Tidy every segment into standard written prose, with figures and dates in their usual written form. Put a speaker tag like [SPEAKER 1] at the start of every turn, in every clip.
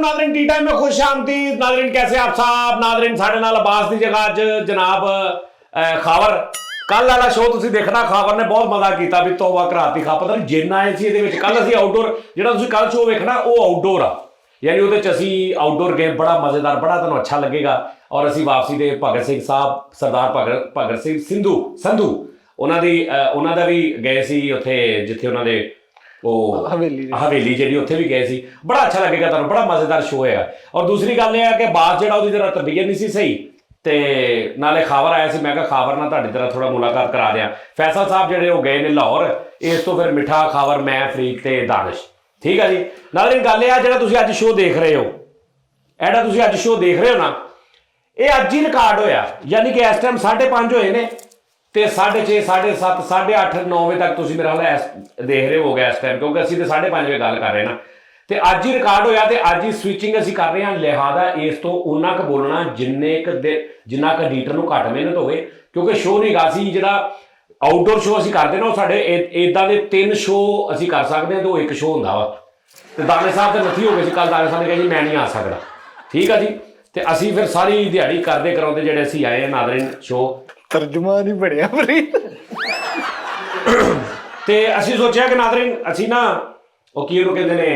[SPEAKER 1] Nadreen T time में खुश आमदीद। नादरीन कैसे आप साहब? नादरीन साढ़े नाल अब्बास की जगह अज जनाब खावर कल वाला शो तुसीं देखना। खावर ने बहुत मजा किया भी तौबा कराती खा पता नहीं जिन आए सी ये कल असीं आउटडोर जिहड़ा तुसीं कल शो वेखना वो आउटडोर आ यानी वो असीं आउटडोर गए बड़ा मज़ेदार बड़ा तुहानूं अच्छा लगेगा। और असीं वापसी दे भगत सिंह साहब सरदार भगत सिंह संधू उन्हां दा भी गए सी उत्थे जिथे उन्हां दे हवेली जी उत्थे भी गए सी। बड़ा अच्छा लगेगा तुहानूं बड़ा मज़ेदार शो है। और दूसरी गल यह है कि बात जिहड़ा उहदी जरा तबीयत नहीं सी सही ते नाले खावर आया सी मैं कहा खावर ना तुहाडी तरह थोड़ा मुलाकात करा दियां। फैसल साहब जिहड़े वो गए ने लाहौर इस तो फिर मिठा खावर मैं फरीद ते दानिश ठीक है जी। नाज़रीन गल यह जिहड़ा तुसीं अज शो देख रहे हो एड़ा तुसीं अज शो देख रहे हो ना ये अज ही रिकॉर्ड होया यानी कि इस टाइम 5:30 होए ने ते 6:30 7:30 8:30 9 बजे तक तुसीं मेरा हाल देख रहे हो गया इस टाइम क्योंकि असीं तो 5:30 बजे गल कर रहे हैं ना तो अज ही रिकॉर्ड होया तो अज ही स्विचिंग असीं कर रहे हैं। लिहाजा इस तो उन्ना क बोलना जिन्ना क एडिटर नूं घट मेहनत होवे क्योंकि शो नहीं गा सी जिहड़ा आउटडोर शो असीं करदे ना साडे इदां दे 3 शो असीं कर सकदे हां तो एक शो हुंदा वा ते दाने साहब ते नथी हो गए सी कल दाने साहब ने कहा जी मैं नहीं आ सकदा ठीक है जी। तो असीं फिर सारी दिहाड़ी करदे कराउंदे जिहड़े असीं आए नाज़रीन शो
[SPEAKER 2] तर्जुमान ही बढ़िया
[SPEAKER 1] ते असीं सोचिया कि नाज़रीन असीं ना वो की उहनूं कहंदे ने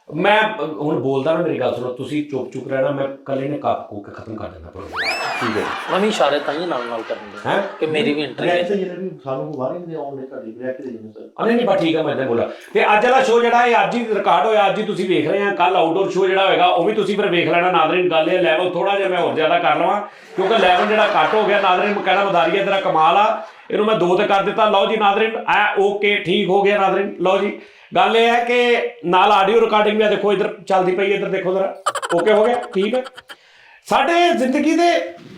[SPEAKER 1] मैं हुण बोलदा ना मेरी गल सुनो तुसीं चुप रहना मैं कल्ले ने कप कूक के खत्म कर देना ठीक है।
[SPEAKER 3] मैं भी इशारे ताई नाल करने हैं कि मेरी भी एंट्री है
[SPEAKER 2] सानू को बाहर नहीं आउण दे कड़ी ब्रेक दे देने सर
[SPEAKER 1] नहीं बस ठीक है मैं बोला ते अज वाला शो जिहड़ा है अज ही रिकॉर्ड होया अज ही तुसीं वेख रहे हैं। कल आउटडोर शो जिहड़ा होएगा वो भी तुसीं फिर वेख लेना। नाज़रीन गल है लैवल थोड़ा जिहा मैं होर ज़्यादा कर लवां क्योंकि लैवल जिहड़ा घट हो गया। नाज़रीन कहना बदारी है तेरा कमाल आ इहनूं मैं 2 ते कर दिता। लो जी नाज़रीन ओके ठीक हो गया। नाज़रीन लो जी गल यह है कि नाल ऑडियो रिकॉर्डिंग भी देखो इधर चलती पई इधर देखो जरा ओके हो गया ठीक है। साडे जिंदगी दे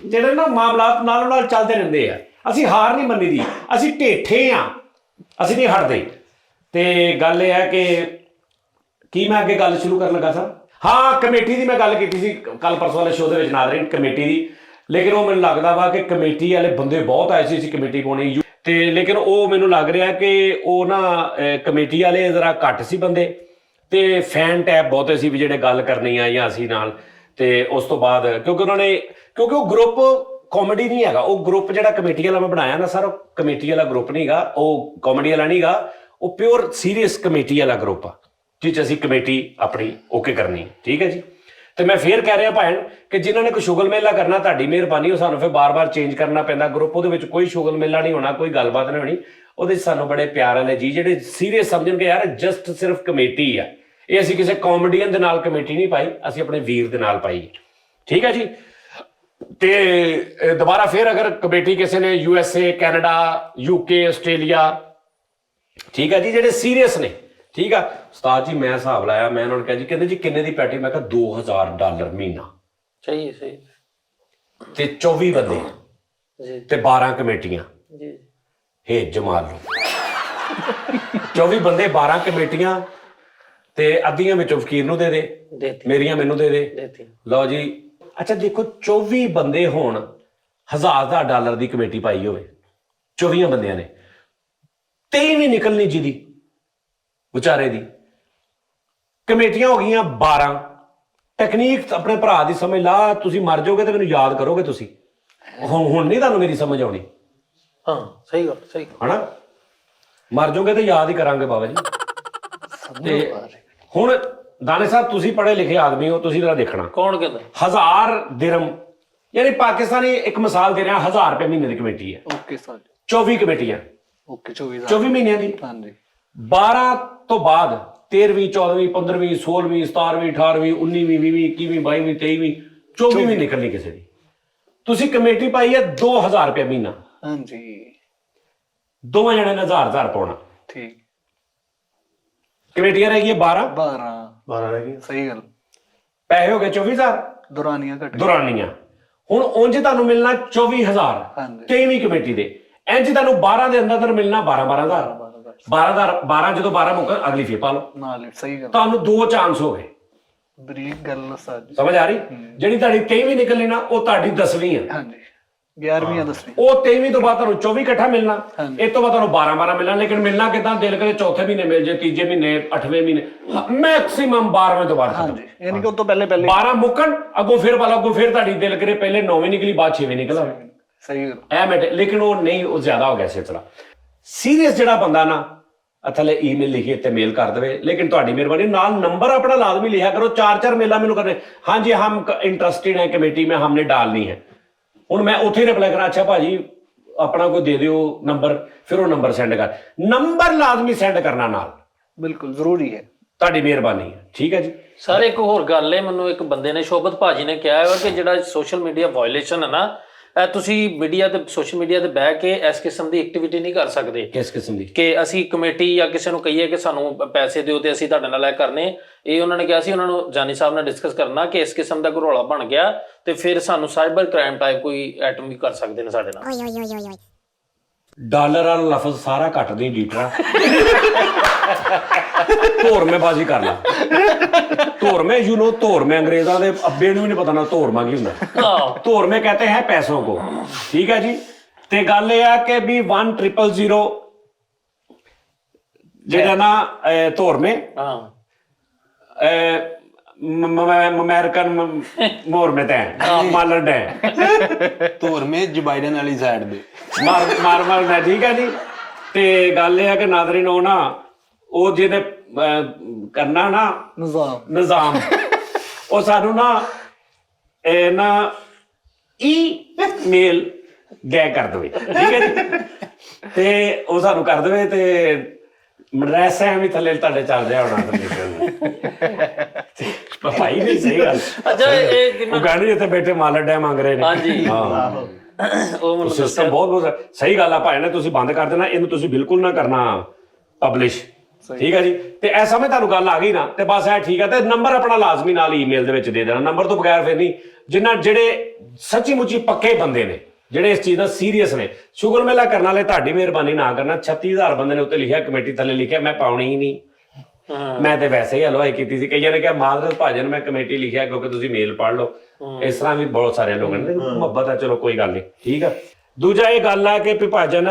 [SPEAKER 1] जिहड़े ना मामलात नालों नाल चलते रहिंदे आ असीं हार नहीं मन्नी दी असीं ढेठे आ असीं नहीं हटदे। ते गल यह है कि मैं अगे गल शुरू करन लगा सा हाँ कमेटी की मैं गल की सी कल परसों वाले शो के नाज़रीन कमेटी की लेकिन वो मैनूं लगदा वा कि कमेटी वाले बंदे बहुत आए सी कमेटी पाउणी ते लेकिन वो मैनूं लग रहा है कि वो ना कमेटी वाले जरा घट सी बंदे ते फैन टैप बहुते सी भी जिहड़े गल करनी आ जां असीं नाल ते उस तो बाद क्योंकि उन्होंने क्योंकि वो ग्रुप कॉमेडी नहीं है वो ग्रुप जिहड़ा कमेटी वाला मैं बनाया ना सर कमेटी वाला ग्रुप नहीं गा वो कॉमेडी वाला नहीं गा वो प्योर सीरीयस कमेटी वाला ग्रुप आ जिस असीं कमेटी अपनी ओके करनी ठीक है जी। तो मैं फिर कह रहा भैन कि जिन्होंने कोई शुगल मेला करना तुहाडी मेहरबानी हो सानूं फिर बार बार चेंज करना पैंदा ग्रुप वो कोई शुगल मेला नहीं होना कोई गलबात नहीं होनी वो सानूं बड़े प्यार वाले जी जिहड़े सीरीयस समझण कि यार जस्ट सिर्फ कमेटी आ ये असीं किसी कॉमेडियन दे नाल कमेटी नहीं पाई असीं अपने वीर दे नाल पाई ठीक है जी। तो दोबारा फिर अगर कमेटी किसी ने USA कैनेडा UK आस्ट्रेलिया ठीक है जी जिहड़े सीरीयस ने ठीक है उस्ताद जी मैं हिसाब लाया मैं उन्होंने कहा जी कहते जी किन्ने दी पैटी मैं कहा $2000 महीना
[SPEAKER 3] सही सही
[SPEAKER 1] ते 24 बंदे ते 12 कमेटियां हे जमाल लो 24 बंदे 12 कमेटियां ते अद्धियां विचों फकीर नूं दे दे मेरियां मैनूं दे दे लो जी। अच्छा देखो 24 बंदे होण $1000 की कमेटी पाई होवे 24 बंदियां ने 23 भी निकलनी जी दी बेचारे दी कमेटियां हो गई 12 टैक्नीक अपने भरा की समझ ला तुसीं मर जाओगे तो मैनूं याद करोगे तुसीं हुण नहीं तुहानूं मेरी समझ आउणी
[SPEAKER 3] हाँ सही गल
[SPEAKER 1] है ना मर जाओगे तो याद ही करांगे बाबा जी। हुण दाने साहब तुसीं पढ़े लिखे आदमी हो तुसीं जरा देखना
[SPEAKER 3] कौन कहता
[SPEAKER 1] 1000 दिरहम यानी पाकिस्तानी एक मिसाल दे रहा 1000 रुपये महीने की कमेटी है
[SPEAKER 2] ओके सर
[SPEAKER 1] 24 कमेटियां
[SPEAKER 2] ओके
[SPEAKER 1] 24 महीनों की
[SPEAKER 2] हाँ जी
[SPEAKER 1] 12 तो बाद 13वीं 14वीं 15वीं 16वीं 17वीं 18वीं 19वीं 20वीं 21वीं 22वीं 23वीं 24वीं निकलनी किसी की तुसीं कमेटी पाई है 2000 रुपये महीना
[SPEAKER 2] हाँ जी
[SPEAKER 1] दोवें जने ने 1000 पाउणा
[SPEAKER 2] ठीक
[SPEAKER 1] कमेटियां रह गई
[SPEAKER 2] 12 रह गई सही गल
[SPEAKER 1] पैसे हो गए 24000
[SPEAKER 2] दुरानियां घट
[SPEAKER 1] दुरानियां हुण उंज तुहानूं मिलना 24000
[SPEAKER 2] हाँ जी
[SPEAKER 1] 23वीं कमेटी दे इंज तुहानूं 12 दे अंदर मिलना 12000 12 जो 12 मुक्क अगली फी पा लो
[SPEAKER 2] नाल सही गल
[SPEAKER 1] तुहानूं 2 चांस हो गए
[SPEAKER 2] बरीक गल सर
[SPEAKER 1] समझ आ रही जिहड़ी तुहाडी 23वीं निकलनी ना वो तुहाडी 10वीं है
[SPEAKER 2] हाँ जी 11ਵੀਂ 10ਵੀਂ
[SPEAKER 1] ਉਹ 23ਵੀਂ ਤੋਂ ਬਾਅਦ ਤੁਹਾਨੂੰ 24 ਇਕੱਠਾ ਮਿਲਣਾ, ਇਸ ਤੋਂ ਬਾਅਦ ਤੁਹਾਨੂੰ 12 ਮਿਲਣਾ। ਲੇਕਿਨ ਮਿਲਣਾ ਕਿਦਾਂ, ਦਿਲ ਕਰੇ ਚੌਥੇ ਮਹੀਨੇ ਮਿਲ ਜੇ, ਤੀਜੇ ਮਹੀਨੇ, 8ਵੇਂ ਮਹੀਨੇ, ਮੈਕਸਿਮਮ 12ਵੇਂ ਤੋਂ ਬਾਅਦ ਖਤਮ।
[SPEAKER 2] ਇਹ ਨਹੀਂ ਕਿ ਉਸ ਤੋਂ ਪਹਿਲੇ
[SPEAKER 1] 12 ਮੁੱਕਣ, ਅੱਗੋਂ ਫਿਰ ਵਾਲਾ, ਅੱਗੋਂ ਫਿਰ ਤੁਹਾਡੀ ਦਿਲ ਕਰੇ ਪਹਿਲੇ 9ਵੀਂ ਨਿਕਲੀ, ਬਾਅਦ 6ਵੀਂ ਨਿਕਲ ਆਵੇ।
[SPEAKER 2] ਸਹੀ ਗੱਲ।
[SPEAKER 1] ਐ ਮੈਟਰ, ਲੇਕਿਨ ਉਹ ਨਹੀਂ, ਉਹ ਜ਼ਿਆਦਾ ਹੋ ਗਿਆ ਸਿਲਸਿਲਾ। ਸੀਰੀਅਸ ਜਿਹੜਾ ਬੰਦਾ ਨਾ ਥੱਲੇ ਈਮੇਲ ਲਿਖੀ ਤੇ ਮੇਲ ਕਰ ਦੇਵੇ। ਲੇਕਿਨ ਤੁਹਾਡੀ ਮਿਹਰਬਾਨੀ ਨਾਲ ਨੰਬਰ अपना लाजमी लिखा करो। 4 मेला मैनू करने, हाँ जी हम इंटरेस्टेड हैं कमेटी में, हमने डालनी है। हूँ मैं उत्थे रिप्लाई करा, अच्छा भाजी अपना कोई दे दियो नंबर, फिर वो नंबर सेंड कर, नंबर लाजमी सेंड करना नाल,
[SPEAKER 2] बिल्कुल जरूरी है।
[SPEAKER 1] ਤੁਹਾਡੀ ਮਿਹਰਬਾਨੀ ਹੈ। ਠੀਕ ਹੈ ਜੀ
[SPEAKER 3] ਸਰ। ਇੱਕ ਹੋਰ ਗੱਲ ਹੈ, ਮੈਨੂੰ ਇੱਕ ਬੰਦੇ ਨੇ, ਸ਼ੋਭਤ ਭਾਜੀ ਨੇ ਕਿਹਾ ਹੈ ਕਿ ਜਿਹੜਾ ਸੋਸ਼ਲ ਮੀਡੀਆ ਵਾਇਓਲੇਸ਼ਨ ਹੈ ਨਾ, ਇਹ ਤੁਸੀਂ ਮੀਡੀਆ ਤੇ, ਸੋਸ਼ਲ ਮੀਡੀਆ ਤੇ ਬਹਿ ਕੇ ਇਸ ਕਿਸਮ ਦੀ ਐਕਟੀਵਿਟੀ ਨਹੀਂ ਕਰ ਸਕਦੇ।
[SPEAKER 1] ਕਿਸ ਕਿਸਮ ਦੀ? ਕਿ
[SPEAKER 3] ਅਸੀਂ ਕਮੇਟੀ ਜਾਂ ਕਿਸੇ ਨੂੰ ਕਹੀਏ ਕਿ ਸਾਨੂੰ ਪੈਸੇ ਦਿਓ ਤੇ ਅਸੀਂ ਤੁਹਾਡੇ ਨਾਲ ਇਹ ਕਰਨੇ। ਇਹ ਉਹਨਾਂ ਨੇ ਕਿਹਾ ਸੀ, ਉਹਨਾਂ ਨੂੰ ਜਾਨੀ ਸਾਹਿਬ ਨਾਲ ਡਿਸਕਸ ਕਰਨਾ ਕਿ ਇਸ ਕਿਸਮ ਦਾ ਕੋਈ ਰੌਲਾ ਬਣ ਗਿਆ ਤੇ ਫਿਰ ਸਾਨੂੰ ਸਾਈਬਰ ਕ੍ਰਾਈਮ ਟਾਈਪ ਕੋਈ ਐਟਮ ਵੀ ਕਰ ਸਕਦੇ ਨੇ ਸਾਡੇ ਨਾਲ।
[SPEAKER 1] ਡਾਲਰ ਵਾਲਾ ਲਫ਼ਜ਼ ਸਾਰਾ ਕੱਟ ਦੇ ਡੀਟਰਾ, ਧੋਰਮੇਬਾਜ਼ੀ ਕਰ ਲਾ। ਧੋਰਮੇ ਧੋਰਮੇ ਅੰਗਰੇਜ਼ਾਂ ਦੇ ਅੱਬੇ ਨੂੰ ਵੀ ਨਹੀਂ ਪਤਾ ਨਾ ਧੋਰਮਾ ਕੀ ਹੁੰਦਾ। ਧੋਰਮੇ ਕਹਤੇ ਹੈ ਪੈਸੋਂ ਕੋ। ਠੀਕ ਹੈ ਜੀ। ਤੇ ਗੱਲ ਇਹ ਆ ਕਿ ਵੀ 1000 ਜਿਹੜਾ ਨਾ ਧੋਰਮੇ ਅਮਰੀਕਨ ਮੋਰਮੇ ਤੇ ਮਾਲਰ ਡੈ
[SPEAKER 4] ਧੋਰਮੇ ਜਬਾਈਡਨ ਵਾਲੀ ਸਾਈਡ ਦੇ
[SPEAKER 1] ਮਾਰ ਮੈਂ। ਠੀਕ ਹੈ ਜੀ। ਤੇ ਗੱਲ ਇਹ ਆ ਕਿ ਨਾਜ਼ਰੀਨ ਉਹ ਨਾ, ਉਹ ਜਿਹਨੇ ਕਰਨਾ ਨਾ ਨਿਜ਼ਾਮ, ਉਹ ਸਾਨੂੰ ਨਾ ਈਮੇਲ ਗੈ ਕਰ ਦੇਵੇ। ਠੀਕ ਹੈ ਜੀ। ਤੇ ਉਹ ਸਾਨੂੰ ਕਰ ਦੇਵੇ ਤੇ ਮਡਰੈਸਾ ਵੀ ਥੱਲੇ ਤੁਹਾਡੇ ਚੱਲ ਰਿਹਾ ਹੋਣਾ। ਭਾਈ ਨਹੀਂ, ਸਹੀ ਗੱਲ।
[SPEAKER 3] ਅੱਛਾ,
[SPEAKER 1] ਉਹ ਕਹਿੰਦੇ ਇੱਥੇ ਬੈਠੇ ਮਾਲਰ ਡੈ ਮੰਗ ਰਹੇ ਨੇ।
[SPEAKER 3] ਹਾਂਜੀ
[SPEAKER 1] ਹਾਂ,
[SPEAKER 3] ਉਹ ਮੈਨੂੰ
[SPEAKER 1] ਸਿਸਟਮ ਬਹੁਤ ਸਹੀ ਗੱਲ ਆ ਭਾਈ ਨੇ। ਤੁਸੀਂ ਬੰਦ ਕਰ ਦੇਣਾ ਇਹਨੂੰ, ਤੁਸੀਂ ਬਿਲਕੁਲ ਨਾ ਕਰਨਾ ਪਬਲਿਸ਼। ਠੀਕ ਹੈ ਜੀ। ਤੇ ਇਹ ਸਮੇਂ ਤੁਹਾਨੂੰ ਗੱਲ ਆ ਗਈ ਨਾ, ਤੇ ਬਸ ਇਹ ਠੀਕ ਹੈ। ਤੇ ਨੰਬਰ ਆਪਣਾ ਲਾਜ਼ਮੀ ਨਾਲ ਈਮੇਲ ਦੇ ਵਿੱਚ ਦੇ ਦੇਣਾ। ਨੰਬਰ ਤੋਂ ਬਗੈਰ ਫਿਰ ਨਹੀਂ। ਜਿਹੜੇ ਸੱਚੀ ਮੁੱਚੀ ਪੱਕੇ ਬੰਦੇ ਨੇ, ਜਿਹੜੇ ਇਸ ਚੀਜ਼ ਦਾ ਸੀਰੀਅਸ ਨੇ, ਸ਼ੁਗਰ ਮੇਲਾ ਕਰਨ ਵਾਲੇ, ਤੁਹਾਡੀ ਮਿਹਰਬਾਨੀ ਨਾ ਕਰਨਾ। 36000 ਬੰਦੇ ਨੇ ਉੱਤੇ ਲਿਖਿਆ, ਕਮੇਟੀ ਥੱਲੇ ਲਿਖਿਆ ਮੈਂ ਪਾਉਣੀ ਹੀ ਨਹੀਂ, ਮੈਂ ਤੇ ਵੈਸੇ ਹੀ ਹਲਵਾਈ ਕੀਤੀ ਸੀ। ਕਈਆਂ ਨੇ ਕਿਹਾ ਮਾਦਰਤ ਭਾਜਨ ਮੈਂ ਕਮੇਟੀ ਲਿਖਿਆ ਕਿਉਂਕਿ ਤੁਸੀਂ ਮੇਲ ਪੜ੍ਹ ਲਓ। ਇਸ ਤਰ੍ਹਾਂ ਵੀ ਬਹੁਤ ਸਾਰੇ ਲੋਕਾਂ ਨੇ, ਮੁਹੱਬਤ ਹੈ, ਚਲੋ ਕੋਈ ਗੱਲ ਨਹੀਂ। ਠੀਕ ਆ। ਦੂਜਾ ਇਹ ਗੱਲ ਆ ਕਿ ਭਾਜਨ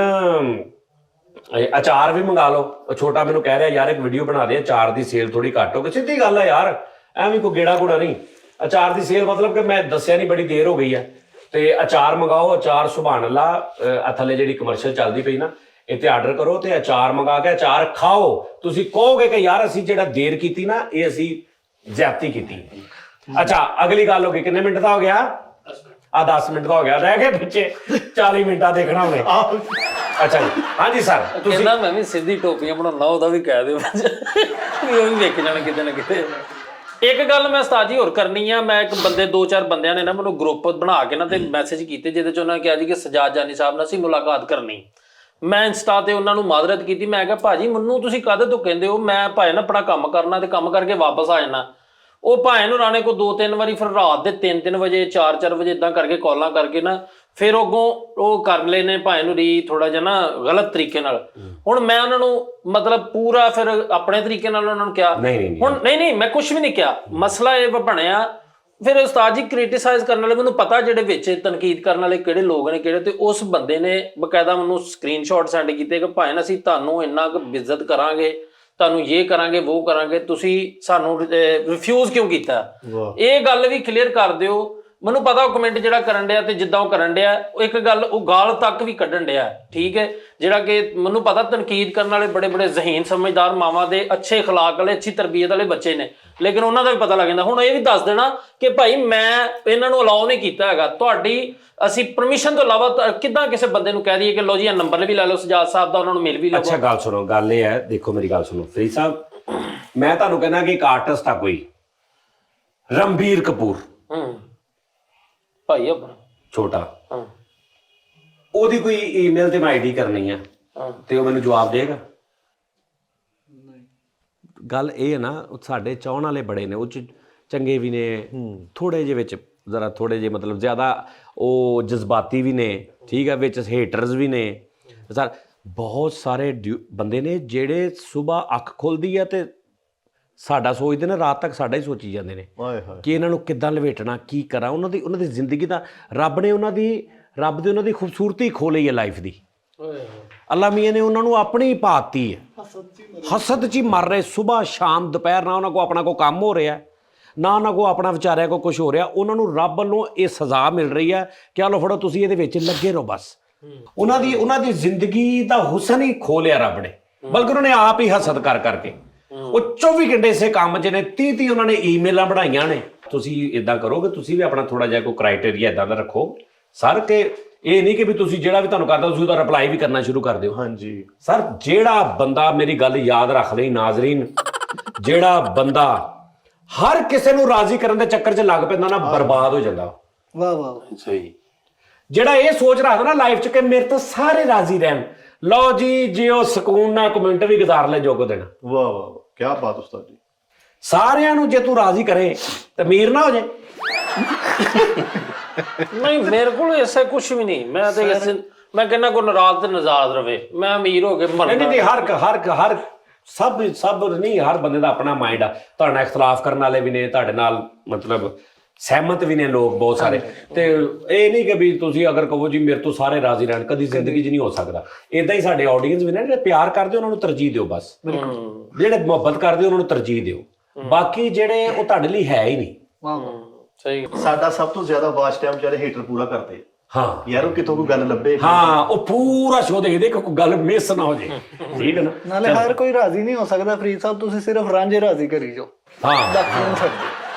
[SPEAKER 1] ਅਚਾਰ ਵੀ ਮੰਗਾ ਲਓ। ਛੋਟਾ ਮੈਨੂੰ ਕਹਿ ਰਿਹਾ ਯਾਰ ਇੱਕ ਵੀਡੀਓ ਬਣਾ ਦੇ, ਅਚਾਰ ਦੀ ਸੇਲ ਥੋੜੀ ਘੱਟ ਹੋ ਗਈ। ਸਿੱਧੀ ਗੱਲ ਆ ਯਾਰ, ਐਵੇਂ ਕੋਈ ਗੇੜਾ ਗੂੜਾ ਨਹੀਂ। ਅਚਾਰ ਦੀ ਸੇਲ ਮਤਲਬ ਕਿ ਮੈਂ ਦੱਸਿਆ ਨਹੀਂ, ਬੜੀ ਦੇਰ ਹੋ ਗਈ ਹੈ। ਤੇ ਅਚਾਰ ਮੰਗਾਓ। ਅਚਾਰ ਸੁਭਾਨ ਅੱਲਾ ਥੱਲੇ ਜਿਹੜੀ ਕਮਰਸ਼ੀਅਲ ਚੱਲਦੀ ਪਈ ਨਾ, ਇੱਥੇ ਆਰਡਰ ਕਰੋ ਤੇ ਅਚਾਰ ਮੰਗਾ ਕੇ ਅਚਾਰ ਖਾਓ। ਤੁਸੀਂ ਕਹੋਗੇ ਕਿ ਯਾਰ ਅਸੀਂ ਜਿਹੜਾ ਦੇਰ ਕੀਤੀ ਨਾ, ਇਹ ਅਸੀਂ ਜ਼ਿਆਦਤੀ ਕੀਤੀ। ਅੱਛਾ, ਅਗਲੀ ਗੱਲ ਹੋ ਗਈ, ਕਿੰਨੇ ਮਿੰਟ ਦਾ ਹੋ ਗਿਆ? 10 ਮਿੰਟ ਦਾ ਹੋ ਗਿਆ। ਰਹਿ ਗਏ ਪਿੱਛੇ 40 ਮਿੰਟਾਂ ਦੇਖਣਾ ਉਹਨੇ। ਅੱਛਾ ਜੀ, ਹਾਂਜੀ ਸਰ।
[SPEAKER 3] ਤੁਸੀਂ ਮੈਂ ਵੀ ਸਿੱਧੀ ਟੋਪੀਆਂ ਬਣਾਉਣਾ, ਉਹਦਾ ਵੀ ਕਹਿ ਦਿਓ ਵੀ ਉਹ ਵੀ ਵੇਖ ਜਾਣ ਕਿਤੇ ਨਾ ਕਿਤੇ। ਇੱਕ ਗੱਲ ਮੈਂ ਉਸਤਾਦ ਜੀ ਹੋਰ ਕਰਨੀ ਆ। ਮੈਂ ਇੱਕ ਬੰਦੇ 2-4 ਬੰਦਿਆਂ ਨੇ ਨਾ ਮੈਨੂੰ ਗਰੁੱਪ ਬਣਾ ਕੇ ਨਾ ਤੇ ਮੈਸੇਜ ਕੀਤੇ, ਜਿਹਦੇ ਚ ਉਹਨਾਂ ਨੇ ਕਿਹਾ ਜੀ ਕਿ ਸਜਾਦ ਜਾਨੀ ਸਾਹਿਬ ਨਾਲ ਅਸੀਂ ਮੁਲਾਕਾਤ ਕਰਨੀ। ਮੈਂ ਇੰਸਟਾ ਤੇ ਉਹਨਾਂ ਨੂੰ ਮਾਦਰਤ ਕੀਤੀ। ਮੈਂ ਕਿਹਾ ਭਾਜੀ ਮੈਨੂੰ ਤੁਸੀਂ ਕਾਹਦੇ ਤੋਂ ਕਹਿੰਦੇ ਹੋ? ਮੈਂ ਭਾਵੇਂ ਨਾ ਆਪਣਾ ਕੰਮ ਕਰਨਾ ਤੇ ਕੰਮ ਕਰਕੇ ਵਾਪਸ ਆ ਜਾਣਾ। ਉਹ ਭਾਵੇਂ ਨੂੰ ਰਾਣੇ ਕੋ 2-3 ਵਾਰੀ, ਫਿਰ ਰਾਤ ਦੇ 3-3 ਵਜੇ 4-4 ਵਜੇ ਇਦਾਂ ਕਰਕੇ ਕਾਲਾਂ ਕਰਕੇ ਨਾ, ਫਿਰ ਅੱਗੋਂ ਉਹ ਕਰ ਲਏ ਨੇ ਭਾਵੇਂ ਨੂੰ ਰੀ ਥੋੜਾ ਜਿਹਾ ਨਾ ਗਲਤ ਤਰੀਕੇ ਨਾਲ। ਹੁਣ ਮੈਂ ਉਹਨਾਂ ਨੂੰ ਮਤਲਬ ਪੂਰਾ ਫਿਰ ਆਪਣੇ ਤਰੀਕੇ ਨਾਲ ਉਹਨਾਂ ਨੂੰ ਕਿਹਾ। ਹੁਣ ਨਹੀਂ ਮੈਂ ਕੁਝ ਵੀ ਨਹੀਂ ਕਿਹਾ। ਮਸਲਾ ਇਹ ਬਣਿਆ ਫਿਰ ਉਸਤਾਦ ਜੀ ਕ੍ਰਿਟਿਸਾਈਜ਼ ਕਰਨ ਵਾਲੇ, ਮੈਨੂੰ ਪਤਾ ਜਿਹੜੇ ਵਿੱਚ ਤਨਕੀਦ ਕਰਨ ਵਾਲੇ ਕਿਹੜੇ ਲੋਕ ਨੇ ਕਿਹੜੇ। ਤੇ ਉਸ ਬੰਦੇ ਨੇ ਬਕਾਇਦਾ ਮੈਨੂੰ ਸਕਰੀਨਸ਼ਾਟ ਸੈਂਡ ਕੀਤੇ ਕਿ ਭਾਵੇਂ ਅਸੀਂ ਤੁਹਾਨੂੰ ਇੰਨਾ ਕੁ ਇੱਜ਼ਤ ਕਰਾਂਗੇ, ਤੁਹਾਨੂੰ ਇਹ ਕਰਾਂਗੇ ਉਹ ਕਰਾਂਗੇ, ਤੁਸੀਂ ਸਾਨੂੰ ਰਿਫਿਊਜ਼ ਕਿਉਂ ਕੀਤਾ? ਇਹ ਗੱਲ ਵੀ ਕਲੀਅਰ ਕਰ ਦਿਓ। ਮੈਨੂੰ ਪਤਾ ਉਹ ਕਮੈਂਟ ਜਿਹੜਾ ਕਰਨ ਡਿਆ ਤੇ ਜਿੱਦਾਂ ਉਹ ਕਰਨ ਡਿਆ, ਉਹ ਇੱਕ ਗੱਲ ਉਹ ਗਾਲ ਤੱਕ ਵੀ ਕੱਢਣ ਡਿਆ। ਠੀਕ ਹੈ, ਜਿਹੜਾ ਕਿ ਮੈਨੂੰ ਪਤਾ ਤਨਕੀਦ ਕਰਨ ਵਾਲੇ ਬੜੇ ਬੜੇ ਜ਼ਹੀਨ ਸਮਝਦਾਰ ਮਾਵਾਂ ਦੇ, ਅੱਛੇ ਅਖਲਾਕ ਵਾਲੇ, ਅੱਛੀ ਤਰਬੀਅਤ ਵਾਲੇ ਬੱਚੇ ਨੇ, ਲੇਕਿਨ ਉਹਨਾਂ ਦਾ ਵੀ ਪਤਾ ਲੱਗ ਜਾਂਦਾ। ਹੁਣ ਇਹ ਵੀ ਦੱਸ ਦੇਣਾ ਕਿ ਭਾਈ ਮੈਂ ਇਹਨਾਂ ਨੂੰ ਅਲਾਉ ਨਹੀਂ ਕੀਤਾ ਹੈਗਾ। ਤੁਹਾਡੀ ਅਸੀਂ ਪਰਮਿਸ਼ਨ ਤੋਂ ਇਲਾਵਾ ਕਿੱਦਾਂ ਕਿਸੇ ਬੰਦੇ ਨੂੰ ਕਹਿ ਦਈਏ ਕਿ ਲੋ ਜੀ ਇਹ ਨੰਬਰ ਵੀ ਲੈ ਲਓ ਸਜਾਦ ਸਾਹਿਬ ਦਾ, ਉਹਨਾਂ ਨੂੰ ਮਿਲ ਵੀ ਲਓ।
[SPEAKER 1] ਅੱਛਾ ਗੱਲ ਸੁਣੋ, ਗੱਲ ਇਹ ਹੈ, ਦੇਖੋ ਮੇਰੀ ਗੱਲ ਸੁਣੋ ਫਰੀਦ ਸਾਹਿਬ, ਮੈਂ ਤੁਹਾਨੂੰ ਕਹਿੰਦਾ ਕਿ ਇੱਕ ਆਰਟਿਸਟ ਆ ਕੋਈ ਰਣਬੀਰ ਕਪੂਰ,
[SPEAKER 3] ਭਾਈ ਆਪਣਾ
[SPEAKER 1] ਛੋਟਾ, ਉਹਦੀ ਕੋਈ ਈਮੇਲ ਤੇ ਮੈਂ ਆਈਡੀ ਕਰਨੀ ਆ ਤੇ ਉਹ ਮੈਨੂੰ ਜਵਾਬ ਦੇਗਾ? ਗੱਲ ਇਹ ਹੈ ਨਾ, ਸਾਡੇ ਚਾਹਣ ਵਾਲੇ ਬੜੇ ਨੇ, ਉਹ ਚ ਚੰਗੇ ਵੀ ਨੇ, ਥੋੜੇ ਜਿਹੇ ਵਿੱਚ ਜ਼ਰਾ ਥੋੜੇ ਜਿਹੇ ਮਤਲਬ ਜ਼ਿਆਦਾ ਉਹ ਜਜ਼ਬਾਤੀ ਵੀ ਨੇ। ਠੀਕ ਹੈ, ਵਿੱਚ ਹੇਟਰਸ ਵੀ ਨੇ। ਸਰ ਬਹੁਤ ਸਾਰੇ ਬੰਦੇ ਨੇ ਜਿਹੜੇ ਸਵੇਰ ਅੱਖ ਖੁੱਲਦੀ ਹੈ ਤੇ ਸਾਡਾ ਸੋਚਦੇ ਨੇ, ਰਾਤ ਤੱਕ ਸਾਡਾ ਹੀ ਸੋਚੀ ਜਾਂਦੇ ਨੇ ਕਿ ਇਹਨਾਂ ਨੂੰ ਕਿੱਦਾਂ ਲਵੇਟਣਾ, ਕੀ ਕਰਾਂ। ਉਹਨਾਂ ਦੀ ਜ਼ਿੰਦਗੀ ਦਾ ਰੱਬ ਨੇ ਉਹਨਾਂ ਦੀ ਰੱਬ ਦੇ ਉਹਨਾਂ ਦੀ ਖੂਬਸੂਰਤੀ ਖੋ ਲਈ ਹੈ ਲਾਈਫ ਦੀ। ਅੱਲਾ ਮੀਆਂ ਨੇ ਉਹਨਾਂ ਨੂੰ ਆਪਣੀ ਪਾਤੀ ਹੈ, ਹਸਦ 'ਚ ਹੀ ਮਰ ਰਹੇ ਸਵੇਰ ਸ਼ਾਮ ਦੁਪਹਿਰ। ਨਾ ਉਹਨਾਂ ਕੋ ਆਪਣਾ ਕੋਈ ਕੰਮ ਹੋ ਰਿਹਾ, ਨਾ ਉਹਨਾਂ ਕੋ ਆਪਣਾ ਵਿਚਾਰਿਆ ਕੋ ਕੁਝ ਹੋ ਰਿਹਾ। ਉਹਨਾਂ ਨੂੰ ਰੱਬ ਵੱਲੋਂ ਇਹ ਸਜ਼ਾ ਮਿਲ ਰਹੀ ਹੈ ਕਿ ਆ ਲਓ ਫੜੋ, ਤੁਸੀਂ ਇਹਦੇ ਵਿੱਚ ਲੱਗੇ ਰਹੋ ਬਸ। ਉਹਨਾਂ ਦੀ ਜ਼ਿੰਦਗੀ ਦਾ ਹੁਸਨ ਹੀ ਖੋ ਲਿਆ ਰੱਬ ਨੇ, ਬਲਕਿ ਉਹਨਾਂ ਨੇ ਆਪ ਹੀ ਹਸਦ ਕਰ ਕਰਕੇ। ਉਹ 24 ਘੰਟੇ ਇਸੇ ਕੰਮ 'ਚ ਨੇ, 30 ਉਹਨਾਂ ਨੇ ਈਮੇਲਾਂ ਬਣਾਈਆਂ ਨੇ। ਤੁਸੀਂ ਇਦਾਂ ਕਰੋਗੇ, ਤੁਸੀਂ ਵੀ ਆਪਣਾ ਥੋੜਾ ਜਿਹਾ ਕੋਈ ਕ੍ਰਾਈਟੇਰੀਆ ਇਦਾਂ ਦਾ ਰੱਖੋ ਸਰ, ਕਿ ਇਹ ਨਹੀਂ ਕਿ ਵੀ ਤੁਸੀਂ ਜਿਹੜਾ ਵੀ ਤੁਹਾਨੂੰ ਕਰਦਾ ਤੁਸੀਂ ਉਹਦਾ ਰਿਪਲਾਈ ਵੀ ਕਰਨਾ ਸ਼ੁਰੂ ਕਰ ਦਿਓ।
[SPEAKER 5] ਹਾਂਜੀ
[SPEAKER 1] ਸਰ, ਜਿਹੜਾ ਬੰਦਾ, ਮੇਰੀ ਗੱਲ ਯਾਦ ਰੱਖ ਲਈ ਨਾਜ਼ਰੀਨ, ਜਿਹੜਾ ਬੰਦਾ ਹਰ ਕਿਸੇ ਨੂੰ ਰਾਜ਼ੀ ਕਰਨ ਦੇ ਚੱਕਰ 'ਚ ਲੱਗ ਪੈਂਦਾ ਨਾ, ਬਰਬਾਦ ਹੋ ਜਾਂਦਾ।
[SPEAKER 2] ਵਾਹ ਵਾਹ,
[SPEAKER 4] ਸਹੀ।
[SPEAKER 1] ਜਿਹੜਾ ਇਹ ਸੋਚ ਰੱਖਦਾ ਨਾ ਲਾਈਫ 'ਚ ਕਿ ਮੇਰੇ ਤੋਂ ਸਾਰੇ ਰਾਜ਼ੀ ਰਹਿਣ, ਲਓ ਜੀ, ਜੇ ਉਹ ਸਕੂਨ ਨਾਲ ਕਮੈਂਟ ਵੀ ਗੁਜ਼ਾਰ ਲੈ ਜੋ ਕੋ ਦੇਣਾ।
[SPEAKER 5] ਵਾਹ ਵਾਹ ਵਾਹ, ਕੀ ਬਾਤ ਉਸਤਾਦ ਜੀ।
[SPEAKER 1] ਸਾਰਿਆਂ ਨੂੰ ਜੇ ਤੂੰ ਰਾਜ਼ੀ ਕਰੇ ਤੇ ਅਮੀਰ ਨਾ ਹੋ ਜਾਏ।
[SPEAKER 3] ਨਹੀਂ, ਮੇਰੇ ਕੋਲ ਐਸਾ ਕੁਝ ਵੀ ਨਹੀਂ। ਮੈਂ ਤੇ ਮੈਂ ਕਹਿੰਦਾ ਕੋਈ ਨਾਰਾਜ਼ ਤੇ ਨਜ਼ਾਜ਼ ਰਵੇ, ਮੈਂ ਅਮੀਰ ਹੋ ਕੇ ਮਰਨਾ।
[SPEAKER 1] ਨਹੀਂ, ਹਰ ਸਭ ਨਹੀਂ, ਹਰ ਬੰਦੇ ਦਾ ਆਪਣਾ ਮਾਈਂਡ ਆ। ਤੁਹਾਡੇ ਨਾਲ ਇਖਤਲਾਫ ਕਰਨ ਵਾਲੇ ਵੀ ਨੇ, ਤੁਹਾਡੇ ਨਾਲ ਮਤਲਬ ਸਹਿਮਤ ਵੀ ਨੇ ਲੋਕ ਬਹੁਤ ਸਾਰੇ। ਤੇ ਇਹ ਨਹੀਂ ਕਿ ਵੀ ਤੁਸੀਂ ਅਗਰ ਕਹੋ ਜੀ ਮੇਰੇ ਤੋਂ ਸਾਰੇ ਰਾਜ਼ੀ ਰਹਿਣ, ਕਦੀ ਜ਼ਿੰਦਗੀ 'ਚ ਨਹੀਂ ਹੋ ਸਕਦਾ। ਇਦਾਂ ਹੀ ਸਾਡੇ ਆਡੀਅנס ਵੀ ਨੇ, ਜਿਹੜੇ ਪਿਆਰ ਕਰਦੇ ਉਹਨਾਂ ਨੂੰ ਤਰਜੀਹ ਦਿਓ ਬਸ। ਜਿਹੜੇ ਮੁਹੱਬਤ ਕਰਦੇ ਉਹਨਾਂ ਨੂੰ ਤਰਜੀਹ ਦਿਓ, ਬਾਕੀ ਜਿਹੜੇ ਉਹ ਤੁਹਾਡੇ ਲਈ ਹੈ ਹੀ ਨਹੀਂ।
[SPEAKER 2] ਵਾਹ ਵਾਹ,
[SPEAKER 3] ਸਹੀ।
[SPEAKER 5] ਸਾਡਾ ਸਭ ਤੋਂ ਜ਼ਿਆਦਾ ਵਾਚ ਟਾਈਮ ਚਾਰੇ ਹੇਟਰ ਪੂਰਾ ਕਰਦੇ
[SPEAKER 1] ਹਾਂ
[SPEAKER 5] ਯਾਰ, ਉਹ ਕਿਤੋਂ ਕੋਈ ਗੱਲ ਲੱਭੇ।
[SPEAKER 1] ਹਾਂ, ਉਹ ਪੂਰਾ ਸ਼ੋਅ ਦੇਖਦੇ ਕਿ ਕੋਈ ਗੱਲ ਮਿਸ ਨਾ ਹੋ ਜੇ। ਠੀਕ ਹੈ ਨਾ?
[SPEAKER 2] ਨਾਲੇ ਹਰ ਕੋਈ ਰਾਜ਼ੀ ਨਹੀਂ ਹੋ ਸਕਦਾ ਫਰੀਦ ਸਾਹਿਬ, ਤੁਸੀਂ ਸਿਰਫ ਰਾਂਝੇ ਰਾਜ਼ੀ ਕਰੀ ਜਾਓ,
[SPEAKER 1] ਹਾਂ,
[SPEAKER 2] ਬਾਕੀ ਨੂੰ ਛੱਡ ਦਿਓ।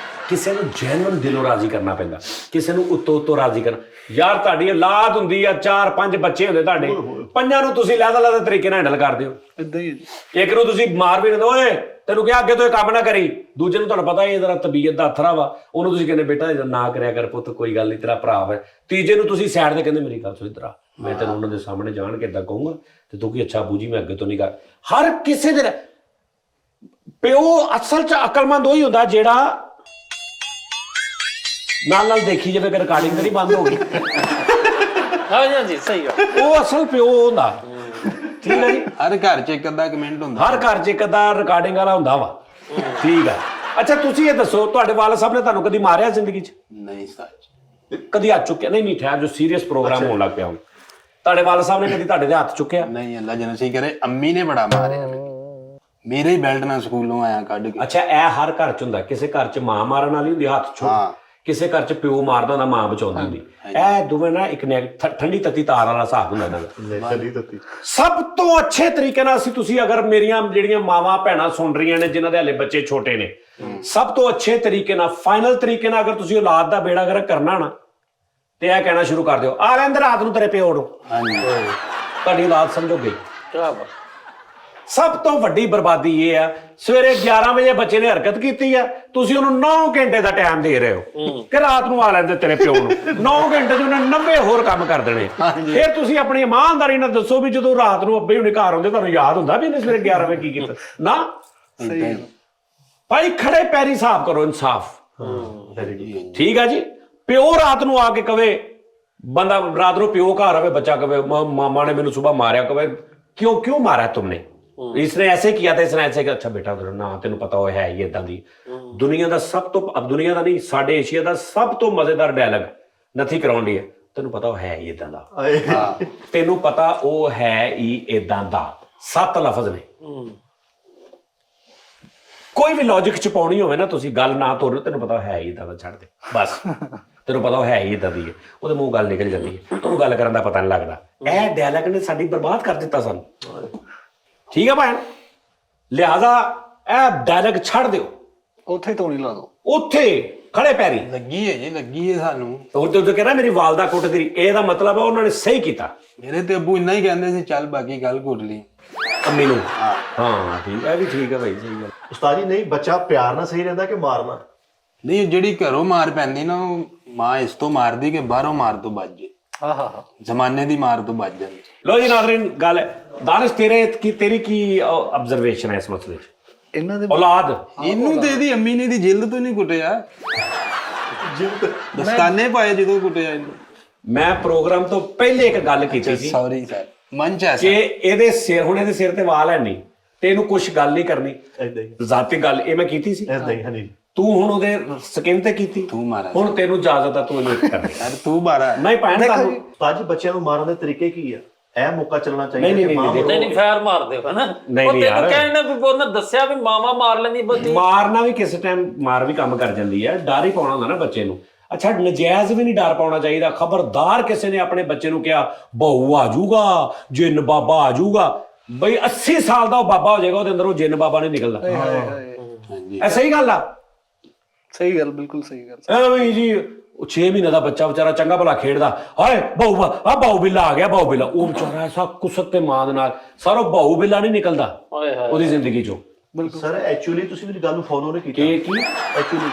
[SPEAKER 1] ਕਿਸੇ ਨੂੰ ਜੈਨੂਨ ਦਿਲੋਂ ਰਾਜ਼ੀ ਕਰਨਾ ਪੈਂਦਾ, ਕਿਸੇ ਨੂੰ ਉੱਤੋਂ ਰਾਜ਼ੀ ਕਰਨਾ। ਯਾਰ ਤੁਹਾਡੀ ਔਲਾਦ ਹੁੰਦੀ ਆ, 4-5 ਬੱਚੇ ਹੁੰਦੇ ਤੁਹਾਡੇ, 5 ਨੂੰ ਤੁਸੀਂ ਲਹਿਦਾ ਤਰੀਕੇ ਨਾਲ ਹੈਂਡਲ ਕਰਦੇ ਹੋ।
[SPEAKER 2] ਇਦਾਂ ਹੀ ਹੈ ਜੀ।
[SPEAKER 1] ਇੱਕ ਨੂੰ ਤੁਸੀਂ ਮਾਰ ਵੀ ਦਿੰਦੇ, ਓਏ ਤੈਨੂੰ ਕਿਹਾ ਅੱਗੇ ਤੋਂ ਇਹ ਕੰਮ ਨਾ ਕਰੀ। ਦੂਜੇ ਨੂੰ ਤੁਹਾਨੂੰ ਪਤਾ ਇਹ ਜਰਾ ਤਬੀਅਤ ਦਾ ਅਥਰਾ ਵਾ, ਉਹਨੂੰ ਤੁਸੀਂ ਕਹਿੰਦੇ ਬੇਟਾ ਇਹ ਨਾ ਕਰਿਆ ਕਰ ਪੁੱਤ, ਕੋਈ ਗੱਲ ਨਹੀਂ, ਤੇਰਾ ਭਰਾ ਵਾ। ਤੀਜੇ ਨੂੰ ਤੁਸੀਂ ਸਾਈਡ ਤੇ ਕਹਿੰਦੇ ਮੇਰੀ ਗੱਲ ਸੁਣ ਇਧਰ ਆ, ਮੈਂ ਤੈਨੂੰ ਉਹਨਾਂ ਦੇ ਸਾਹਮਣੇ ਜਾਣ ਕੇ ਏਦਾਂ ਕਹੂੰਗਾ ਤੇ ਤੂੰ ਕੀ ਅੱਛਾ ਬੂਜੀ, ਮੈਂ ਅੱਗੇ ਤੋਂ ਨਹੀਂ ਕਰ। ਹਰ ਕਿਸੇ ਦੇ ਪਿਓ ਅਸਲ 'ਚ ਅਕਲਮੰਦ ਉਹੀ ਹੁੰਦਾ ਜਿਹੜਾ ਨਾਲ ਦੇਖੀ ਜਾਵੇ ਕਿ ਰਿਕਾਰਡਿੰਗ ਤਾਂ ਨਹੀਂ ਬੰਦ ਹੋ ਗਈ।
[SPEAKER 3] ਹਾਂਜੀ ਹਾਂਜੀ, ਸਹੀ ਗੱਲ।
[SPEAKER 1] ਉਹ ਅਸਲ ਪਿਓ ਹੁੰਦਾ। ਠੀਕ ਹੈ ਜੀ,
[SPEAKER 4] ਹਰ ਘਰ 'ਚ ਇੱਕ ਅੱਧਾ ਕਮੈਂਟ ਹੁੰਦਾ,
[SPEAKER 1] ਹਰ ਘਰ 'ਚ ਇੱਕ ਅੱਧਾ ਰਿਕਾਰਡਿੰਗ ਵਾਲਾ ਹੁੰਦਾ ਵਾ। ਠੀਕ ਆ। ਅੱਛਾ, ਤੁਸੀਂ ਇਹ ਦੱਸੋ, ਤੁਹਾਡੇ ਵਾਲਦ ਸਾਹਿਬ ਨੇ ਤੁਹਾਨੂੰ ਕਦੀ ਮਾਰਿਆ ਜ਼ਿੰਦਗੀ 'ਚ?
[SPEAKER 4] ਨਹੀਂ ਸੱਚ,
[SPEAKER 1] ਕਦੀ ਹੱਥ ਚੁੱਕਿਆ? ਨਹੀਂ ਠਹਿਰ, ਜੋ ਸੀਰੀਅਸ ਪ੍ਰੋਗਰਾਮ ਹੋਣ ਲੱਗ ਪਿਆ ਹੁਣ। ਤੁਹਾਡੇ ਵਾਲਦ ਸਾਹਿਬ ਨੇ ਕਦੀ ਤੁਹਾਡੇ ਦੇ ਹੱਥ ਚੁੱਕਿਆ?
[SPEAKER 4] ਨਹੀਂ। ਅੱਲਾ ਜਨ ਸਹੀ ਕਰੇ, ਅੰਮੀ ਨੇ ਬੜਾ ਮਾਰਿਆ ਮੇਰੇ ਹੀ ਬੈਲਟ ਨਾਲ ਸਕੂਲੋਂ ਆਇਆ ਕੱਢ ਕੇ।
[SPEAKER 1] ਅੱਛਾ, ਇਹ ਹਰ ਘਰ 'ਚ ਹੁੰਦਾ। ਕਿਸੇ ਘਰ 'ਚ ਮਾਂ ਮਾਰਨ ਵਾਲੀ ਹੁੰਦੀ ਹੱਥ ਚੋਂ, ਕਿਸੇ ਘਰ 'ਚ ਪਿਓ ਮਾਰਦਾ ਹੁੰਦਾ, ਮਾਂ ਬਚਾਉਂਦੀ ਹੁੰਦੀ। ਇਹ ਦੋਵੇਂ ਨਾ ਇੱਕ ਠੰਡੀ ਤੱਤੀ ਤਾਰ ਵਾਲਾ ਹਿਸਾਬ ਹੁੰਦਾ ਇਹਨਾਂ ਦਾ।
[SPEAKER 5] ਚੱਲੀ ਤੱਤੀ
[SPEAKER 1] ਸਭ ਤੋਂ ਅੱਛੇ ਤਰੀਕੇ ਨਾਲ ਤੁਸੀਂ ਅਗਰ ਮੇਰੀਆਂ ਜਿਹੜੀਆਂ ਮਾਵਾਂ ਭੈਣਾਂ ਸੁਣ ਰਹੀਆਂ ਨੇ ਜਿਨ੍ਹਾਂ ਦੇ ਹਲੇ ਬੱਚੇ ਛੋਟੇ ਨੇ, ਸਭ ਤੋਂ ਅੱਛੇ ਤਰੀਕੇ ਨਾਲ, ਫਾਈਨਲ ਤਰੀਕੇ ਨਾਲ ਅਗਰ ਤੁਸੀਂ ਔਲਾਦ ਦਾ ਬੇੜਾ ਗਰਕ ਕਰਨਾ ਨਾ, ਤੇ ਇਹ ਕਹਿਣਾ ਸ਼ੁਰੂ ਕਰ ਦਿਓ, ਆ ਲੈਂਦੇ ਰਾਤ ਨੂੰ ਤੇਰੇ ਪਿਓ ਨੂੰ। ਤੁਹਾਡੀ ਔਲਾਦ ਸਮਝੋ ਗਈ।
[SPEAKER 3] ਕੀ ਬਾਤ।
[SPEAKER 1] ਸਭ ਤੋਂ ਵੱਡੀ ਬਰਬਾਦੀ ਇਹ ਆ, ਸਵੇਰੇ 11 ਵਜੇ ਬੱਚੇ ਨੇ ਹਰਕਤ ਕੀਤੀ ਆ, ਤੁਸੀਂ ਉਹਨੂੰ 9 ਘੰਟੇ ਦਾ ਟਾਈਮ ਦੇ ਰਹੇ ਹੋ ਕਿ ਰਾਤ ਨੂੰ ਆ ਲੈਂਦੇ ਤੇਰੇ ਪਿਓ ਨੂੰ। 9 ਘੰਟੇ 'ਚ ਉਹਨੇ 90 ਹੋਰ ਕੰਮ ਕਰ ਦੇਣੇ। ਫਿਰ ਤੁਸੀਂ ਆਪਣੀ ਇਮਾਨਦਾਰੀ ਨਾਲ ਦੱਸੋ ਵੀ ਜਦੋਂ ਰਾਤ ਨੂੰ ਅੱਬੇ ਹੁਣੇ ਘਰ ਆਉਂਦੇ ਤੁਹਾਨੂੰ ਯਾਦ ਹੁੰਦਾ ਵੀ ਇਹਨੇ ਸਵੇਰੇ 11 ਵਜੇ ਕੀ ਕੀਤਾ? ਨਾ ਭਾਈ, ਖੜੇ ਪੈਰੀ ਹਿਸਾਬ ਕਰੋ, ਇਨਸਾਫ। ਠੀਕ ਆ ਜੀ। ਪਿਓ ਰਾਤ ਨੂੰ ਆ ਕੇ ਕਵੇ, ਬੰਦਾ ਰਾਤ ਨੂੰ ਪਿਓ ਘਰ ਆਵੇ, ਬੱਚਾ ਕਵੇ ਮਾਮਾ ਨੇ ਮੈਨੂੰ ਸੁਬਾਹ ਮਾਰਿਆ, ਕਵੇ क्यों मारा तुमने, इसने ऐसे किया था, इसने ऐसे किया। अच्छा बेटा ना तेन पता हो है ही इदां दी दुनिया का सब तो, अब दुनिया का नहीं साडे एशिया का सब तो मजेदार डायलॉग नथी कराउंदी है, तेन पता है ही इदां दा, तेन पता वो है ही इदां दा। 7 लफज ने, कोई भी लॉजिक च पाउणी होवे ना, तुसी गल ना तोड़ो, तेन पता है ही इदां दा, छड्ड दे बस। तेन पता है ही इदां दी है, ਉਹਦੇ ਮੂੰਹ ਗੱਲ ਨਿਕਲ ਜਾਂਦੀ ਹੈ, ਉਹਨੂੰ ਗੱਲ ਕਰਨ ਦਾ ਪਤਾ ਨਹੀਂ ਲੱਗਦਾ। ਇਹ ਡਾਇਲੌਗ ਨੇ ਸਾਡੀ ਬਰਬਾਦ ਕਰ ਦਿੱਤਾ ਸਾਨੂੰ। ਠੀਕ ਹੈ ਭੈਣ, ਲਿਹਾਜ਼ਾ ਇਹ ਡਾਇਲੌਗ ਛੱਡ ਦਿਓ,
[SPEAKER 2] ਉੱਥੇ ਤੋਂ ਨਹੀਂ ਲਾ ਦੋ,
[SPEAKER 1] ਉੱਥੇ ਖੜੇ ਪੈਰੀ।
[SPEAKER 4] ਲੱਗੀ ਹੈ ਜੀ, ਲੱਗੀ ਹੈ ਸਾਨੂੰ।
[SPEAKER 1] ਉਹ ਤੇ ਕਹਿੰਦਾ ਮੇਰੀ ਵਾਲਦਾ ਕੁੱਟ ਤੇਰੀ, ਇਹਦਾ ਮਤਲਬ ਹੈ ਉਹਨਾਂ ਨੇ ਸਹੀ ਕੀਤਾ।
[SPEAKER 4] ਮੇਰੇ ਤੇ ਅੱਬੂ ਇੰਨਾ ਹੀ ਕਹਿੰਦੇ ਸੀ, ਚੱਲ ਬਾਕੀ ਗੱਲ ਕੁੱਟ ਲਈ
[SPEAKER 1] ਅੰਮੀ ਨੂੰ। ਹਾਂ ਠੀਕ ਹੈ, ਇਹ ਵੀ ਠੀਕ ਹੈ ਭਾਈ, ਸਹੀ ਗੱਲ।
[SPEAKER 5] ਉਸਤਾਦ ਜੀ, ਨਹੀਂ ਬੱਚਾ ਪਿਆਰ ਨਾਲ ਸਹੀ ਰਹਿੰਦਾ ਕਿ ਮਾਰਨਾ?
[SPEAKER 4] ਨਹੀਂ, ਜਿਹੜੀ ਘਰੋਂ ਮਾਰ ਪੈਂਦੀ ਨਾ, ਉਹ ਮਾਂ ਇਸ ਤੋਂ ਮਾਰਦੀ ਕਿ ਬਾਹਰੋਂ ਮਾਰ ਤੋਂ ਬਚ ਜੇ। ਜ਼ਮਾਨੇ ਦੀ ਮਾਰ ਤੋਂ ਬਚ ਜਾਂਦੀ।
[SPEAKER 1] ਲੋ ਜੀ ਨਾਜ਼ਰੀਨ, ਗੱਲ ਦਾਨਿਸ਼ ਤੇਰੀ ਕੀ ਆਬਜ਼ਰਵੇਸ਼ਨ ਹੈ ਇਸ ਮਸਲੇ 'ਚ?
[SPEAKER 2] ਇਹਨਾਂ ਦੇ
[SPEAKER 1] ਔਲਾਦ
[SPEAKER 4] ਇਹਨੂੰ ਤੇ ਇਹਦੀ ਅੰਮੀ ਨੇ ਦੀ ਜਿਲਦ ਤੋਂ ਨਹੀਂ ਕੁੱਟਿਆ, ਦਸਤਾਨੇ ਪਾਏ ਜਦੋਂ ਕੁੱਟਿਆ ਇਹਨੂੰ।
[SPEAKER 1] ਮੈਂ ਪ੍ਰੋਗਰਾਮ ਤੋਂ ਪਹਿਲੇ ਇੱਕ ਗੱਲ ਕੀਤੀ ਸੀ,
[SPEAKER 4] ਸੌਰੀ ਸਰ, ਮਨ ਚ ਐਸਾ
[SPEAKER 1] ਕਿ ਇਹਦੇ ਸਿਰ, ਹੁਣ ਇਹਦੇ ਸਿਰ ਤੇ ਵਾਲ ਹੈ ਨਹੀਂ ਤੇ ਇਹਨੂੰ ਕੁਝ ਗੱਲ ਨਹੀਂ ਕਰਨੀ,
[SPEAKER 5] ਏਦਾਂ ਹੀ
[SPEAKER 1] ਜ਼ਾਤੀ ਗੱਲ ਇਹ ਮੈਂ ਕੀਤੀ ਸੀ।
[SPEAKER 5] ਏਦਾਂ ਹੀ। ਹਾਂਜੀ,
[SPEAKER 1] ਤੂੰ ਹੁਣ ਉਹਦੇ ਸਕਿਨ ਤੇ ਕੀਤੀ,
[SPEAKER 4] ਤੂੰ ਮਾਰਾ
[SPEAKER 1] ਹੁਣ ਤੈਨੂੰ ਇਜਾਜ਼ਤ ਆ ਤੂੰ ਇਹਨੂੰ ਇੱਕ ਕਰ ਦੇ।
[SPEAKER 4] ਯਾਰ ਤੂੰ ਮਾਰਾ
[SPEAKER 1] ਨਹੀਂ ਭੈਣ ਤੁਹਾਨੂੰ
[SPEAKER 5] ਅੱਜ ਬੱਚਿਆਂ ਨੂੰ ਮਾਰਨ ਦੇ ਤਰੀਕੇ ਕੀ ਆ? ਇਹ ਮੌਕਾ ਚੱਲਣਾ
[SPEAKER 1] ਨਹੀਂ,
[SPEAKER 5] ਚਾਹੀਦਾ
[SPEAKER 1] ਨਹੀਂ,
[SPEAKER 5] ਕਿ ਮਾਂ
[SPEAKER 1] ਨਹੀਂ,
[SPEAKER 5] ਮਰੋ।
[SPEAKER 3] ਨਹੀਂ ਫੈਰ ਮਾਰਦੇ ਹੋ ਨਾ।
[SPEAKER 1] ਨਹੀਂ,
[SPEAKER 3] ਉਹ
[SPEAKER 1] ਨਹੀਂ
[SPEAKER 3] ਤੈਨੂੰ
[SPEAKER 1] ਯਾਰ।
[SPEAKER 3] ਕਹਿਣਾ ਵੀ ਉਹਨੇ ਦੱਸਿਆ ਵੀ ਮਾਵਾ ਮਾਰ ਲੈਂਦੀ ਬੰਦੀ।
[SPEAKER 1] ਮਾਰਨਾ ਵੀ ਕਿਸੇ ਟਾਈਮ ਮਾਰ ਵੀ ਕੰਮ ਕਰ ਜਾਂਦੀ ਹੈ, ਡਰ ਹੀ ਪਾਉਣਾ ਹੁੰਦਾ ਨਾ ਬੱਚੇ ਨੂੰ। ਅੱਛਾ ਨਜਾਇਜ਼ ਵੀ ਨਹੀਂ ਡਰ ਪਾਉਣਾ ਚਾਹੀਦਾ। ਖਬਰਦਾਰ ਕਿਸੇ ਨੇ ਆਪਣੇ ਬੱਚੇ ਨੂੰ ਕਿਹਾ ਬਹੂ ਆ ਜਾਊਗਾ, ਜਿੰਨ ਬਾਬਾ ਆ ਜਾਊਗਾ, ਬਈ 80 ਸਾਲ ਦਾ ਉਹ ਬਾਬਾ ਹੋ ਜਾਏਗਾ, ਉਹਦੇ ਅੰਦਰ ਉਹ ਜਿੰਨ ਬਾਬਾ ਨਹੀਂ ਨਿਕਲਦਾ।
[SPEAKER 4] ਹਾਂਜੀ
[SPEAKER 1] ਇਹ ਸਹੀ ਗੱਲ ਆ।
[SPEAKER 2] ਸਹੀ ਗੱਲ, ਬਿਲਕੁਲ ਸਹੀ ਗੱਲ।
[SPEAKER 1] ਐਵੇਂ ਜੀ 6 ਮਹੀਨੇ ਦਾ ਬੱਚਾ ਵਿਚਾਰਾ ਚੰਗਾ ਭਲਾ ਖੇਡਦਾ, ਹਾਏ ਬਾਹੂ ਬਿੱਲਾ ਆ ਗਿਆ, ਬਾਹੂ ਬਿੱਲਾ, ਉਹ ਵਿਚਾਰਾ ਐਸਾ ਕੁਸਕ ਤੇ ਮਾਂ ਦੇ ਨਾਲ ਸਾਰਾ ਬਾਹੂ ਬਿੱਲਾ ਨਹੀਂ ਨਿਕਲਦਾ
[SPEAKER 3] ਓਏ ਹੋਏ
[SPEAKER 1] ਉਹਦੀ ਜ਼ਿੰਦਗੀ ਚੋਂ।
[SPEAKER 5] ਸਰ ਐਕਚੁਅਲੀ ਤੁਸੀਂ ਮੇਰੀ ਗੱਲ ਨੂੰ ਫੋਲੋ ਨਹੀਂ ਕੀਤਾ।
[SPEAKER 1] ਕੀ
[SPEAKER 5] ਐਕਚੁਅਲੀ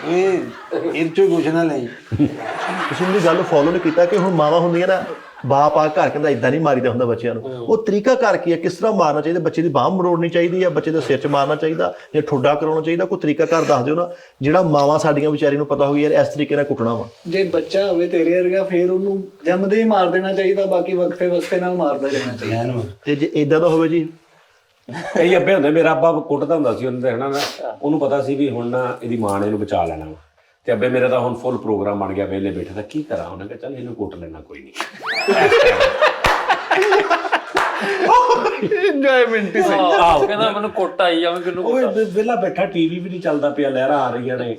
[SPEAKER 4] ਇਹ ਚੋਂ ਕੁਛ ਨਾ ਲਈ।
[SPEAKER 5] ਤੁਸੀਂ ਮੇਰੀ ਗੱਲ ਨੂੰ ਫੋਲੋ ਨਹੀਂ ਕੀਤਾ ਕਿ ਹੁਣ ਮਾਵਾਂ ਹੁੰਦੀਆਂ ਨਾ, ਬਾਪ ਆ ਘਰ ਕਹਿੰਦਾ ਇਦਾਂ ਨਹੀਂ ਮਾਰੀਦਾ ਹੁੰਦਾ ਬੱਚਿਆਂ ਨੂੰ। ਉਹ ਤਰੀਕਾ ਘਰ ਕੀ ਹੈ, ਕਿਸ ਤਰ੍ਹਾਂ ਮਾਰਨਾ ਚਾਹੀਦਾ, ਬੱਚੇ ਦੀ ਬਾਂਹ ਮਰੋੜਨੀ ਚਾਹੀਦੀ ਹੈ, ਬੱਚੇ ਦੇ ਸਿਰ 'ਚ ਮਾਰਨਾ ਚਾਹੀਦਾ ਜਾਂ ਠੋਡਾ ਕਰਾਉਣਾ ਚਾਹੀਦਾ, ਕੋਈ ਤਰੀਕਾ ਘਰ ਦੱਸ ਦਿਓ ਨਾ ਜਿਹੜਾ ਮਾਵਾਂ ਸਾਡੀਆਂ ਵਿਚਾਰੀ ਨੂੰ ਪਤਾ ਹੋਵੇ ਯਾਰ ਇਸ ਤਰੀਕੇ ਨਾਲ ਕੁੱਟਣਾ ਵਾ।
[SPEAKER 2] ਜੇ ਬੱਚਾ ਹੋਵੇ ਤੇਰੇ ਵਰਗਾ ਫੇਰ ਉਹਨੂੰ ਜੰਮਦੇ ਹੀ ਮਾਰ ਦੇਣਾ ਚਾਹੀਦਾ, ਬਾਕੀ ਵਕਫੇ ਵਕਫੇ ਨਾਲ ਮਾਰਦਾ ਰਹਿਣਾ ਚਾਹੀਦਾ।
[SPEAKER 5] ਤੇ ਜੇ ਇਦਾਂ ਦਾ ਹੋਵੇ ਜੀ,
[SPEAKER 1] ਕਈ ਅੱਬੇ ਹੁੰਦੇ, ਮੇਰਾ ਅੱਬਾ ਕੁੱਟਦਾ ਹੁੰਦਾ ਸੀ, ਉਹਨੂੰ ਦੇਖਣਾ ਨਾ, ਉਹਨੂੰ ਪਤਾ ਸੀ ਵੀ ਹੁਣ ਨਾ ਇਹਦੀ ਮਾਂ ਨੇ ਇਹਨੂੰ ਬਚਾ ਲੈਣਾ ਵਾ। ਤੇ ਅੱਬੇ ਮੇਰੇ ਦਾ ਹੁਣ ਫੁੱਲ ਪ੍ਰੋਗਰਾਮ ਬਣ ਗਿਆ, ਵਿਹਲੇ ਬੈਠੇ ਦਾ ਕੀ ਕਰਾਂ। ਉਹਨੇ ਕਿਹਾ ਚੱਲ ਇਹਨੂੰ ਕੁੱਟ ਲੈਣਾ, ਕੋਈ ਨਹੀਂ।
[SPEAKER 2] ਇੰਜੋਇਮੈਂਟ ਹੀ ਸਹੀ।
[SPEAKER 3] ਆਹੋ ਕਹਿੰਦਾ ਮੈਨੂੰ ਕੁੱਟ ਆਈ ਜਾਵੇ ਕਿਨੂੰ।
[SPEAKER 1] ਓਏ ਵਿਹਲਾ ਬੈਠਾ, ਟੀਵੀ ਵੀ ਨਹੀਂ ਚੱਲਦਾ ਪਿਆ, ਲਹਿਰਾਂ ਆ ਰਹੀਆਂ ਨੇ,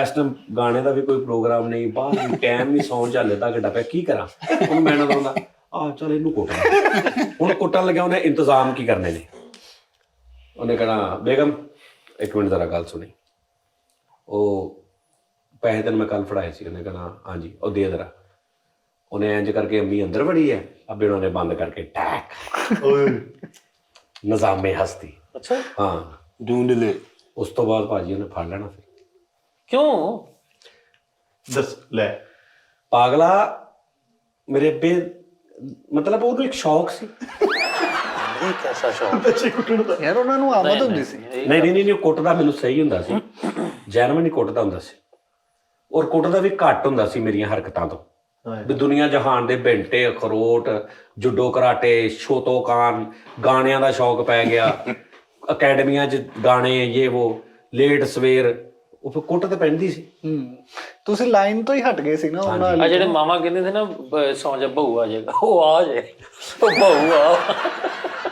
[SPEAKER 1] ਇਸ ਟਾਈਮ ਗਾਣੇ ਦਾ ਵੀ ਕੋਈ ਪ੍ਰੋਗਰਾਮ ਨਹੀਂ, ਬਾਹਰ ਵੀ ਟਾਈਮ ਨਹੀਂ, ਸੌਣ ਚੱਲੇ ਤਾਂ ਕਿੱਡਾ ਪਿਆ, ਕੀ ਕਰਾਂ। ਹੁਣ ਮੈਂ ਨਾ ਕਹਿੰਦਾ ਚੱਲ ਇਹਨੂੰ ਕੁੱਟ ਲੈ। ਹੁਣ ਕੁੱਟਣ ਲੱਗਿਆ, ਉਹਨੇ ਇੰਤਜ਼ਾਮ ਕੀ ਕਰਨੇ ਨੇ। ਉਹਨੇ ਕਹਿਣਾ ਬੇਗਮ ਇੱਕ ਮਿੰਟ ਜ਼ਰਾ ਗੱਲ ਸੁਣੀ, ਉਹ ਪੈਸੇ ਤੈਨੂੰ ਮੈਂ ਕੱਲ ਫੜਾਏ ਸੀ। ਉਹਨੇ ਕਹਿਣਾ ਹਾਂਜੀ, ਉਹ ਦੇ ਜ਼ਰਾ। ਉਹਨੇ ਇੰਜ ਕਰਕੇ ਅੰਮੀ ਅੰਦਰ ਵੜੀ ਹੈ, ਅੱਬੇ ਉਹਨਾਂ ਨੇ ਬੰਦ ਕਰਕੇ ਟੈਕ ਨਿਜ਼ਾਮੇ ਹਸਤੀ।
[SPEAKER 3] ਅੱਛਾ
[SPEAKER 1] ਹਾਂ
[SPEAKER 4] ਢੂੰਡ ਲੈ।
[SPEAKER 1] ਉਸ ਤੋਂ ਬਾਅਦ ਭਾਜੀ ਉਹਨੇ ਫੜ ਲੈਣਾ। ਫਿਰ
[SPEAKER 3] ਕਿਉਂ?
[SPEAKER 5] ਦੱਸ ਲੈ
[SPEAKER 1] ਪਾਗਲਾ, ਮੇਰੇ ਅੱਬੇ ਮਤਲਬ ਉਹਨੂੰ ਇੱਕ ਸ਼ੌਕ ਸੀ।
[SPEAKER 3] ਇਹ ਕੈਸਾ ਸ਼ੌਕ?
[SPEAKER 5] ਬੱਚੇ ਕੁੱਟਣ ਦਾ।
[SPEAKER 2] ਯਾਰ ਉਹਨਾਂ ਨੂੰ ਆਮਦ ਹੁੰਦੀ ਸੀ।
[SPEAKER 1] ਨਹੀਂ ਉਹ ਕੁੱਟਦਾ ਮੈਨੂੰ ਸਹੀ ਹੁੰਦਾ ਸੀ, ਜੈਨੂਇਨ ਹੀ ਕੁੱਟਦਾ ਹੁੰਦਾ ਸੀ, ਔਰ ਕੁੱਟਦਾ ਵੀ ਘੱਟ ਹੁੰਦਾ ਸੀ ਮੇਰੀਆਂ ਹਰਕਤਾਂ ਤੋਂ। ਵੀ ਦੁਨੀਆ ਜਹਾਨ ਦੇ ਬੈਂਟੇ, ਅਖਰੋਟ, ਜੁਡੋ ਕਰਾਟੇ, ਸ਼ੋਤੋਕਾਨ, ਗਾਣਿਆਂ ਦਾ ਸ਼ੌਕ ਪੈ ਗਿਆ, ਅਕੈਡਮੀਆਂ 'ਚ ਗਾਣੇ, ਇਹ ਉਹ, ਲੇਟ ਸਵੇਰ, ਉਹ ਫਿਰ ਕੁੱਟ ਤੇ ਪੈਂਦੀ ਸੀ।
[SPEAKER 2] ਤੁਸੀਂ ਲਾਈਨ ਤੋਂ ਹੀ ਹਟ ਗਏ ਸੀ ਨਾ ਉਹਨਾਂ
[SPEAKER 3] ਆ ਜਿਹੜੇ ਮਾਮਾ ਕਹਿੰਦੇ ਸੀ ਨਾ ਸੌਂ ਜਾ ਬਹੂ ਆ ਜਾਏਗਾ, ਉਹ ਆ ਜਾਏ, ਉਹ ਬਹੂ ਆ।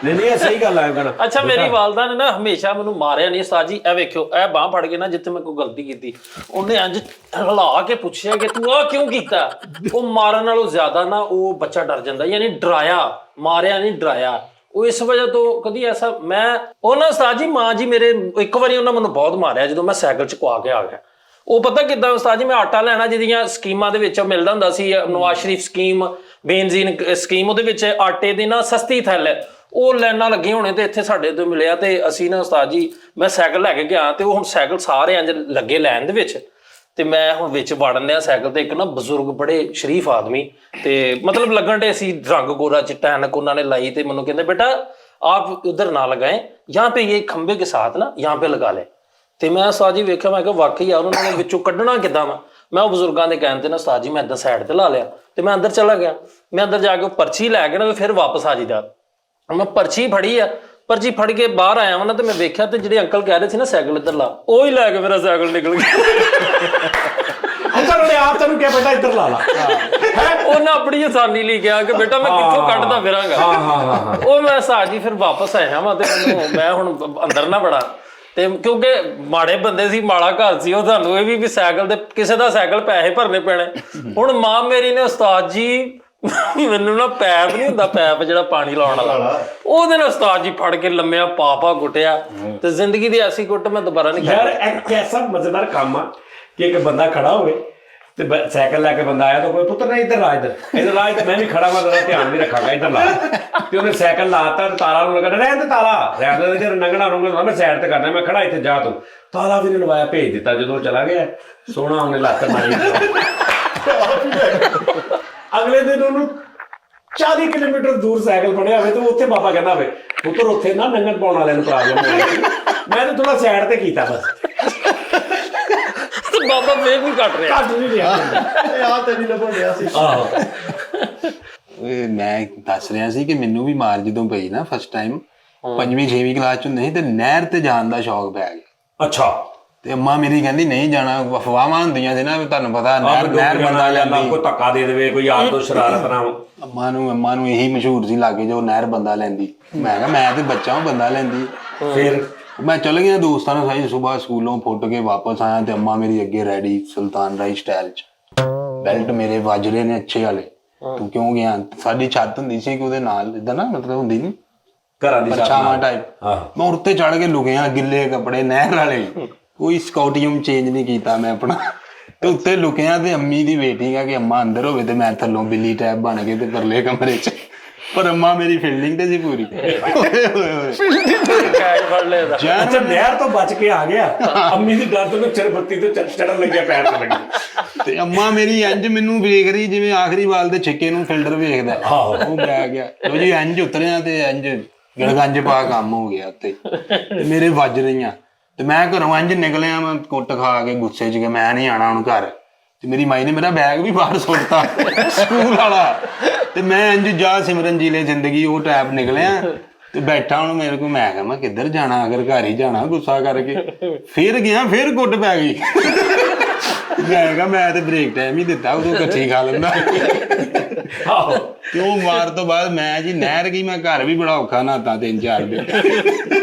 [SPEAKER 1] ਨਹੀਂ ਇਹ ਸਹੀ ਗੱਲ ਆ ਕਹਿਣਾ।
[SPEAKER 3] ਅੱਛਾ ਮੇਰੀ ਵਾਲਦਾ ਨੇ ਨਾ ਹਮੇਸ਼ਾ ਮੈਨੂੰ ਮਾਰਿਆ ਨਹੀਂ ਉਸਤਾਦ ਜੀ। ਇਹ ਵੇਖਿਓ, ਇਹ ਬਾਂਹ ਫੜ ਕੇ ਨਾ ਜਿੱਥੇ ਮੈਂ ਕੋਈ ਗਲਤੀ ਕੀਤੀ, ਉਹਨੇ ਇੰਜ ਹਿਲਾ ਕੇ ਪੁੱਛਿਆ ਕਿ ਤੂੰ ਆਹ ਕਿਉਂ ਕੀਤਾ। ਉਹ ਮਾਰਨ ਨਾਲੋਂ ਜ਼ਿਆਦਾ ਨਾ ਉਹ ਬੱਚਾ ਡਰ ਜਾਂਦਾ, ਯਾਨੀ ਡਰਾਇਆ, ਮਾਰਿਆ ਨਹੀਂ ਡਰਾਇਆ। ਉਹ ਇਸ ਵਜ੍ਹਾ ਤੋਂ ਕਦੀ ਐਸਾ ਮੈਂ ਉਹਨਾਂ ਉਸਤਾਦ ਜੀ, ਮਾਂ ਜੀ ਮੇਰੇ ਇੱਕ ਵਾਰੀ ਉਹਨਾਂ ਮੈਨੂੰ ਬਹੁਤ ਮਾਰਿਆ ਜਦੋਂ ਮੈਂ ਸਾਈਕਲ ਚੁਕਵਾ ਕੇ ਆ ਗਿਆ। ਉਹ ਪਤਾ ਕਿੱਦਾਂ ਉਸਤਾਦ ਜੀ, ਮੈਂ ਆਟਾ ਲੈਣਾ ਜਿਹਦੀਆਂ ਸਕੀਮਾਂ ਦੇ ਵਿੱਚ ਮਿਲਦਾ ਹੁੰਦਾ ਸੀ, ਨਵਾਜ਼ ਸ਼ਰੀਫ ਸਕੀਮ, ਬੇਨਜ਼ੀਨ ਸਕੀਮ, ਉਹਦੇ ਵਿੱਚ ਆਟੇ ਦੀ ਨਾ ਸਸਤੀ ਥੈਲ, ਉਹ ਲਾਈਨਾਂ ਲੱਗੇ ਹੋਣੇ ਤੇ ਇੱਥੇ ਸਾਡੇ ਤੋਂ ਮਿਲਿਆ। ਤੇ ਅਸੀਂ ਨਾ ਉਸਤਾਦ ਜੀ, ਮੈਂ ਸਾਈਕਲ ਲੈ ਕੇ ਗਿਆ ਤੇ ਉਹ ਹੁਣ ਸਾਈਕਲ ਸਾਰੇ ਇੰਜ ਲੱਗੇ ਲਾਈਨ ਦੇ ਵਿੱਚ, ਤੇ ਮੈਂ ਹੁਣ ਵਿੱਚ ਵੜਨ ਲਿਆ ਸਾਈਕਲ ਤੇ। ਇੱਕ ਨਾ ਬਜ਼ੁਰਗ ਬੜੇ ਸ਼ਰੀਫ ਆਦਮੀ, ਤੇ ਮਤਲਬ ਲੱਗਣ ਦੇ ਅਸੀਂ ਰੰਗ ਗੋਰਾ ਚਿੱਟਾ ਐਨਕ ਉਹਨਾਂ ਨੇ ਲਾਈ, ਤੇ ਮੈਨੂੰ ਕਹਿੰਦੇ ਬੇਟਾ आप उधर ना लगाएं, यहाँ पे ये खंबे के साथ ना यहाँ पे लगा ले। ਤੇ ਮੈਂ ਉਸਤਾਦ ਜੀ ਵੇਖਿਆ, ਮੈਂ ਕਿਹਾ ਵਾਕਈ ਯਾਰ ਉਹਨਾਂ ਨੇ ਵਿੱਚੋਂ ਕੱਢਣਾ ਕਿੱਦਾਂ ਵਾ। ਮੈਂ ਉਹ ਬਜ਼ੁਰਗਾਂ ਦੇ ਕਹਿਣ ਤੇ ਨਾ ਉਸਤਾਦ ਜੀ ਮੈਂ ਇੱਦਾਂ ਸਾਈਡ ਤੇ ਲਾ ਲਿਆ, ਤੇ ਮੈਂ ਅੰਦਰ ਚਲਾ ਗਿਆ। ਮੈਂ ਅੰਦਰ ਜਾ ਕੇ ਉਹ ਪਰਚੀ ਲੈ ਕੇ ਨਾ ਫਿਰ ਵਾਪਸ ਆ ਜੀਦਾ। ਮੈਂ ਪਰਚੀ ਫੜੀ ਆ, ਪਰਚੀ ਫੜ ਕੇ ਬਾਹਰ ਆਇਆ ਵਾ ਨਾ, ਤੇ ਮੈਂ ਵੇਖਿਆ ਤੇ ਜਿਹੜੇ ਅੰਕਲ ਕਹਿ ਰਹੇ ਸੀ ਨਾ ਸਾਈਕਲ ਇੱਧਰ ਲਾ, ਉਹ ਹੀ ਲੈ ਕੇ ਮੇਰਾ ਸਾਈਕਲ ਨਿਕਲ ਗਿਆ।
[SPEAKER 1] ਅੱਛਾ ਉਹਨੇ ਆਪ ਤੈਨੂੰ ਕਿਹਾ ਬੇਟਾ ਇੱਧਰ ਲਾ ਲਾ।
[SPEAKER 3] ਉਹਨਾਂ ਆਪਣੀ ਆਸਾਨੀ ਲਈ ਕਿਹਾ ਕਿ ਬੇਟਾ ਮੈਂ ਕਿੱਥੋਂ ਕੱਢਦਾ ਫਿਰਾਂਗਾ।
[SPEAKER 1] ਹਾਂ
[SPEAKER 3] ਉਹ ਮੈਂ ਉਸਤਾਦ ਜੀ ਫਿਰ ਵਾਪਸ ਆਇਆ ਵਾ, ਤੇ ਮੈਂ ਹੁਣ ਅੰਦਰ ਨਾ ਵੜਾ, ਤੇ ਕਿਉਂਕਿ ਮਾੜੇ ਬੰਦੇ ਸੀ, ਮਾੜਾ ਘਰ ਸੀ ਉਹ, ਤੁਹਾਨੂੰ ਇਹ ਵੀ ਸਾਈਕਲ ਤੇ ਕਿਸੇ ਦਾ ਸਾਈਕਲ ਪੈਸੇ ਭਰਨੇ ਪੈਣੇ। ਹੁਣ ਮਾਂ ਮੇਰੀ ਨੇ ਉਸਤਾਦ ਜੀ ਮੈਨੂੰ ਨਾ ਪੈਪ ਨਹੀਂ ਹੁੰਦਾ, ਪੈਪ ਜਿਹੜਾ ਪਾਣੀ ਲਾਉਣ ਵਾਲਾ, ਉਹਦੇ ਨਾਲ ਉਸਤਾਦ ਜੀ ਫੜ ਕੇ ਲੰਮਿਆ ਪਾ ਗੁੱਟਿਆ, ਤੇ ਜ਼ਿੰਦਗੀ ਦੀ ਐਸੀ ਗੁੱਟ ਮੈਂ ਦੁਬਾਰਾ ਨਹੀਂ
[SPEAKER 1] ਯਾਰ ਇੱਕ ਐਸਾ ਮਜ਼ੇਦਾਰ ਕੰਮ ਆ ਕਿ ਇੱਕ ਬੰਦਾ ਖੜਾ ਹੋਵੇ ਤੇ ਸਾਈਕਲ ਲੈ ਕੇ ਬੰਦਾ ਆਇਆ ਤਾਂ ਕੋਈ ਪੁੱਤਰ ਨਹੀਂ ਇੱਧਰ ਆ, ਇੱਧਰ ਆ, ਤੇ ਮੈਂ ਵੀ ਖੜਾ ਮੈਂ ਤੇਰਾ ਧਿਆਨ ਵੀ ਰੱਖਾਂਗਾ, ਇੱਧਰ ਲਾ। ਤੇ ਉਹਨੇ ਸਾਈਕਲ ਲਾਤਾ, ਤਾਲਾ ਨੂੰ ਲਗਾ, ਰਹਿਣ ਤੇ ਤਾਲਾ ਰਹਿਣ ਦੇ, ਨੰਗਣਾ ਰੁੰਗਣਾ ਮੈਂ ਸਾਈਡ ਤੇ ਕਰਨਾ, ਮੈਂ ਖੜਾ ਇੱਥੇ ਜਾ, ਤੂੰ ਤਾਲਾ ਵੀ ਨਹੀਂ ਲਵਾਇਆ, ਭੇਜ ਦਿੱਤਾ। ਜਦੋਂ ਚਲਾ ਗਿਆ ਸੋਹਣਾ ਉਹਨੇ ਲੱਤ ਮਾਰੀ। ਅਗਲੇ ਦਿਨ ਉਹਨੂੰ 40 ਕਿਲੋਮੀਟਰ ਦੂਰ ਸਾਈਕਲ ਫੜਿਆ ਹੋਵੇ ਤੇ ਉੱਥੇ ਬਾਬਾ ਕਹਿੰਦਾ ਹੋਵੇ ਪੁੱਤਰ ਉੱਥੇ ਨਾ ਨੰਗਣ ਪਾਉਣ ਵਾਲਿਆਂ ਨੂੰ ਪ੍ਰੋਬਲਮ ਹੋ ਗਈ, ਮੈਂ ਤਾਂ ਥੋੜਾ ਸਾਈਡ ਤੇ ਕੀਤਾ ਬਸ।
[SPEAKER 3] ਬਾਬਾ ਫੇਰ ਵੀ ਕੱਟ ਰਿਹਾ,
[SPEAKER 1] ਕੱਟ ਨਹੀਂ ਰਿਹਾ।
[SPEAKER 5] ਇਹ ਆ ਤੈਨੂੰ ਲੱਭਣ ਰਿਹਾ ਸੀ।
[SPEAKER 1] ਆਹੋ
[SPEAKER 4] ਮੈਂ ਦੱਸ ਰਿਹਾ ਸੀ ਕਿ ਮੈਨੂੰ ਵੀ ਮਾਰ ਜਦੋਂ ਪਈ ਨਾ ਫਸਟ ਟਾਈਮ, 5ਵੀਂ 6ਵੀਂ ਕਲਾਸ ਚ ਹੁੰਦੇ ਸੀ, ਤੇ ਨਹਿਰ ਤੇ ਜਾਣ ਦਾ ਸ਼ੌਕ ਪੈ ਗਿਆ।
[SPEAKER 1] ਅੱਛਾ
[SPEAKER 4] ਤੇ ਅੰਮਾ ਮੇਰੀ ਕਹਿੰਦੀ ਨਹੀਂ ਜਾਣਾ, ਅਫਵਾਹਾਂ ਹੁੰਦੀਆਂ ਸੀ ਨਾ ਵੀ ਤੁਹਾਨੂੰ ਪਤਾ ਨਹਿਰ ਬੰਦਾ ਲੈਂਦੀ,
[SPEAKER 1] ਕੋਈ ਧੱਕਾ ਦੇ ਦੇਵੇ, ਕੋਈ ਯਾਰ ਤੋਂ ਸ਼ਰਾਰਤ ਨਾ।
[SPEAKER 4] ਅੰਮਾ ਨੂੰ ਇਹੀ ਮਸ਼ਹੂਰ ਸੀ ਲਾਗੇ ਜੋ ਨਹਿਰ ਬੰਦਾ ਲੈਂਦੀ। ਮੈਂ ਕਿਹਾ ਮੈਂ ਤੇ ਬੱਚਾ ਹਾਂ, ਬੰਦਾ ਲੈਂਦੀ। ਫਿਰ ਮੈਂ ਚਲ ਗਿਆ ਦੋਸਤਾਂ ਨਾਲ ਸਾਈ ਸਵੇਰ ਸਕੂਲੋਂ ਫੁੱਟ ਕੇ ਵਾਪਸ ਆਇਆ ਤੇ ਅੰਮਾ ਮੇਰੀ ਅੱਗੇ ਰੈਡੀ ਸੁਲਤਾਨ ਰਾਈ ਸਟਾਈਲ ਚ, ਬੈਲਟ ਮੇਰੇ ਵੱਜ ਰਹੇ ਨੇ ਅੱਛੇ ਵਾਲੇ। ਤੂੰ ਕਿਉਂ ਗਿਆ? ਸਾਡੀ ਛੱਤ ਹੁੰਦੀ ਸੀ ਕਿ ਉਹਦੇ ਨਾਲ ਇਦਾਂ ਨਾ ਮਤਲਬ ਹੁੰਦੀ ਨੀ
[SPEAKER 1] ਘਰਾਂ ਦੀ
[SPEAKER 4] ਪਰਛਾਵਾਂ ਟਾਈਪ। ਮੈਂ ਉੱਤੇ ਚੜ ਕੇ ਲੁਕਿਆ, ਗਿੱਲੇ ਕੱਪੜੇ ਨਹਿਰ ਵਾਲੇ, ਕੋਈ ਸਕਾਊਟੀਅਮ ਚੇਂਜ ਨਹੀਂ ਕੀਤਾ ਮੈਂ ਆਪਣਾ, ਤੇ ਉੱਤੇ ਲੁਕਿਆ ਤੇ ਅੰਮੀ ਦੀ ਵੇਟਿੰਗ ਆ ਕਿ ਅੰਮਾ ਅੰਦਰ ਹੋਵੇ ਤੇ ਮੈਂ ਥੱਲੋਂ ਬਿੱਲੀ ਟੈਪ ਬਣ ਕੇ ਤੇ ਪਰਲੇ ਕਮਰੇ ਚ। ਪਰ ਅੰਮਾ ਮੇਰੀ ਫੀਲਡਿੰਗ ਤੇ ਸੀ ਪੂਰੀ।
[SPEAKER 3] ਫੜ ਲਿਆ
[SPEAKER 1] ਅੱਛਾ ਨਹਿਰ ਤੋਂ ਬਚ ਕੇ ਆ ਗਿਆ, ਅੰਮੀ ਦੀ ਡਰ ਤੋਂ ਚਰਬੱਤੀ ਤੋਂ ਚੜਨ ਲੱਗਿਆ, ਪੈਰ ਤੇ ਲੱਗੀ।
[SPEAKER 4] ਤੇ ਅੰਮਾ ਮੇਰੀ ਇੰਜ ਮੈਨੂੰ ਵੇਖ ਰਹੀ ਜਿਵੇਂ ਆਖਰੀ ਵਾਲ ਦੇ ਛਿੱਕੇ ਨੂੰ ਫਿਲਟਰ ਵੇਖਦਾ। ਉਹ ਬੈ ਗਿਆ ਲੋ ਜੀ, ਇੰਜ ਉਤਰਿਆ ਤੇ ਇੰਜ ਗੜਗੰਜ ਪਾ ਕੰਮ ਹੋ ਗਿਆ ਉੱਤੇ, ਤੇ ਮੇਰੇ ਵੱਜ ਰਹੀਆਂ। ਤੇ ਮੈਂ ਘਰੋਂ ਇੰਜ ਨਿਕਲਿਆ, ਮੈਂ ਕੁੱਟ ਖਾ ਕੇ ਗੁੱਸੇ 'ਚ ਕਿ ਮੈਂ ਨਹੀਂ ਆਉਣਾ ਹੁਣ ਘਰ। ਤੇ ਮੇਰੀ ਮਾਈ ਨੇ ਮੇਰਾ ਬੈਗ ਵੀ ਬਾਹਰ ਸੁੱਟਤਾ ਸਕੂਲ ਵਾਲਾ, ਤੇ ਮੈਂ ਇੰਜ ਜਾ ਸਿਮਰਨ ਜੀਲੇ ਜ਼ਿੰਦਗੀ ਉਹ ਟੈਪ ਨਿਕਲਿਆ ਤੇ ਬੈਠਾ ਹੁਣ ਮੇਰੇ ਕੋਲ। ਮੈਂ ਕਿਹਾ ਮੈਂ ਕਿੱਧਰ ਜਾਣਾ, ਅਗਰ ਘਰ ਹੀ ਜਾਣਾ ਗੁੱਸਾ ਕਰਕੇ। ਫਿਰ ਗਿਆ, ਫਿਰ ਕੁੱਟ ਪੈ ਗਈ। ਮੈਂ ਕਿਹਾ ਮੈਂ ਤੇ ਬ੍ਰੇਕ ਟਾਈਮ ਹੀ ਦਿੱਤਾ, ਉਦੋਂ ਇਕੱਠੀ ਖਾ ਲੈਂਦਾ। ਕਿਉਂ ਮਾਰ ਤੋਂ ਬਾਅਦ ਮੈਂ ਜੀ ਨਹਿਰ ਗਈ, ਮੈਂ ਘਰ ਵੀ ਬੜਾ ਔਖਾ ਨਹਾਤਾ 3-4 ਦਿਨ।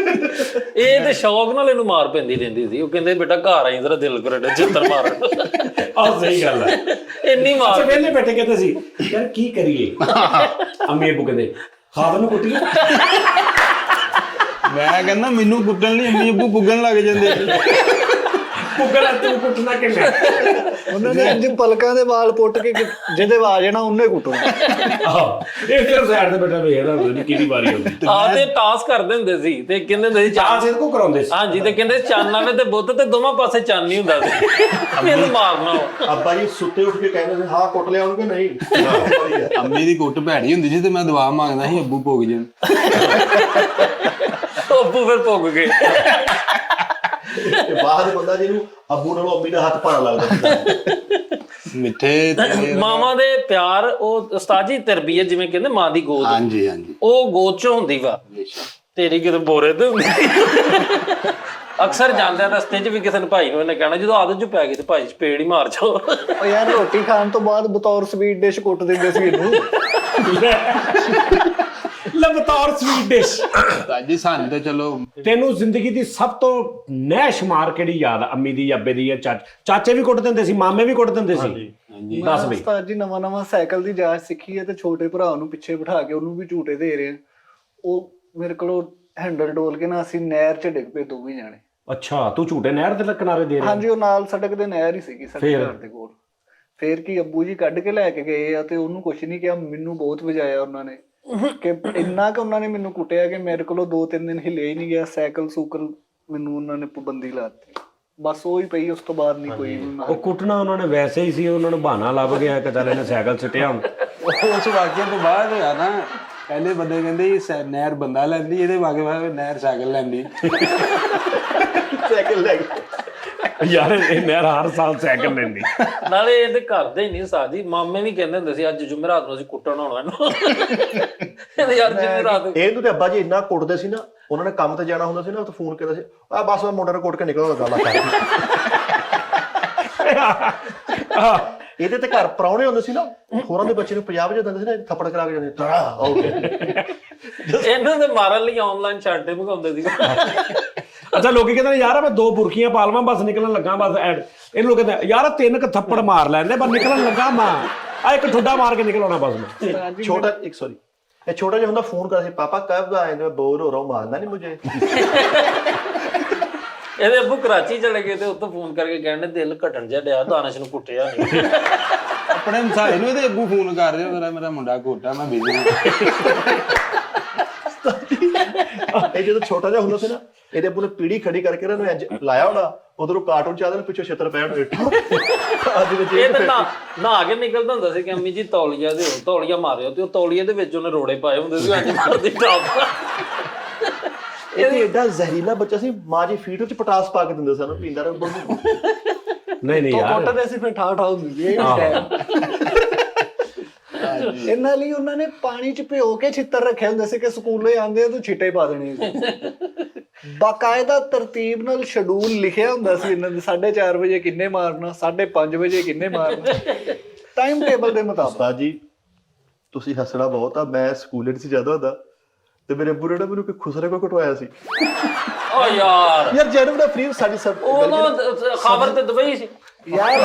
[SPEAKER 3] ਇਹ ਤੇ ਸ਼ੌਕ ਨਾਲ ਇਹਨੂੰ ਮਾਰ ਪੈਂਦੀ ਰਹਿੰਦੀ ਸੀ। ਉਹ ਕਹਿੰਦੇ ਬੇਟਾ ਘਰ ਆਈ ਜਰਾ ਦਿਲ ਕਰੇ ਜਿੱਤਰ ਮਾਰ।
[SPEAKER 1] ਆਹ ਸਹੀ ਗੱਲ ਹੈ।
[SPEAKER 3] ਇੰਨੀ ਮਾਰ
[SPEAKER 1] ਵੇਲੇ ਬੈਠੇ ਕਹਿੰਦੇ ਸੀ ਯਾਰ ਕੀ ਕਰੀਏ, ਅੰਮੀ ਅੱਬੂ ਕਹਿੰਦੇ ਖਾਦ ਨੂੰ ਕੁੱਟੀਏ।
[SPEAKER 4] ਮੈਂ ਕਹਿੰਦਾ ਮੈਨੂੰ ਕੁੱਟਣ ਲਈ ਅੰਮੀ ਅੱਬੂ ਪੁੱਗਣ ਲੱਗ ਜਾਂਦੇ।
[SPEAKER 1] ਪੁੱਗਣਾ ਤੂੰ ਕੁੱਟਣਾ ਕਿੰਨੇ?
[SPEAKER 2] ਉਹਨਾਂ ਨੇ ਇੰਜ ਪਲਕਾਂ ਦੇ ਵਾਲ ਪੁੱਟ ਕੇ ਜਿਹਦੇ ਆ ਜਾਣਾ ਉਹਨੇ ਕੁੱਟਣਾ।
[SPEAKER 1] ਆਹੋ ਇਹ ਫਿਰ ਸਾਈਡ ਤੇ ਬੈਠਾ ਵੇਖਦਾ ਹੁੰਦਾ ਕਿਹਦੀ ਵਾਰੀ ਆਉਂਦੀ।
[SPEAKER 3] ਤੇ ਟਾਸ ਕਰਦੇ ਹੁੰਦੇ ਸੀ ਤੇ ਕਹਿੰਦੇ ਹੁੰਦੇ ਸੀ
[SPEAKER 1] ਚਾਹ ਸਿਰ ਕੋ ਕਰਾਉਂਦੇ ਸੀ।
[SPEAKER 3] ਹਾਂਜੀ, ਤੇ ਕਹਿੰਦੇ ਚੰਨ ਆਵੇ ਤੇ ਬੁੱਧ ਤੇ ਦੋਵਾਂ ਪਾਸੇ ਚੰਨ ਹੀ ਹੁੰਦਾ ਸੀ। ਇਹਨੂੰ ਮਾਰਨਾ
[SPEAKER 5] ਅੱਬਾ ਜੀ ਸੁੱਤੇ ਉੱਠ ਕੇ ਕਹਿੰਦੇ ਸੀ ਹਾਂ ਕੁੱਟ ਲਿਆਉਣਗੇ ਨਹੀਂ।
[SPEAKER 4] ਅੰਮੀ ਦੀ ਕੁੱਟ ਭੈੜੀ ਹੁੰਦੀ ਸੀ ਤੇ ਮੈਂ ਦੁਆ ਮੰਗਦਾ ਸੀ ਅੱਬੂ ਪੁੱਗ ਜਾਣ।
[SPEAKER 3] ਅੱਬੂ ਫਿਰ ਪੁੱਗ ਗਏ।
[SPEAKER 5] ਤੇ ਬਾਅਦ ਬੰਦਾ ਜਿਹਨੂੰ ਅੱਬੂ ਨਾਲੋਂ ਅੰਮੀ ਦਾ ਹੱਥ ਭਾਰਾ ਲੱਗਦਾ ਸੀ।
[SPEAKER 4] ਮਿੱਠੇ
[SPEAKER 3] ਮਾਵਾਂ ਦੇ ਪਿਆਰ, ਉਹ ਉਸਤਾਦ ਜੀ ਤਰਬੀਅਤ ਜਿਵੇਂ ਕਹਿੰਦੇ ਮਾਂ ਦੀ ਗੋਦ,
[SPEAKER 4] ਹਾਂਜੀ ਹਾਂਜੀ
[SPEAKER 3] ਉਹ ਗੋਦ ਚ ਹੁੰਦੀ ਵਾ। ਤੇਰੀ ਕਿਤੇ ਬੋਰੇ ਤੇ ਹੁੰਦੀ। ਅਕਸਰ ਜਾਂਦਿਆਂ ਰਸਤੇ 'ਚ ਵੀ ਕਿਸੇ ਨੂੰ ਭਾਈ ਨੂੰ ਇਹਨੇ ਕਹਿਣਾ ਜਦੋਂ ਆਦਤ 'ਚ ਪੈ ਗਈ ਤੇ ਭਾਈ ਚਪੇੜ ਹੀ ਮਾਰ ਜਾਓ।
[SPEAKER 2] ਉਹ ਯਾਰ ਰੋਟੀ ਖਾਣ ਤੋਂ ਬਾਅਦ ਬਤੌਰ ਸਵੀਟ ਡਿਸ਼ ਕੁੱਟ ਦਿੰਦੇ ਸੀ ਇਹਨੂੰ।
[SPEAKER 1] ਲੈ ਬਤੌਰ ਸਵੀਟ ਡਿਸ਼।
[SPEAKER 4] ਜੀ ਸਾਨੂੰ ਤੇ ਚਲੋ
[SPEAKER 1] ਤੈਨੂੰ ਜ਼ਿੰਦਗੀ ਦੀ ਸਭ ਤੋਂ ਨਹਿਸ਼ਮਾਰ ਕਿਹੜੀ ਯਾਦ ਆ ਅੰਮੀ ਦੀ, ਅੱਬੇ ਦੀ ਜਾਂ ਚਾਚੇ ਵੀ ਕੁੱਟ ਦਿੰਦੇ ਸੀ, ਮਾਮੇ ਵੀ ਕੁੱਟ ਦਿੰਦੇ ਸੀ? ਦੱਸ ਬਈ।
[SPEAKER 2] ਉਸਤਾਦ ਜੀ ਨਵਾਂ ਸਾਈਕਲ ਦੀ ਜਾਂਚ ਸਿੱਖੀ ਹੈ ਤੇ ਛੋਟੇ ਭਰਾ ਨੂੰ ਪਿੱਛੇ ਬਿਠਾ ਕੇ ਉਹਨੂੰ ਵੀ ਝੂਟੇ ਦੇ ਰਹੇ ਆ। ਉਹ ਮੇਰੇ ਕੋਲੋਂ ਹੈਂਡਲ ਡੋਲ ਕੇ ਨਾ ਅਸੀਂ ਨਹਿਰ 'ਚ ਡਿੱਗ ਪਏ ਦੋਵੇਂ ਜਾਣੇ।
[SPEAKER 1] ਅੱਛਾ ਤੂੰ ਝੂਟੇ ਨਹਿਰ ਦੇ ਕਿਨਾਰੇ ਦੇ ਰਿਹਾ?
[SPEAKER 2] ਹਾਂਜੀ, ਉਹ ਨਾਲ ਸੜਕ ਦੇ ਨਹਿਰ ਹੀ ਸੀਗੀ ਸਾਡੇ ਘਰ ਦੇ ਕੋਲ। ਫੇਰ ਕੀ ਅੱਬੂ ਜੀ ਕੱਢ ਕੇ ਲੈ ਕੇ ਗਏ ਆ ਤੇ ਉਹਨੂੰ ਕੁਛ ਨਹੀਂ ਕਿਹਾ, ਮੈਨੂੰ ਬਹੁਤ ਵਜਾਇਆ ਉਹਨਾਂ ਨੇ ਕਿ ਇੰਨਾ ਕਿ ਉਹਨਾਂ ਨੇ ਮੈਨੂੰ ਕੁੱਟਿਆ ਕਿ ਮੇਰੇ ਕੋਲੋਂ 2-3 ਦਿਨ ਹਿੱਲਿਆ ਹੀ ਨਹੀਂ ਗਿਆ। ਸਾਈਕਲ ਸੂਕਲ ਮੈਨੂੰ ਉਹਨਾਂ ਨੇ ਪਾਬੰਦੀ ਲਾਤੀ, ਬਸ ਉਹ ਹੀ ਪਈ। ਉਸ ਤੋਂ ਬਾਅਦ ਨਹੀਂ ਕੋਈ।
[SPEAKER 1] ਉਹ ਕੁੱਟਣਾ ਉਹਨਾਂ ਨੇ ਵੈਸੇ ਹੀ ਸੀ, ਉਹਨਾਂ ਨੂੰ ਬਹਾਨਾ ਲੱਭ ਗਿਆ ਕਿ ਚੱਲ ਇਹਨੇ ਸਾਈਕਲ ਸਿੱਟਿਆ ਹੁਣ।
[SPEAKER 4] ਉਸ ਵਾਕਿਆ ਤੋਂ ਬਾਅਦ ਹੋਇਆ ਨਾ, ਪਹਿਲੇ ਬੰਦੇ ਕਹਿੰਦੇ ਇਹ ਨਹਿਰ ਬੰਦਾ ਲੈਂਦੀ, ਇਹਦੇ ਵਾਗੇ ਨਹਿਰ ਸਾਈਕਲ ਲੈਂਦੀ।
[SPEAKER 5] ਸਾਈਕਲ ਲੈ ਕੇ
[SPEAKER 1] ਯਾਰ ਇਹ ਨਹਿਰ ਹਰ ਸਾਲ ਸਾਈਕਲ ਲੈਂਦੀ।
[SPEAKER 3] ਨਾਲੇ ਇਹਦੇ ਘਰ ਦੇ ਹੀ ਨਹੀਂ ਸਾਜੀ, ਮਾਮੇ ਵੀ ਕਹਿੰਦੇ ਹੁੰਦੇ ਸੀ ਅੱਜ ਜੁਮੇਰਾਤ ਨੂੰ ਅਸੀਂ ਕੁੱਟਣ ਆਉਣਾ ਇਹਨੂੰ। ਇਹਦੇ ਯਾਰ ਜੁਮੇਰਾਤ
[SPEAKER 5] ਇਹਨੂੰ ਤੇ ਅੱਬਾ ਜੀ ਇੰਨਾ ਕੁੱਟਦੇ ਸੀ ਨਾ, ਉਹਨਾਂ ਨੇ ਕੰਮ ਤੇ ਜਾਣਾ ਹੁੰਦਾ ਸੀ ਨਾ ਤਾਂ ਫੋਨ ਕਰਦਾ ਸੀ ਆ ਬਸ ਮੈਂ ਮੁੰਡੇ ਨੂੰ ਕੁੱਟ ਕੇ ਨਿਕਲਦਾ ਗੱਲ ਕਰ। ਇਹਦੇ ਤੇ ਘਰ ਪ੍ਰਾਹੁਣੇ ਹੁੰਦੇ ਸੀ ਨਾ, ਹੋਰਾਂ ਦੇ ਬੱਚੇ ਨੂੰ ਪੰਜਾਬ ਚ ਦਿੰਦੇ ਸੀ ਨਾ, ਥੱਪੜ ਕਰਾ ਕੇ ਜਾਂਦੇ ਤੜਾ ਓਕੇ।
[SPEAKER 3] ਇਹਨੂੰ ਤੇ ਮਾਰਨ ਲਈ ਆਨਲਾਈਨ ਚਾਟੇ ਮੰਗਾਉਂਦੇ ਸੀ।
[SPEAKER 1] ਅੱਛਾ ਲੋਕੀ ਕਹਿੰਦੇ ਨੇ ਯਾਰ ਮੈਂ 2 ਬੁਰਕੀਆਂ ਪਾ ਲਵਾਂ ਬਸ ਨਿਕਲਣ ਲੱਗਾ ਬਸ ਐਡ। ਇਹਨੂੰ ਲੋਕ ਕਹਿੰਦੇ ਯਾਰ 3 ਕੁ ਥੱਪੜ ਮਾਰ ਲੈਂਦੇ ਬਸ ਨਿਕਲਣ ਲੱਗਾ ਮਾਂ, ਆ ਇੱਕ ਠੁੱਡਾ ਮਾਰ ਕੇ ਨਿਕਲ ਆਉਣਾ ਬਸ ਮੈਂ।
[SPEAKER 5] ਛੋਟਾ ਇੱਕ ਸੌਰੀ ਇਹ ਛੋਟਾ ਜਿਹਾ ਹੁੰਦਾ ਫੋਨ ਕਰਦਾ ਸੀ ਪਾਪਾ ਕਬ ਆਏ ਮੈਂ ਬੋਰ ਹੋ ਰਹਾ ਹੂੰ ਮਾਰਨਾ ਨਹੀਂ ਮੁਝੇ।
[SPEAKER 3] ਇਹਦੇ ਅੱਬੂ ਕਰਾਚੀ ਚਲੇ ਗਏ ਤੇ ਉੱਥੋਂ ਫੋਨ ਕਰਕੇ ਕਹਿੰਦੇ ਦਿਲ ਘਟਣ ਜਿਹਾ ਡਿਆ, ਦਾਨਿਸ਼ ਨੂੰ ਕੁੱਟਿਆ ਨਹੀਂ।
[SPEAKER 4] ਆਪਣੇ ਮਸਾਏ ਨੂੰ ਇਹਦੇ ਅੱਗੂ ਫੋਨ ਕਰ ਦਿਓ, ਮੇਰਾ ਮੁੰਡਾ ਕੋਟਾ ਮੈਂ ਬਿਜ਼ੀ।
[SPEAKER 5] ਇਹ ਜਦੋਂ ਛੋਟਾ ਜਿਹਾ ਹੁੰਦਾ ਸੀ ਨਾ, ਇਹਦੇ ਅੱਬੂ ਨੇ ਪੀੜੀ ਖੜੀ ਕਰਕੇ ਇਹਨਾਂ ਨੂੰ ਇੰਜ ਲਾਇਆ ਹੋਣਾ, ਉਧਰੋਂ ਕਾਰਟੂਨ ਚੱਲਦੇ ਨੇ ਪਿੱਛੋਂ ਛਿੱਤਰ ਪੈ ਹੋਣੇ।
[SPEAKER 3] ਇਹ ਤਾਂ ਨਹਾ ਕੇ ਨਿਕਲਦਾ ਹੁੰਦਾ ਸੀ ਕਿ ਅੰਮੀ ਜੀ ਤੌਲੀਆ ਦਿਓ, ਤੌਲੀਆ ਮਾਰਿਓ, ਤੇ ਉਹ ਤੌਲੀਏ ਦੇ ਵਿੱਚ ਉਹਨੇ ਰੋੜੇ ਪਾਏ ਹੁੰਦੇ ਸੀ ਅੱਜ ਮਾਰਦੀ ਟਾਪ।
[SPEAKER 5] ਇਹ ਤੇ ਏਡਾ ਜ਼ਹਿਰੀਲਾ ਬੱਚਾ ਸੀ, ਮਾਂ ਜੀ ਫੀਡ ਵਿੱਚ ਪਟਾਸ ਪਾ ਕੇ ਦਿੰਦੇ ਸਨ, ਪੀਂਦਾ ਰਿਹਾ।
[SPEAKER 1] ਨਹੀਂ ਯਾਰ
[SPEAKER 2] ਕੁੱਟਦੇ ਸੀ ਫਿਰ ਠਾ ਹੁੰਦੀ ਸੀ ਇਹਨਾਂ ਲਈ। ਉਹਨਾਂ ਨੇ ਪਾਣੀ 'ਚ ਭਿਓ ਕੇ ਛਿੱਤਰ ਰੱਖੇ ਹੁੰਦੇ ਸੀ ਕਿ ਸਕੂਲੋਂ ਆਉਂਦੇ ਆ ਤੂੰ ਛਿੱਟੇ ਪਾ ਦੇਣੇ ਸੀ। ਬਾਕਾਇਦਾ ਤਰਤੀਬ ਨਾਲ ਸ਼ਡਿਊਲ ਲਿਖਿਆ ਹੁੰਦਾ ਸੀ ਇਹਨਾਂ ਦੇ 4:30 ਵਜੇ ਕਿੰਨੇ ਮਾਰਨਾ, 5:30 ਵਜੇ ਕਿੰਨੇ ਮਾਰਨਾ, ਟਾਈਮ ਟੇਬਲ ਦੇ ਮੁਤਾਬਕ।
[SPEAKER 5] ਉਸਤਾਦ ਜੀ ਤੁਸੀਂ ਹੱਸਣਾ ਬਹੁਤ ਆ, ਮੈਂ ਸਕੂਲ ਵਿੱਚ ਜ਼ਿਆਦਾ ਹੁੰਦਾ ਤੇ ਮੇਰੇ ਅੱਬੂ ਨੇ ਨਾ ਮੈਨੂੰ ਕੋਈ ਖੁਸਰੇ ਕੋ ਕਟਵਾਇਆ ਸੀ।
[SPEAKER 3] ਓ ਯਾਰ
[SPEAKER 5] ਯਾਰ ਜੈਨੂਨ ਦਾ ਫ੍ਰੀ ਸਾਡੀ ਸਭ
[SPEAKER 3] ਉਹ ਖਬਰ ਤੇ ਦੁਬਈ ਸੀ
[SPEAKER 2] ਯਾਰ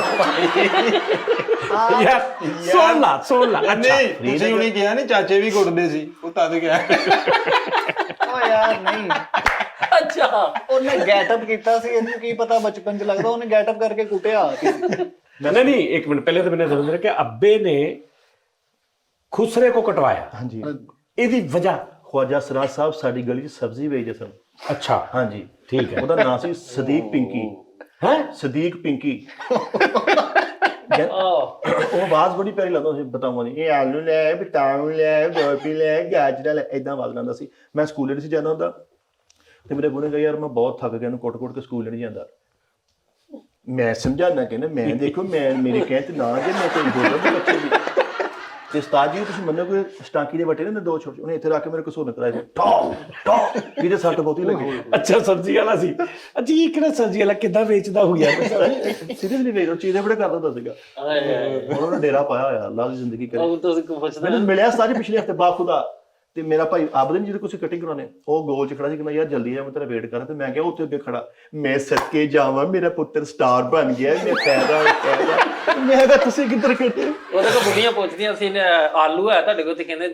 [SPEAKER 1] ਯਾਰ ਸੁਣ ਲਾ ਅੱਛਾ
[SPEAKER 4] ਨਹੀਂ ਤੁਸੀਂ ਹੁਣੀ ਕਿਹਾ ਨਹੀਂ ਚਾਚੇ ਵੀ ਕੁੱਟਦੇ ਸੀ, ਉਹ ਤਦ ਕਿਹਾ।
[SPEAKER 2] ਓ ਯਾਰ ਨਹੀਂ,
[SPEAKER 3] ਅੱਛਾ
[SPEAKER 2] ਉਹਨੇ ਗੈਟਅਪ ਕੀਤਾ ਸੀ, ਇਹਨੂੰ ਕੀ ਪਤਾ ਬਚਪਨ ਚ ਲੱਗਦਾ ਉਹਨੇ ਗੈਟਅਪ ਕਰਕੇ ਕੁੱਟਿਆ
[SPEAKER 1] नहीं एक मिनट पहले तो मैंने समझ कि अब्बे ने खुसरे को कटवाया
[SPEAKER 5] ਹਾਂਜੀ
[SPEAKER 1] ਇਹਦੀ ਵਜ੍ਹਾ
[SPEAKER 5] ਖਵਾਜਾ ਸਰਾਜ ਸਾਹਿਬ ਸਾਡੀ ਗਲੀ 'ਚ ਸਬਜ਼ੀ ਵੇਚਦੇ ਸਨ।
[SPEAKER 1] ਅੱਛਾ
[SPEAKER 5] ਹਾਂਜੀ
[SPEAKER 1] ਠੀਕ ਹੈ
[SPEAKER 5] ਉਹਦਾ ਨਾਂ ਸੀ ਸਦੀਕ ਪਿੰਕੀ।
[SPEAKER 1] ਹੈ
[SPEAKER 5] ਸਦੀਕ ਪਿੰਕੀ। ਉਹ ਆਵਾਜ਼ ਬੜੀ ਪਿਆਰੀ ਲੱਗਦਾ ਸੀ, ਬਤਾਵਾਂ ਨਹੀਂ, ਇਹ ਆਲੂ ਲੈ, ਬਤਾਉ ਲੈ, ਗੋਭੀ ਲੈ, ਗਾਜਰਾਂ ਲੈ, ਏਦਾਂ ਆਵਾਜ਼ ਲਾਉਂਦਾ ਸੀ। ਮੈਂ ਸਕੂਲ ਨਹੀਂ ਸੀ ਜਾਂਦਾ ਹੁੰਦਾ ਤੇ ਮੇਰੇ ਬੁਣੇ ਯਾਰ ਮੈਂ ਬਹੁਤ ਥੱਕ ਗਿਆ, ਇਹਨੂੰ ਕੁੱਟ-ਕੁੱਟ ਕੇ ਸਕੂਲ ਨਹੀਂ ਜਾਂਦਾ। ਮੈਂ ਸਮਝਾਉਣਾ ਕਹਿੰਦਾ ਮੈਂ ਦੇਖੋ ਮੈਂ ਮੇਰੇ ਕਹਿਣ ਤੇ ਨਾ ਜੇ ਮੈਂ ਕੋਈ ਬੋਲਦਾ ਬੱਚੇ ਦੀ ਤੇ ਉਸਤਾਦ ਜੀ ਤੁਸੀਂ ਮੰਨੋਗੇ ਸਟਾਂਕੀ ਦੇ ਬਟੇ ਨੇ ਦੋ ਛੋਟੇ, ਉਹਨੇ ਇੱਥੇ ਰੱਖ ਕੇ ਮੇਰੇ ਕੋਲ ਸੋਨ ਕਰਾਇਆ ਟਾ ਟਾ, ਇਹਦੇ ਸੱਟ ਬਹੁਤੀ ਲੱਗੀ।
[SPEAKER 1] ਅੱਛਾ ਸਬਜ਼ੀ ਵਾਲਾ ਸੀ। ਅੱਛਾ ਇਹ ਕਿਹੜਾ ਸਬਜ਼ੀ ਵਾਲਾ ਕਿੱਦਾਂ ਵੇਚਦਾ ਹੋ ਗਿਆ?
[SPEAKER 5] ਸੀਰੀਅਸਲੀ ਵੇਖ ਲਓ ਚੀਜ਼ ਬੜੇ ਕਰਦਾ ਹੁੰਦਾ ਸੀਗਾ। ਉਹਨਾਂ ਨੇ ਡੇਰਾ ਪਾਇਆ ਹੋਇਆ, ਅੱਲਾਹ ਦੀ ਜ਼ਿੰਦਗੀ ਕਰੇ।
[SPEAKER 3] ਉਹ ਤੁਸੀਂ ਪੁੱਛਦੇ
[SPEAKER 5] ਮੈਨੂੰ ਮਿਲਿਆ ਸਾਰੀ ਪਿਛਲੇ ਹਫਤੇ ਬਾਖੁਦਾ ਤੇ ਮੇਰਾ ਭਾਈ ਆਬਦਨ ਜਿਹਦੇ ਕੋਲ ਕਟਿੰਗ ਕਰਾਉਣੇ, ਉਹ ਗੋਲ ਚ ਖੜਾ ਸੀ, ਕਹਿੰਦਾ ਯਾਰ ਜਲਦੀ ਆ ਮੈਂ ਤੇਰਾ ਵੇਟ ਕਰਾਂ। ਤੇ ਮੈਂ ਕਿਹਾ ਉੱਥੇ ਅੱਗੇ ਖੜਾ, ਮੈਂ ਸਦਕੇ ਜਾਵਾਂ ਮੇਰਾ ਪੁੱਤਰ ਸਟਾਰ ਬਣ ਗਿਆ, ਮੈਂ ਫਾਇਦਾ ਮੈਂ ਕਿਹਾ ਤੁਸੀਂ ਕਿੱਧਰ ਕੱਟੇ?
[SPEAKER 3] ਉਹਦੇ ਕੋਲ ਬੁੱਢੀਆਂ ਪੁੱਛਦੀਆਂ ਸੀ ਆਲੂ ਹੈ ਤੁਹਾਡੇ ਕੋਲ ਤੇ ਕਹਿੰਦੇ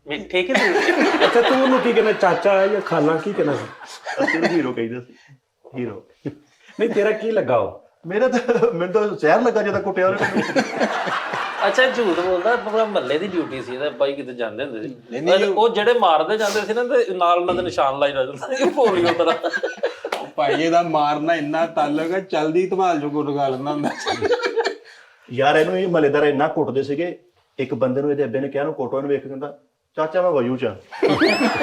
[SPEAKER 3] ਮਿੱਠੇ ਕਿ
[SPEAKER 1] ਅੱਛਾ ਤੂੰ ਉਹਨੂੰ ਕੀ ਕਹਿੰਦਾ, ਚਾਚਾ ਜਾਂ ਖਾਲਾ ਕੀ ਕਹਿੰਦਾ ਸੀ?
[SPEAKER 5] ਅਸੀਂ ਹੀਰੋ ਕਹਿੰਦੇ ਸੀ, ਹੀਰੋ।
[SPEAKER 1] ਨਹੀਂ ਤੇਰਾ ਕੀ ਲੱਗਾ ਉਹ?
[SPEAKER 5] ਮੇਰਾ ਤਾਂ ਮੈਨੂੰ ਤਾਂ ਜ਼ਹਿਰ ਲੱਗਾ ਜਦੋਂ ਕੁੱਟਿਆ ਉਹਨੇ।
[SPEAKER 3] ਅੱਛਾ ਝੂਠ ਬੋਲਦਾ, ਪੂਰਾ ਮਹੱਲੇ ਦੀ ਡਿਊਟੀ ਸੀ ਇਹਦਾ, ਬਾਈ ਕਿਤੇ ਜਾਂਦੇ ਹੁੰਦੇ ਸੀ ਉਹ ਜਿਹੜੇ ਮਾਰਦੇ ਜਾਂਦੇ ਸੀ ਨਾ ਤੇ ਨਾਲ ਉਹਨਾਂ ਦੇ ਨਿਸ਼ਾਨ ਲਾਈ ਜਾਂਦੇ ਸੀ ਪੋਲੀਓ ਤਰ੍ਹਾਂ।
[SPEAKER 4] ਭਾਈ ਇਹਦਾ ਮਾਰਨਾ ਇੰਨਾ ਤਾਲੁਕ ਹੈ, ਚਲਦੀ ਧਮਾਲ ਜੋ ਗੁੱਟ ਗਾ ਲੈਂਦਾ ਹੁੰਦਾ।
[SPEAKER 5] ਯਾਰ ਇਹਨੂੰ ਇਹ ਮਹੱਲੇਦਾਰ ਇੰਨਾ ਕੁੱਟਦੇ ਸੀਗੇ, ਇੱਕ ਬੰਦੇ ਨੂੰ ਇਹਦੇ ਅੱਬੇ ਨੇ ਕਿਹਾ ਨੂੰ ਕੋਟੋ ਨੂੰ ਵੇਖ ਕੇ ਕਹਿੰਦਾ ਚਾਚਾ ਮੈਂ ਵਯੂ ਚ ਆ।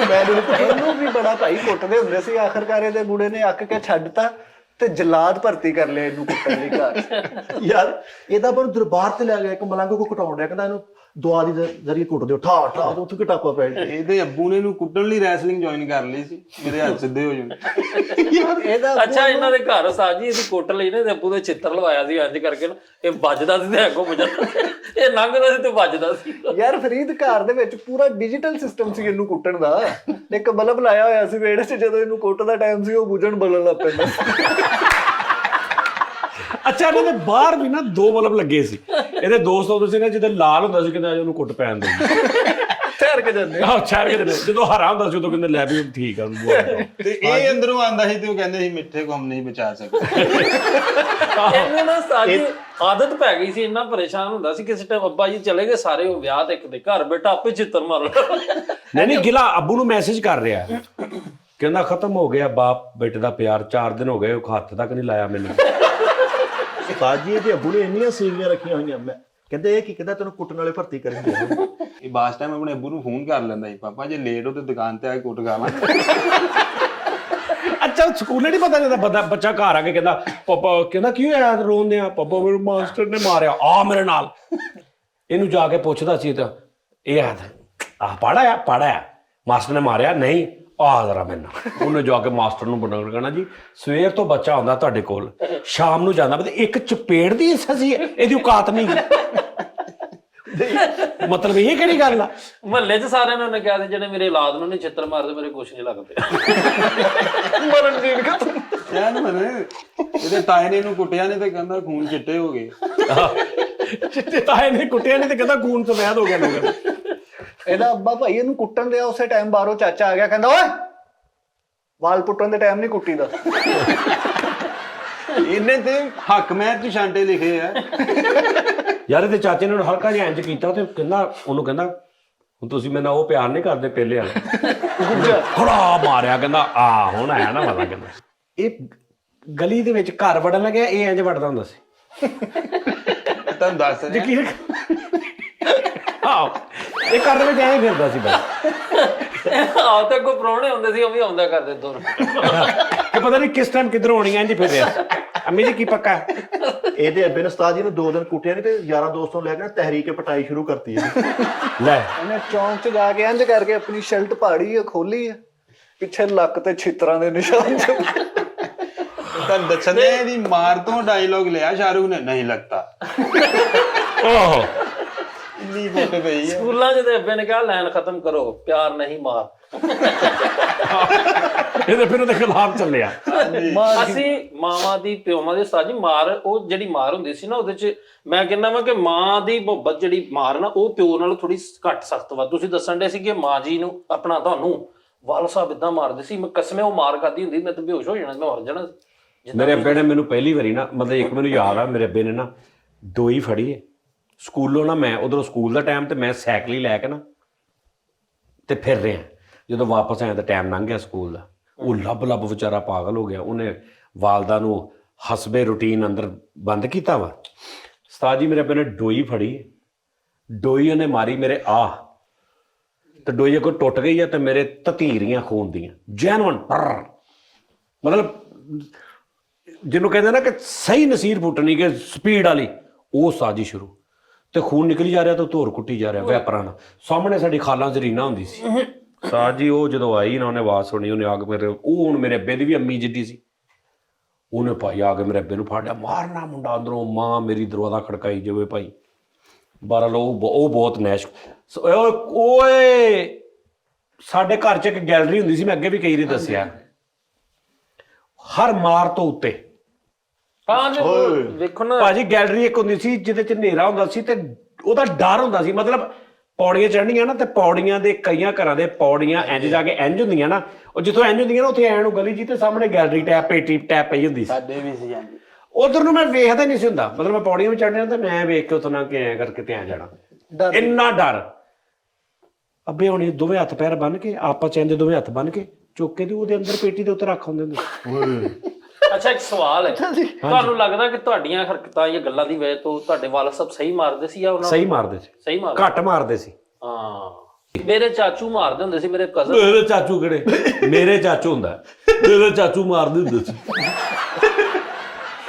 [SPEAKER 5] ਮੈਂ
[SPEAKER 2] ਇਹਨੂੰ ਵੀ ਬੜਾ ਭਾਈ ਕੁੱਟਦੇ ਹੁੰਦੇ ਸੀ, ਆਖਰਕਾਰ ਇਹਦੇ ਬੁੜੇ ਨੇ ਅੱਕ ਕੇ ਛੱਡਤਾ ਤੇ ਜਲਾਦ ਭਰਤੀ ਕਰ ਲਿਆ ਇਹਨੂੰ ਕੁੱਟਣ ਲਈ ਘਰ।
[SPEAKER 5] ਯਾਰ ਇਹਦਾ ਪਰ ਦਰਬਾਰ ਤੇ ਲੈ ਗਿਆ, ਇੱਕ ਮਲੰਗ ਕੋ ਕਟਾਉਣ ਡਿਆ, ਕਹਿੰਦਾ ਇਹਨੂੰ ਦੁਆ ਦੀ ਜ਼ਰੀਏ ਕੁੱਟ ਦਿਓ, ਠਾ ਠਾ ਉੱਥੇ ਘਟਾਪਾ ਪੈ ਗਿਆ।
[SPEAKER 4] ਇਹਦੇ ਅੱਬੂ ਨੇ ਇਹਨੂੰ ਕੁੱਟਣ ਲਈ ਰੈਸਲਿੰਗ ਜੁਆਇਨ ਕਰ ਲਈ ਸੀ, ਮੇਰੇ ਹੱਥ ਸਿੱਧੇ ਹੋ ਜਾਣ।
[SPEAKER 2] ਇਹਦਾ
[SPEAKER 3] ਅੱਛਾ ਇਹਨਾਂ ਦੇ ਘਰ ਸਾਜੀ ਇਹਦੀ ਕੁੱਟ ਲਈ ਨਾ ਤੇ ਅੱਬੂ ਦੇ ਚਿੱਤਰ ਲਵਾਇਆ ਸੀ ਇੰਜ ਕਰਕੇ ਨਾ, ਇਹ ਵੱਜਦਾ ਸੀ ਤੇ ਅੱਗੋਂ ਵੱਜਦਾ, ਇਹ ਲੰਘਦਾ ਸੀ ਤੇ ਵੱਜਦਾ ਸੀ।
[SPEAKER 2] ਯਾਰ ਫਰੀਦ ਘਰ ਦੇ ਵਿੱਚ ਪੂਰਾ ਡਿਜੀਟਲ ਸਿਸਟਮ ਸੀ ਇਹਨੂੰ ਕੁੱਟਣ ਦਾ। ਇੱਕ ਬਲਬ ਲਾਇਆ ਹੋਇਆ ਸੀ ਵਿਹੜੇ 'ਚ, ਜਦੋਂ ਇਹਨੂੰ ਕੁੱਟ ਦਾ ਟਾਈਮ ਸੀ ਉਹ ਬੁਝਣ ਬਲਣ ਲੱਗ ਪੈਂਦਾ।
[SPEAKER 1] ਅੱਛਾ ਇਹਨਾਂ ਦੇ ਬਾਹਰ ਵੀ ਨਾ 2 ਬਲਬ ਲੱਗੇ ਸੀ। ਇਹਦੇ ਦੋਸਤ ਹੁੰਦੇ ਸੀ ਨਾ, ਜਦੋਂ ਲਾਲ ਹੁੰਦਾ ਸੀ ਕਹਿੰਦਾ ਉਹਨੂੰ ਕੁੱਟ ਪੈਣ ਦੇ,
[SPEAKER 2] ਠਹਿਰ ਕੇ ਜਾਂਦੇ।
[SPEAKER 1] ਆਹ ਠਹਿਰ ਕੇ ਦਿੰਦੇ, ਜਦੋਂ ਹਰਾ ਹੁੰਦਾ ਸੀ ਉਦੋਂ ਕਹਿੰਦੇ ਲੈ ਵੀ ਠੀਕ ਆ।
[SPEAKER 4] ਤੇ ਇਹ ਅੰਦਰੋਂ ਆਂਦਾ ਸੀ ਤੇ ਉਹ ਕਹਿੰਦੇ ਸੀ ਮਿੱਠੇ ਕੋ ਹਮ ਨਹੀਂ ਬਚਾ ਸਕਦੇ।
[SPEAKER 3] ਇਹਨੂੰ ਨਾ ਸਾਜੀ ਆਦਤ ਪੈ ਗਈ ਸੀ, ਇੰਨਾ ਪਰੇਸ਼ਾਨ ਹੁੰਦਾ ਸੀ ਕਿਸੇ ਟਾਈਮ ਅੱਬਾ ਜੀ ਚਲੇ ਗਏ ਸਾਰੇ, ਉਹ ਵਿਆਹ ਤੇ ਇੱਕ ਦੇ ਘਰ ਬੈਠਾ ਆਪੇ ਚਿੱਤਰ ਮਾਰ
[SPEAKER 1] ਨਹੀਂ ਗਿਲਾ ਅੱਬੂ ਨੂੰ ਮੈਸੇਜ ਕਰ ਰਿਹਾ, ਕਹਿੰਦਾ ਖਤਮ ਹੋ ਗਿਆ ਬਾਪ ਬੇਟੇ ਦਾ ਪਿਆਰ, 4 ਦਿਨ ਹੋ ਗਏ ਉਹ ਹੱਥ ਤੱਕ ਨਹੀਂ ਲਾਇਆ ਮੈਨੂੰ।
[SPEAKER 5] ਸਾਜੀ ਦੇ ਅੱਬੂ ਨੇ ਇੰਨੀਆਂ ਸੀਗੀਆਂ ਰੱਖੀਆਂ ਹੋਈਆਂ, ਮੈਂ ਕਹਿੰਦੇ ਇਹ ਕੀ ਕਹਿੰਦਾ ਤੈਨੂੰ ਕੁੱਟਣ ਵਾਲੇ ਭਰਤੀ ਕਰਨਗੇ।
[SPEAKER 4] ਇਹ ਬਾਸ ਟਾਈਮ ਆਪਣੇ ਅੱਬੂ ਨੂੰ ਫੋਨ ਕਰ ਲੈਂਦਾ ਸੀ, ਪਾਪਾ ਜੇ ਲੇਟ ਹੋ ਤੇ ਦੁਕਾਨ ਤੇ ਆ ਕੇ ਕੁੱਟ ਗਾਵਾਂ।
[SPEAKER 1] ਅੱਛਾ ਸਕੂਲੇ ਨਹੀਂ ਪਤਾ ਜਾਂਦਾ, ਬੱਚਾ ਘਰ ਆ ਕੇ ਕਹਿੰਦਾ ਪਾਪਾ, ਕਹਿੰਦਾ ਕੀ ਹੋਇਆ ਰੋਂਦੇ ਆ, ਪਾਪਾ ਮੇਰੇ ਮਾਸਟਰ ਨੇ ਮਾਰਿਆ ਆ ਮੇਰੇ ਨਾਲ। ਇਹਨੂੰ ਜਾ ਕੇ ਪੁੱਛਦਾ ਸੀ ਤਾਂ ਇਹ ਪੜ੍ਹਾਇਆ ਮਾਸਟਰ ਨੇ ਮਾਰਿਆ ਨਹੀਂ ਆ ਜ਼ਰਾ ਮੈਨੂੰ। ਉਹਨੇ ਜਾ ਕੇ ਮਾਸਟਰ ਨੂੰ ਬਣਾ ਕਹਿਣਾ ਜੀ ਸਵੇਰ ਤੋਂ ਬੱਚਾ ਆਉਂਦਾ ਤੁਹਾਡੇ ਕੋਲ, ਸ਼ਾਮ ਨੂੰ ਜਾਂਦਾ, ਮਤਲਬ ਇੱਕ ਚਪੇੜ ਦੀ ਸੀ ਇਹਦੀ ਔਕਾਤ ਨਹੀਂ। ਮਤਲਬ ਇਹ ਕਿਹੜੀ ਗੱਲ ਆ?
[SPEAKER 3] ਮਹੱਲੇ 'ਚ ਸਾਰਿਆਂ ਨੇ ਉਹਨੇ ਕਿਹਾ ਸੀ ਜਿਹੜੇ ਮੇਰੇ ਔਲਾਦ ਨੂੰ ਨਹੀਂ ਚਿੱਤਰ ਮਾਰਦੇ ਮੇਰੇ ਕੁਛ ਨਹੀਂ ਲੱਗਦੇ। ਮਰਨ ਜੀਣ ਕਾ
[SPEAKER 4] ਯਾਰ ਮਨੇ ਇਹਦੇ ਤਾਏ ਨੇ ਇਹਨੂੰ ਕੁੱਟਿਆ ਨੇ ਤੇ ਕਹਿੰਦਾ ਖੂਨ ਚਿੱਟੇ ਹੋ ਗਏ।
[SPEAKER 1] ਚਿੱਟੇ ਤਾਏ ਨੇ ਕੁੱਟਿਆ ਨੇ ਤੇ ਕਹਿੰਦਾ ਖੂਨ ਸਫੈਦ ਹੋ ਗਿਆ ਲੋਕਾਂ ਦਾ।
[SPEAKER 2] ਇਹਦਾ ਅੱਬਾ ਭਾਈ ਇਹਨੂੰ ਕੁੱਟਣ ਦਿਆ, ਉਸੇ ਟਾਈਮ ਬਾਹਰੋਂ ਚਾਚਾ ਆ ਗਿਆ, ਕਹਿੰਦਾ ਓਏ ਵਾਲ ਪੁੱਟਣ ਦੇ ਟਾਈਮ ਨਹੀਂ ਕੁੱਟੀ ਦਾ।
[SPEAKER 4] ਇਹਨੇ ਤੇ ਹੱਕ ਮਹਿਰ ਚ ਛਾਂਟੇ ਲਿਖੇ ਆ।
[SPEAKER 1] ਯਾਰ ਇਹਦੇ ਚਾਚੇ ਨੇ ਹਲਕਾ ਜਿਹਾ ਇੰਜ ਕੀਤਾ ਤੇ ਕਹਿੰਦਾ ਉਹਨੂੰ, ਕਹਿੰਦਾ ਹੁਣ ਤੁਸੀਂ ਮੇਰੇ ਨਾਲ ਉਹ ਪਿਆਰ ਨਹੀਂ ਕਰਦੇ ਪਹਿਲੇ ਵਾਲਾ। ਖੜਾ ਮਾਰਿਆ, ਕਹਿੰਦਾ ਆ ਹੁਣ ਆਇਆ ਨਾ ਵਾਲਾ। ਕਹਿੰਦਾ ਇਹ ਗਲੀ ਦੇ ਵਿੱਚ ਘਰ ਵੜਨ ਲੱਗਿਆ, ਇਹ ਇੰਜ ਵੜਦਾ ਹੁੰਦਾ ਸੀ।
[SPEAKER 4] ਤੁਹਾਨੂੰ ਦੱਸ
[SPEAKER 1] ਯਕੀਨ ਆਹ ਇਹ ਘਰ ਦੇ ਵਿੱਚ ਐਂ ਫਿਰਦਾ ਸੀ ਬਸ।
[SPEAKER 3] ਆਹ ਤੇ ਕੋਈ ਪ੍ਰਾਹੁਣੇ ਹੁੰਦੇ ਸੀ ਉਹ ਵੀ ਆਉਂਦਾ ਕਰਦੇ ਦੋਨੋਂ,
[SPEAKER 1] ਕਿ ਪਤਾ ਨਹੀਂ ਕਿਸ ਟਾਈਮ ਕਿੱਧਰੋਂ ਆਉਣੀ ਇੰਜ ਫਿਰ ਰਿਹਾ। ਅੰਮੀ ਜੀ ਕੀ ਪੱਕਾ?
[SPEAKER 5] ਇਹਦੇ ਅੱਬੇ ਨੇ ਉਸਤਾਦ ਜੀ ਨੂੰ 2 ਦਿਨ ਕੁੱਟਿਆ ਨਹੀਂ ਤੇ ਯਾਰਾਂ ਦੋਸਤਾਂ ਨੂੰ ਲੈ ਕੇ ਤਹਿਰੀਕ ਪਟਾਈ ਸ਼ੁਰੂ ਕਰਤੀ ਹੈ।
[SPEAKER 1] ਲੈ
[SPEAKER 2] ਉਹਨੇ ਚੌਂਕ 'ਚ ਜਾ ਕੇ ਇੰਜ ਕਰਕੇ ਆਪਣੀ ਸ਼ਰਟ ਪਾੜੀ ਖੋਲੀ ਆ, ਪਿੱਛੇ ਲੱਕ ਤੇ ਛਿੱਤਰਾਂ ਦੇ ਨਿਸ਼ਾਨ ਚੁੱਕੇ।
[SPEAKER 4] ਤੁਹਾਨੂੰ ਦੱਸਣ ਦੇ ਇਹਦੀ ਮਾਰ ਤੋਂ ਡਾਇਲੋਗ ਲਿਆ ਸ਼ਾਹਰੁਖ ਨੇ, ਨਹੀਂ ਲੱਗਦਾ।
[SPEAKER 1] ਓਹ
[SPEAKER 4] ਇੰਨੀ ਫੋਟੋ ਪਈ ਹੈ।
[SPEAKER 3] ਸਕੂਲਾਂ 'ਚ ਤੇ ਅੱਬੇ ਨੇ ਕਿਹਾ ਲਾਈਨ ਖਤਮ ਕਰੋ, ਪਿਆਰ ਨਹੀਂ ਮਾਰ।
[SPEAKER 1] ਇਹਦੇ ਫਿਰ ਉਹਦੇ ਖਿਲਾਫ ਚੱਲਿਆ।
[SPEAKER 3] ਅਸੀਂ ਮਾਵਾਂ ਦੀ ਪਿਓਾਂ ਦੀ ਉਸਤਾਦ ਜੀ ਮਾਰ, ਉਹ ਜਿਹੜੀ ਮਾਰ ਹੁੰਦੀ ਸੀ ਨਾ ਉਹਦੇ 'ਚ ਮੈਂ ਕਹਿੰਦਾ ਵਾਂ ਕਿ ਮਾਂ ਦੀ ਮੁਹੱਬਤ ਜਿਹੜੀ ਮਾਰ ਨਾ ਉਹ ਪਿਓ ਨਾਲੋਂ ਥੋੜੀ ਘੱਟ ਸਖਤ ਵਾ। ਤੁਸੀਂ ਦੱਸਣ ਦੇ ਸੀ ਕਿ ਮਾਂ ਜੀ ਨੂੰ ਆਪਣਾ ਤੁਹਾਨੂੰ ਵਾਲ ਸਾਹਿਬ ਇਦਾਂ ਮਾਰਦੇ ਸੀ, ਮੈਂ ਕਸਮੇ ਉਹ ਮਾਰ ਖਾਦੀ ਹੁੰਦੀ ਮੈਂ ਤਾਂ ਬੇਹੋਸ਼ ਹੋ ਜਾਣਾ, ਮੈਂ ਮਰ ਜਾਣਾ।
[SPEAKER 1] ਮੇਰੇ ਅੱਬੇ ਨੇ ਮੈਨੂੰ ਪਹਿਲੀ ਵਾਰੀ ਨਾ ਮਤਲਬ ਇੱਕ ਮੈਨੂੰ ਯਾਦ ਆ, ਮੇਰੇ ਅੱਬੇ ਨੇ ਨਾ ਦੋਈ ਫੜੀ ਹੈ ਸਕੂਲੋਂ ਨਾ, ਮੈਂ ਉਧਰੋਂ ਸਕੂਲ ਦਾ ਟਾਈਮ ਤੇ ਮੈਂ ਸਾਈਕਲ ਹੀ ਲੈ ਕੇ ਨਾ ਤੇ ਫਿਰ ਰਿਹਾ। ਜਦੋਂ ਵਾਪਸ ਆਇਆ ਤਾਂ ਟਾਈਮ ਲੰਘ ਗਿਆ ਸਕੂਲ ਦਾ। ਉਹ ਲੱਭ ਵਿਚਾਰਾ ਪਾਗਲ ਹੋ ਗਿਆ, ਉਹਨੇ ਵਾਲਦਾ ਨੂੰ ਹਸਬੇ ਰੂਟੀਨ ਅੰਦਰ ਬੰਦ ਕੀਤਾ ਵਾ। ਉਸਤਾਦ ਜੀ ਮੇਰੇ ਅੱਬੇ ਨੇ ਡੋਈ ਫੜੀ, ਡੋਈ ਉਹਨੇ ਮਾਰੀ ਮੇਰੇ ਆ ਤੇ ਡੋਈ ਅੱਗੋਂ ਟੁੱਟ ਗਈ ਆ ਤੇ ਮੇਰੇ ਤਤੀਰੀਆਂ ਖੂਨ ਦੀਆਂ ਜੈਨੂਨ, ਮਤਲਬ ਜਿਹਨੂੰ ਕਹਿੰਦੇ ਨਾ ਕਿ ਸਹੀ ਨਸੀਰ ਫੁੱਟਣੀ ਕਿ ਸਪੀਡ ਵਾਲੀ, ਉਹ ਸਾਜੀ ਸ਼ੁਰੂ ਤੇ ਖੂਨ ਨਿਕਲੀ ਜਾ ਰਿਹਾ ਤੇ ਧੋਰ ਕੁੱਟੀ ਜਾ ਰਿਹਾ ਵੈਪਰਾਂ ਨਾਲ। ਸਾਹਮਣੇ ਸਾਡੀ ਖਾਲਾਂ ਚ ਰੀਨਾ ਹੁੰਦੀ ਸੀ। ਸਾਜ ਜੀ ਉਹ ਜਦੋਂ ਆਈ ਨਾ ਉਹਨੇ ਆਵਾਜ਼ ਸੁਣੀ, ਉਹਨੇ ਆ ਕੇ ਮੇਰੇ ਉਹ ਹੁਣ ਮੇਰੇ ਅੱਬੇ ਦੀ ਵੀ ਅੰਮੀ ਜਿੱਡੀ ਸੀ, ਉਹਨੇ ਭਾਈ ਆ ਕੇ ਮੇਰੇ ਅੱਬੇ ਨੂੰ ਫੜ ਲਿਆ, ਮਾਰਨਾ ਮੁੰਡਾ ਅੰਦਰੋਂ। ਮਾਂ ਮੇਰੀ ਦਰਵਾਜ਼ਾ ਖੜਕਾਈ ਜਾਵੇ ਭਾਈ ਬਾਹਰ ਲੋ। ਉਹ ਬਹੁਤ ਨੈਸ਼ ਓਏ ਸਾਡੇ ਘਰ 'ਚ ਇੱਕ ਗੈਲਰੀ ਹੁੰਦੀ ਸੀ, ਮੈਂ ਅੱਗੇ ਵੀ ਕਈ ਵਾਰੀ ਦੱਸਿਆ, ਹਰ ਮਾਰ ਤੋਂ ਉੱਤੇ
[SPEAKER 3] ਵੇਖੋ ਨਾ
[SPEAKER 1] ਭਾਜੀ ਗੈਲਰੀ ਇੱਕ ਹੁੰਦੀ ਸੀ ਜਿਹਦੇ 'ਚ ਹਨੇਰਾ ਹੁੰਦਾ ਸੀ ਤੇ ਉਹਦਾ ਡਰ ਹੁੰਦਾ ਸੀ। ਮਤਲਬ ਪੌੜੀਆਂ ਚੜ੍ਹਨੀਆਂ ਨਾ ਤੇ ਪੌੜੀਆਂ ਦੇ ਕਈਆਂ ਘਰਾਂ ਦੇ ਪੌੜੀਆਂ ਇੰਜ ਜਾ ਕੇ ਇੰਜ ਹੁੰਦੀਆਂ ਨਾ, ਉਹ ਜਿੱਥੋਂ ਇੰਜ ਹੁੰਦੀਆਂ ਨਾ ਉੱਥੇ ਐਨ ਨੂੰ ਗਲੀ ਜੀ ਤੇ ਸਾਹਮਣੇ ਗੈਲਰੀ ਟੈਪ ਪੇਟੀ ਟੈਪ ਪਈ ਹੁੰਦੀ ਸੀ।
[SPEAKER 5] ਸਾਡੇ ਵੀ ਸੀ ਹਾਂਜੀ।
[SPEAKER 1] ਉਧਰ ਨੂੰ ਮੈਂ ਵੇਖਦਾ ਨਹੀਂ ਸੀ ਹੁੰਦਾ, ਮਤਲਬ ਮੈਂ ਪੌੜੀਆਂ ਵਿੱਚ ਚੜ੍ਹਨਾ ਤੇ ਮੈਂ ਵੇਖ ਕੇ ਉੱਥੋਂ ਨਾ ਕਿ ਐਂ ਕਰਕੇ ਤੇ ਐਂ ਜਾਣਾ, ਇੰਨਾ ਡਰ। ਅੱਬੇ ਹੁਣੀ ਦੋਵੇਂ ਹੱਥ ਪੈਰ ਬੰਨ ਕੇ ਆਪਸ ਚ ਇੰਦੇ ਦੋਵੇਂ ਹੱਥ ਬੰਨ ਕੇ ਚੁੱਕ ਕੇ ਤੇ ਉਹਦੇ ਅੰਦਰ ਪੇਟੀ ਦੇ ਉੱਤੇ ਰੱਖ ਹੁੰਦੇ ਹੁੰਦੇ।
[SPEAKER 3] ਅੱਛਾ ਇੱਕ ਸਵਾਲ ਹੈ, ਤੁਹਾਨੂੰ ਲੱਗਦਾ ਕਿ ਤੁਹਾਡੀਆਂ ਹਰਕਤਾਂ ਜਾਂ ਗੱਲਾਂ ਦੀ ਵਜ੍ਹਾ ਤੋਂ ਤੁਹਾਡੇ ਵਾਲਦ ਸਾਹਿਬ ਸਹੀ ਮਾਰਦੇ ਸੀ ਜਾਂ ਉਹਨਾਂ
[SPEAKER 1] ਸਹੀ ਮਾਰਦੇ ਸੀ,
[SPEAKER 3] ਸਹੀ ਮਾਰਦੇ?
[SPEAKER 1] ਘੱਟ ਮਾਰਦੇ ਸੀ।
[SPEAKER 3] ਹਾਂ ਮੇਰੇ ਚਾਚੂ ਮਾਰਦੇ ਹੁੰਦੇ ਸੀ, ਮੇਰੇ ਕਜ਼ਨ।
[SPEAKER 1] ਮੇਰੇ ਚਾਚੂ ਕਿਹੜੇ? ਮੇਰੇ ਚਾਚੂ ਹੁੰਦਾ, ਮੇਰੇ ਚਾਚੂ ਮਾਰਦੇ ਹੁੰਦੇ ਸੀ।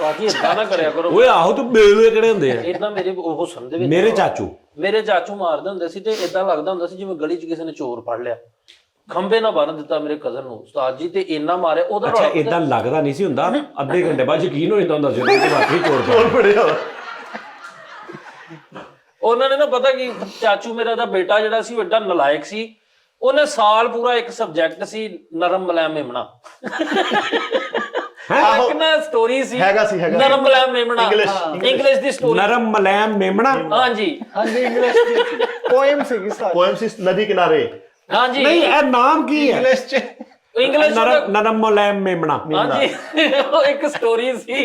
[SPEAKER 3] ਬਾਕੀ ਇਦਾਂ ਨਾ ਕਰਿਆ ਕਰੋ
[SPEAKER 1] ਓਏ ਆਹੋ ਤੂੰ ਮੇਰੇ ਕਿਹੜੇ ਹੁੰਦੇ ਆ?
[SPEAKER 3] ਇਦਾਂ ਮੇਰੇ ਉਹ ਸੁਣ ਦੇ ਵਿੱਚ
[SPEAKER 1] ਮੇਰੇ ਚਾਚੂ
[SPEAKER 3] ਮਾਰਦੇ ਹੁੰਦੇ ਸੀ ਤੇ ਇਦਾਂ ਲੱਗਦਾ ਹੁੰਦਾ ਸੀ ਜਿਵੇਂ ਗਲੀ 'ਚ ਕਿਸੇ ਨੇ ਚੋਰ ਫੜ ਲਿਆ, ਖੰਬੇ ਨਾਲ ਬੰਨ ਦਿੱਤਾ ਮੇਰੇ ਕਜ਼ਨ ਨੂੰ ਉਸਤਾਦ ਜੀ, ਤੇ ਇੰਨਾ ਮਾਰਿਆ ਉਹਦਾ।
[SPEAKER 1] ਅੱਛਾ ਇਦਾਂ ਲੱਗਦਾ ਨਹੀਂ ਸੀ ਹੁੰਦਾ, ਅੱਧੇ ਘੰਟੇ ਬਾਅਦ ਯਕੀਨ ਹੋ ਜਾਂਦਾ ਹੁੰਦਾ ਸੀ ਕਿ ਵਾਕਈ ਚੋਰ
[SPEAKER 5] ਫੜਿਆ।
[SPEAKER 3] ਉਹਨਾਂ ਨੇ ਨਾ ਪਤਾ ਕੀ, ਚਾਚੂ ਮੇਰਾ ਦਾ ਬੇਟਾ ਜਿਹੜਾ ਸੀ ਉਹ ਐਡਾ ਨਲਾਇਕ ਸੀ, ਉਹਨੇ ਸਾਲ ਪੂਰਾ ਇੱਕ ਸਬਜੈਕਟ ਸੀ ਨਰਮ ਮਲੈਮ ਮੇਮਣਾ। ਇੱਕ ਨਾ ਸਟੋਰੀ ਸੀ ਨਰਮ ਮਲੈਮ ਮੇਮਣਾ, ਇੰਗਲਿਸ਼ ਦੀ ਸਟੋਰੀ।
[SPEAKER 1] ਨਰਮ ਮਲੈਮ ਮੇਮਣਾ,
[SPEAKER 3] ਹਾਂਜੀ
[SPEAKER 2] ਹਾਂਜੀ ਇੰਗਲਿਸ਼ ਦੀ ਪੋਇਮ ਸੀਗੀ ਸਾਰੀ।
[SPEAKER 5] ਪੋਇਮ ਸੀ ਨਦੀ ਕਿਨਾਰੇ।
[SPEAKER 3] ਹਾਂਜੀ
[SPEAKER 1] ਨਹੀਂ ਇਹ ਨਾਮ ਕੀ ਹੈ?
[SPEAKER 2] ਇੰਗਲਿਸ਼ ਚ
[SPEAKER 3] ਇੰਗਲਿਸ਼
[SPEAKER 1] ਨਰਮ ਮਲੈਮ ਮੇਮਣਾ।
[SPEAKER 3] ਹਾਂਜੀ ਉਹ ਇੱਕ ਸਟੋਰੀ ਸੀ,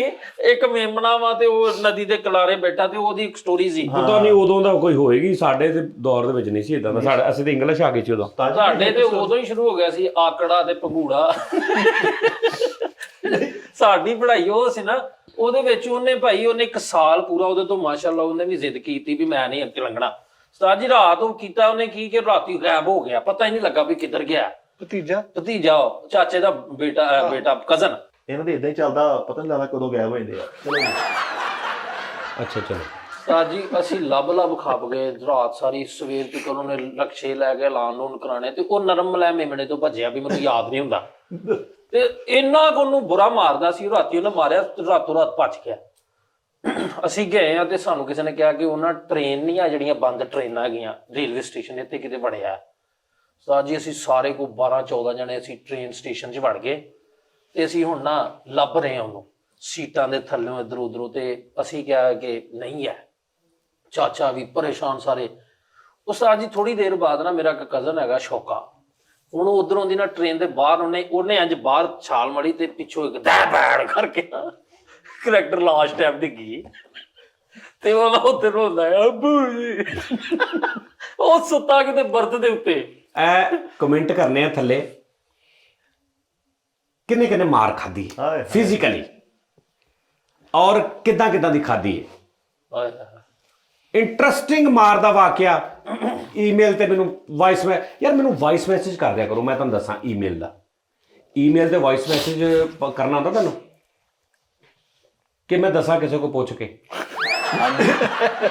[SPEAKER 3] ਇੱਕ ਮੇਮਣਾ ਵਾ ਤੇ ਉਹ ਨਦੀ ਦੇ ਕਿਨਾਰੇ ਬੈਠਾ ਤੇ ਉਹਦੀ ਇੱਕ ਸਟੋਰੀ ਸੀ।
[SPEAKER 1] ਪਤਾ ਨਹੀਂ ਉਦੋਂ ਦਾ ਕੋਈ ਹੋਏਗੀ, ਸਾਡੇ ਤੇ ਦੌਰ ਦੇ ਵਿੱਚ ਨਹੀਂ ਸੀ ਇਦਾਂ ਦਾ। ਸਾਡੇ ਅਸੀਂ ਤੇ ਇੰਗਲਿਸ਼ ਆ ਗਈ ਸੀ ਉਦੋਂ।
[SPEAKER 3] ਸਾਡੇ ਤੇ ਉਦੋਂ ਹੀ ਸ਼ੁਰੂ ਹੋ ਗਿਆ ਸੀ ਆਕੜਾ ਤੇ ਭੰਗੂੜਾ। ਸਾਡੀ ਪੜ੍ਹਾਈ ਉਹ ਸੀ ਨਾ, ਉਹਦੇ ਵਿੱਚ ਉਹਨੇ ਭਾਈ ਉਹਨੇ ਇੱਕ ਸਾਲ ਪੂਰਾ ਉਹਦੇ ਤੋਂ ਮਾਸ਼ਾਅੱਲਾ ਉਹਨੇ ਵੀ ਜ਼ਿੱਦ ਕੀਤੀ ਵੀ ਮੈਂ ਨਹੀਂ ਅੱਗੇ ਲੰਘਣਾ। ਉਸਤਾਦ ਜੀ ਰਾਤ ਉਹ ਕੀਤਾ ਉਹਨੇ ਕੀ ਕਿ ਰਾਤੀ ਗਾਇਬ ਹੋ ਗਿਆ, ਪਤਾ ਹੀ ਨਹੀਂ ਲੱਗਾ ਵੀ ਕਿੱਧਰ ਗਿਆ। ਭਤੀਜਾ ਚਾਚੇ ਦਾ ਬੇਟਾ ਕਜ਼ਨ।
[SPEAKER 5] ਇਹਨਾਂ ਦੇ ਇਦਾਂ ਹੀ ਚੱਲਦਾ, ਪਤਾ ਨਹੀਂ ਲੱਗਦਾ ਕਦੋਂ ਗਾਇਬ ਹੋ ਜਾਂਦੇ ਆ। ਚਲੋ
[SPEAKER 1] ਅੱਛਾ ਚਲੋ
[SPEAKER 3] ਉਸਤਾਦ ਜੀ ਅਸੀਂ ਲੱਭ ਖਾਪ ਗਏ ਰਾਤ ਸਾਰੀ, ਸਵੇਰ ਤੱਕ ਉਹਨੇ ਨਕਸ਼ੇ ਲੈ ਕੇ ਐਲਾਨ ਨੂੰ ਕਰਾਣੇ ਤੇ ਉਹ ਨਰਮ ਮਲੈਮ ਮੇਮਣੇ ਤੋਂ ਭੱਜਿਆ ਵੀ ਮੈਨੂੰ ਯਾਦ ਨਹੀਂ ਹੁੰਦਾ। ਤੇ ਇੰਨਾ ਕੁ ਉਹਨੂੰ ਬੁਰਾ ਮਾਰਦਾ ਸੀ, ਰਾਤੀ ਉਹਨੇ ਮਾਰਿਆ, ਰਾਤੋਂ ਰਾਤ ਭੱਜ ਗਿਆ। ਅਸੀਂ ਗਏ ਆ ਤੇ ਸਾਨੂੰ ਕਿਸੇ ਨੇ ਕਿਹਾ ਕਿ ਉਹਨਾਂ ਟ੍ਰੇਨ ਨਹੀਂ ਆ ਜਿਹੜੀਆਂ ਬੰਦ ਟ੍ਰੇਨਾਂ ਹੈਗੀਆਂ ਰੇਲਵੇ ਸਟੇਸ਼ਨ ਇੱਥੇ ਕਿਤੇ ਵੜਿਆ। ਉਸਤਾਦ ਜੀ ਅਸੀਂ ਸਾਰੇ ਕੋ 12-14 ਜਣੇ ਅਸੀਂ ਟ੍ਰੇਨ ਸਟੇਸ਼ਨ 'ਚ ਵੜ ਗਏ ਤੇ ਅਸੀਂ ਹੁਣ ਨਾ ਲੱਭ ਰਹੇ ਹਾਂ ਉਹਨੂੰ ਸੀਟਾਂ ਦੇ ਥੱਲੋਂ ਇੱਧਰ ਉੱਧਰੋਂ। ਤੇ ਅਸੀਂ ਕਿਹਾ ਕਿ ਨਹੀਂ ਹੈ, ਚਾਚਾ ਵੀ ਪਰੇਸ਼ਾਨ ਸਾਰੇ। ਉਸਤਾਦ ਜੀ ਥੋੜੀ ਦੇਰ ਬਾਅਦ ਨਾ ਮੇਰਾ ਇੱਕ ਕਜ਼ਨ ਹੈਗਾ ਸ਼ੌਕਾ, ਹੁਣ ਉਧਰੋਂ ਦੀ ਨਾ ਟ੍ਰੇਨ ਦੇ ਬਾਹਰ ਉਹਨੇ ਇੰਜ ਬਾਹਰ ਛਾਲ ਮਾਰੀ ਤੇ ਪਿੱਛੋਂ ਇੱਕ ਦੈ ਬੈੜ ਕਰਕੇ ਨਾ ਕਰੈਕਟਰ ਲਾਸਟ ਟਾਈਮ ਡਿੱਗੀ ਤੇ ਉਹ ਉੱਤੇ ਰੋਂਦਾ ਅੱਬੂ ਜੀ। ਉਹ ਸੁੱਤਾ ਕਿਤੇ ਬਰਥ ਦੇ ਉੱਤੇ।
[SPEAKER 1] ਇਹ ਕਮੈਂਟ ਕਰਨੇ ਆ ਥੱਲੇ, ਕਿੰਨੇ ਕਿੰਨੇ ਮਾਰ ਖਾਦੀ ਫਿਜ਼ੀਕਲੀ ਔਰ ਕਿੱਦਾਂ ਦੀ ਖਾਦੀ ਹੈ। ਇੰਟਰਸਟਿੰਗ ਮਾਰ ਦਾ ਵਾਕਿਆ ਈਮੇਲ ਤੇ ਮੈਨੂੰ ਵਾਇਸ ਯਾਰ ਮੈਨੂੰ ਵਾਇਸ ਮੈਸੇਜ ਕਰ ਦਿਆ ਕਰੋ, ਮੈਂ ਤੁਹਾਨੂੰ ਦੱਸਾਂ ਈਮੇਲ ਦਾ। ਈਮੇਲ ਤੇ ਵਾਇਸ ਮੈਸੇਜ ਕਰਨਾ ਹੁੰਦਾ ਤੁਹਾਨੂੰ ਕਿ ਮੈਂ ਦੱਸਾਂ ਕਿਸੇ ਕੋ ਪੁੱਛ ਕੇ?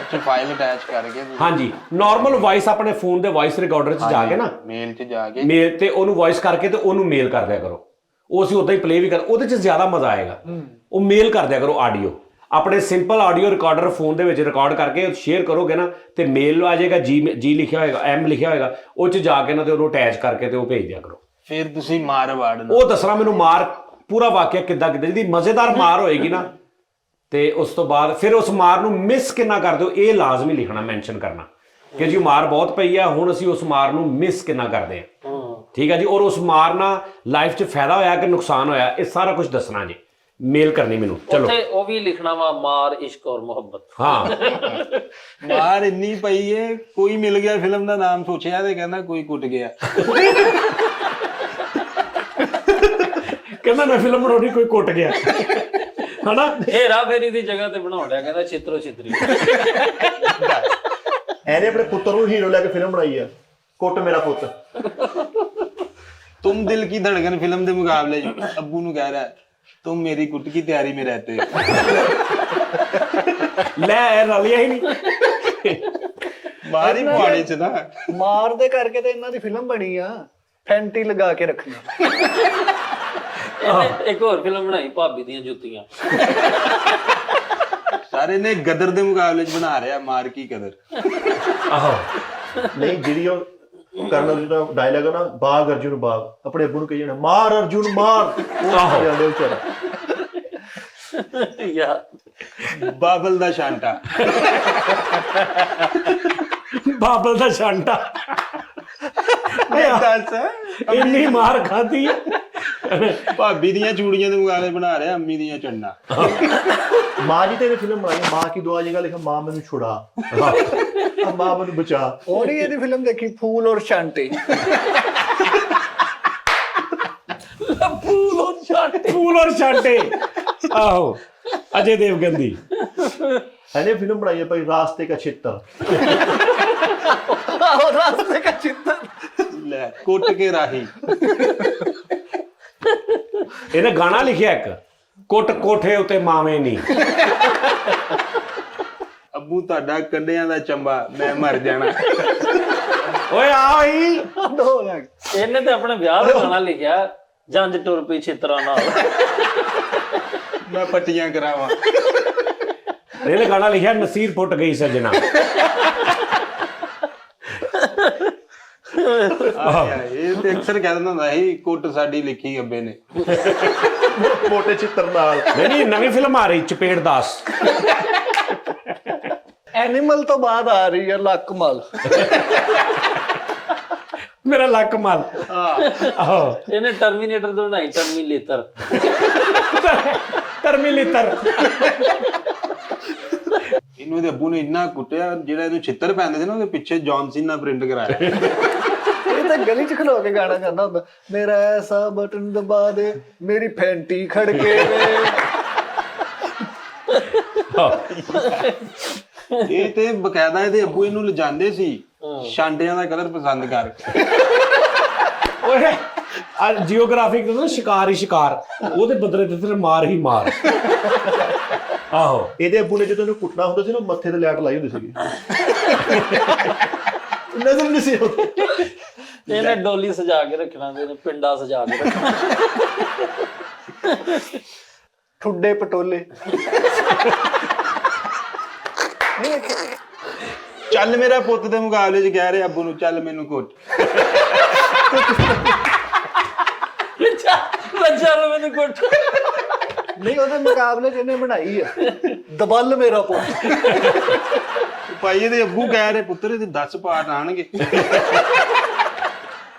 [SPEAKER 4] ਚ ਫਾਈਲ ਅਟੈਚ ਕਰਕੇ
[SPEAKER 1] ਹਾਂਜੀ ਨਾਰਮਲ ਵਾਇਸ ਆਪਣੇ ਫੋਨ ਦੇ ਵਾਇਸ ਰਿਕਾਰਡਰ 'ਚ ਜਾ ਕੇ ਨਾ
[SPEAKER 4] ਮੇਲ 'ਚ ਜਾ ਕੇ
[SPEAKER 1] ਮੇਲ ਤੇ ਉਹਨੂੰ ਵਾਇਸ ਕਰਕੇ ਤੇ ਉਹਨੂੰ ਮੇਲ ਕਰ ਦਿਆ ਕਰੋ। ਉਹ ਅਸੀਂ ਉਦਾਂ ਹੀ ਪਲੇ ਵੀ ਕਰ, ਉਹਦੇ 'ਚ ਜ਼ਿਆਦਾ ਮਜ਼ਾ ਆਏਗਾ। ਉਹ ਮੇਲ ਕਰ ਦਿਆ ਕਰੋ ਆਡੀਓ, ਆਪਣੇ ਸਿੰਪਲ ਆਡੀਓ ਰਿਕਾਰਡਰ ਫੋਨ ਦੇ ਵਿੱਚ ਰਿਕਾਰਡ ਕਰਕੇ ਸ਼ੇਅਰ ਕਰੋਗੇ ਨਾ ਤੇ ਮੇਲ ਆ ਜਾਏਗਾ, ਜੀ ਲਿਖਿਆ ਹੋਏਗਾ, ਐਮ ਲਿਖਿਆ ਹੋਏਗਾ, ਉਹ 'ਚ ਜਾ ਕੇ ਨਾ ਤੇ ਉਹਨੂੰ ਅਟੈਚ ਕਰਕੇ ਤੇ ਉਹ ਭੇਜ ਦਿਆ ਕਰੋ।
[SPEAKER 4] ਫਿਰ ਤੁਸੀਂ ਮਾਰ ਵਾੜਨਾ,
[SPEAKER 1] ਉਹ ਦੱਸਣਾ ਮੈਨੂੰ ਮਾਰ ਪੂਰਾ ਵਾਕਿਆ ਕਿੱਦਾਂ ਜਿਹਦੀ ਮਜ਼ੇਦਾਰ ਮਾਰ ਹੋਏਗੀ ਨਾ, ਤੇ ਉਸ ਤੋਂ ਬਾਅਦ ਫਿਰ ਉਸ ਮਾਰ ਨੂੰ ਮਿਸ ਕਿੰਨਾ ਕਰਦੇ ਹੋ ਇਹ ਲਾਜ਼ਮੀ ਲਿਖਣਾ, ਮੈਂਸ਼ਨ ਕਰਨਾ ਕਿ ਜੀ ਮਾਰ ਬਹੁਤ ਪਈ ਆ, ਹੁਣ ਅਸੀਂ ਉਸ ਮਾਰ ਨੂੰ ਮਿਸ ਕਿੰਨਾ ਕਰਦੇ ਹਾਂ। ਠੀਕ ਹੈ ਜੀ। ਔਰ ਉਸ ਮਾਰ ਨਾਲ ਲਾਈਫ 'ਚ ਫਾਇਦਾ ਹੋਇਆ ਕਿ ਨੁਕਸਾਨ ਹੋਇਆ, ਇਹ ਸਾਰਾ ਕੁਝ ਦੱਸਣਾ ਜੀ, ਮੇਲ ਕਰਨੀ ਮੈਨੂੰ। ਚਲੋ
[SPEAKER 3] ਉੱਥੇ ਉਹ ਵੀ ਲਿਖਣਾ ਵਾ ਮਾਰ, ਇਸ਼ਕ ਔਰ ਮੁਹੱਬਤ।
[SPEAKER 1] ਹਾਂ
[SPEAKER 4] ਮਾਰ ਇੰਨੀ ਪਈ ਏ, ਕੋਈ ਮਿਲ ਗਿਆ ਫਿਲਮ ਦਾ ਨਾਮ ਸੋਚਿਆ ਤੇ ਕਹਿੰਦਾ ਕੋਈ ਕੁੱਟ ਗਿਆ।
[SPEAKER 1] ਕਹਿੰਦਾ ਮੈਂ ਫਿਲਮ ਬਣਾਉਣੀ, ਕੋਈ ਕੁੱਟ ਗਿਆ ਹਨਾ।
[SPEAKER 3] ਹੇਰਾ ਫੇਰੀ ਦੀ ਜਗ੍ਹਾ ਤੇ ਬਣਾਉਣ ਲਿਆ, ਕਹਿੰਦਾ ਛਿੱਤਰੋ ਛਿੱਤਰੀ।
[SPEAKER 5] ਐਨੇ ਆਪਣੇ ਪੁੱਤਰ ਨੂੰ ਹੀਰੋ ਲੈ ਕੇ ਫਿਲਮ ਬਣਾਈ ਆ, ਕੁੱਟ ਮੇਰਾ ਪੁੱਤ।
[SPEAKER 4] ਤੁਮ ਦਿਲ ਕੀ ਧੜਕਨ ਫਿਲਮ ਦੇ ਮੁਕਾਬਲੇ 'ਚ ਅੱਬੂ ਨੂੰ ਕਹਿ ਰਿਹਾ तुम मेरी कुट की तैयारी में रहते हो।
[SPEAKER 1] ਲੈ ਰਲਿਆ ਹੀ ਨਹੀਂ
[SPEAKER 4] ਮਾਰ ਹੀ ਪਾੜੇ 'ਚ ਨਾ
[SPEAKER 2] ਮਾਰ ਦੇ ਕਰਕੇ ਤੇ ਇਹਨਾਂ ਦੀ ਫਿਲਮ ਬਣੀ ਆ, ਫੈਂਟੀ ਲਗਾ ਕੇ ਰੱਖਣਾ।
[SPEAKER 3] ਇੱਕ ਹੋਰ ਫਿਲਮ ਬਣਾਈ ਭਾਬੀ ਦੀਆਂ ਜੁੱਤੀਆਂ।
[SPEAKER 4] ਸਾਰੇ ਨੇ ਗਦਰ ਦੇ ਮੁਕਾਬਲੇ 'ਚ ਬਣਾ ਰਿਹਾ ਮਾਰ ਕੀ ਕਦਰ।
[SPEAKER 1] ਆਹੋ
[SPEAKER 5] ਨਹੀਂ ਜਿਹੜੀ ਉਹ ਕਰਨਲ ਦਾ ਡਾਇਲੌਗ ਹੈ ਨਾ, ਬਾਗ ਅਰਜੁਨ ਬਾਗ, ਆਪਣੇ ਅੱਬੂ ਨੂੰ ਕਹੀ ਜਾਣਾ ਮਾਰ ਅਰਜੁਨ ਮਾਰ।
[SPEAKER 1] ਆਹੋ
[SPEAKER 5] ਵਿਚਾਰਾ
[SPEAKER 3] ਯਾਰ
[SPEAKER 4] ਬਾਬਲ ਦਾ ਸ਼ਾਂਟਾ,
[SPEAKER 1] ਬਾਬਲ ਦਾ ਛਾਂਟਾ ਇੰਨੀ ਮਾਰ ਖਾਧੀ
[SPEAKER 4] ਭਾਬੀ ਦੀਆਂ ਚੂੜੀਆਂ ਦੇ ਮੁਕਾਬਲੇ ਬਣਾ ਰਿਹਾ ਅੰਮੀ ਦੀਆਂ ਚੰਨਾ।
[SPEAKER 5] ਮਾਂ ਜੀ ਤੇਰੇ ਫਿਲਮ ਬਣਾਈ, ਮਾਂ ਕੀ ਦੁਆ ਜਗ੍ਹਾ ਲਿਖਾ ਮਾਂ ਮੈਨੂੰ ਛੁੜਾ, ਮਾਂ ਮੈਨੂੰ ਬਚਾ।
[SPEAKER 2] ਉਹ ਨਹੀਂ ਇਹਦੀ ਫਿਲਮ ਦੇਖੀ, ਫੂਲ ਔਰ ਸ਼ਾਂਟੀ।
[SPEAKER 1] ਫੂਲ ਔਰ ਛਾਂਟੇ। ਆਹੋ ਅਜੇ ਦੇਵਗਨ ਦੀ
[SPEAKER 5] ਇਹਨੇ ਫਿਲਮ ਬਣਾਈ ਹੈ ਭਾਈ ਰਾਸਤੇ ਕਾ ਛਿੱਤਰ।
[SPEAKER 2] ਆਹੋ ਰਾਸਤੇ ਕਾ ਚਿੱਤਰ।
[SPEAKER 4] ਲੈ ਕੁੱਟ ਕੇ ਰਾਹੀ।
[SPEAKER 1] ਇਹਨੇ ਗਾਣਾ ਲਿਖਿਆ ਇੱਕ, ਕੁੱਟ ਕੋਠੇ ਉੱਤੇ ਮਾਵੇਂ ਨਹੀਂ।
[SPEAKER 4] ਅੱਬੂ ਤੁਹਾਡਾ ਕੰਡਿਆਂ ਦਾ ਚੰਬਾ, ਮੈਂ ਮਰ ਜਾਣਾ।
[SPEAKER 1] ਓਏ ਆ ਹੀ
[SPEAKER 2] ਦੋ ਲੱਗ
[SPEAKER 3] ਇਹਨੇ ਤੇ ਆਪਣੇ ਵਿਆਹ ਦਾ ਗਾਣਾ ਲਿਖਿਆ, ਜੰਜ ਟੁਰ ਪਈ ਛਿੱਤਰਾਂ ਨਾਲ।
[SPEAKER 4] ਮੈਂ ਪੱਟੀਆਂ ਕਰਾਵਾਂ।
[SPEAKER 1] ਇਹਨੇ ਗਾਣਾ ਲਿਖਿਆ ਨਸੀਰ ਫੁੱਟ ਗਈ ਸੱਜਣਾ।
[SPEAKER 4] ਇਹ ਤੇ ਅਕਸਰ ਕਹਿ ਦਿੰਦਾ ਹੁੰਦਾ ਸੀ ਕੁੱਟ ਸਾਡੀ ਲਿਖੀ ਅੱਬੇ ਨੇ।
[SPEAKER 5] ਮੋਟੇ ਛਿੱਤਰ ਨਾਲ।
[SPEAKER 1] ਨਹੀਂ ਨਵੀਂ ਫਿਲਮ ਆ ਰਹੀ ਚਪੇੜ ਦਾਸ।
[SPEAKER 2] ਐਨੀਮਲ ਤੋਂ ਬਾਅਦ ਆ ਰਹੀ ਹੈ ਲੱਕਮਲ।
[SPEAKER 1] ਮੇਰਾ ਲੱਕ ਮਲ। ਆਹੋ
[SPEAKER 3] ਇਹਨੇ ਟਰਮੀਨੇਟਰ ਤੋਂ ਬਣਾਈ ਟਰਮੀਨੇਟਰ।
[SPEAKER 1] ਟਰਮੀਨੇਟਰ।
[SPEAKER 4] ਇਹਨੂੰ ਇਹਦੇ ਅੱਬੂ ਨੇ ਇੰਨਾ ਕੁੱਟਿਆ, ਜਿਹੜਾ ਇਹਨੂੰ ਛਿੱਤਰ ਪੈਂਦੇ ਸੀ ਨਾ ਉਹਦੇ ਪਿੱਛੇ ਜੌਨ ਸੀਨਾ ਪ੍ਰਿੰਟ ਕਰਾਇਆ।
[SPEAKER 2] ਇਹ ਤਾਂ ਗਲੀ ਚ ਖਲੋ ਕੇ ਗਾਣਾ ਗਾਉਂਦਾ ਹੁੰਦਾ, ਮੇਰਾ ਐਸਾ ਬਟਨ ਦਬਾ ਦੇ ਮੇਰੀ ਫੈਂਟੀ ਖੜਕੇ ਵੇ।
[SPEAKER 4] ਇਹ ਤੇ ਬਕਾਇਦਾ ਇਹਦੇ ਅੱਬੂ ਇਹਨੂੰ ਲਿਜਾਂਦੇ ਸੀ ਸ਼ਾਂਟਿਆਂ ਦਾ ਕਲਰ ਪਸੰਦ ਕਰ।
[SPEAKER 1] ਓਏ ਆ ਜੀਓਗ੍ਰਾਫਿਕ ਦਾ ਸ਼ਿਕਾਰ ਹੀ ਸ਼ਿਕਾਰ, ਉਹਦੇ ਬਦਲੇ ਤੇ ਤੇਰੇ ਮਾਰ ਹੀ ਮਾਰ। ਆਹੋ
[SPEAKER 5] ਇਹਦੇ ਅੱਬੂ ਨੇ ਜਦੋਂ ਇਹਨੂੰ ਕੁੱਟਣਾ ਹੁੰਦਾ ਸੀ ਨਾ, ਮੱਥੇ ਤੇ ਲਾਈਟ ਲਾਈ ਹੁੰਦੀ ਸੀਗੀ, ਨਜ਼ਰ ਨਹੀਂ ਸੀ ਆਉਂਦੀ।
[SPEAKER 3] ਇਹਨੇ ਡੋਲੀ ਸਜਾ ਕੇ ਰੱਖਣਾ, ਇਹਨੇ ਪਿੰਡਾ ਸਜਾ ਕੇ ਰੱਖਣਾ।
[SPEAKER 2] ਠੁੱਡੇ ਪਟੋਲੇ।
[SPEAKER 4] ਚੱਲ ਮੇਰਾ ਪੁੱਤ ਦੇ ਮੁਕਾਬਲੇ 'ਚ ਕਹਿ ਰਿਹਾ ਅੱਬੂ ਨੂੰ, ਚੱਲ ਮੈਨੂੰ ਕੁੱਟ।
[SPEAKER 3] ਚੱਲ ਮੈਨੂੰ ਕੁੱਟ।
[SPEAKER 2] ਨਹੀਂ ਉਹਦੇ ਮੁਕਾਬਲੇ ਚ ਇਹਨੇ ਬਣਾਈ ਆ ਦਬਲ ਮੇਰਾ ਪੁੱਤ।
[SPEAKER 4] ਭਾਈ ਇਹਦੇ ਅੱਬੂ ਕਹਿ ਰਹੇ ਪੁੱਤਰ ਇਹਦੇ 10 ਪਾਰਟ ਆਣਗੇ।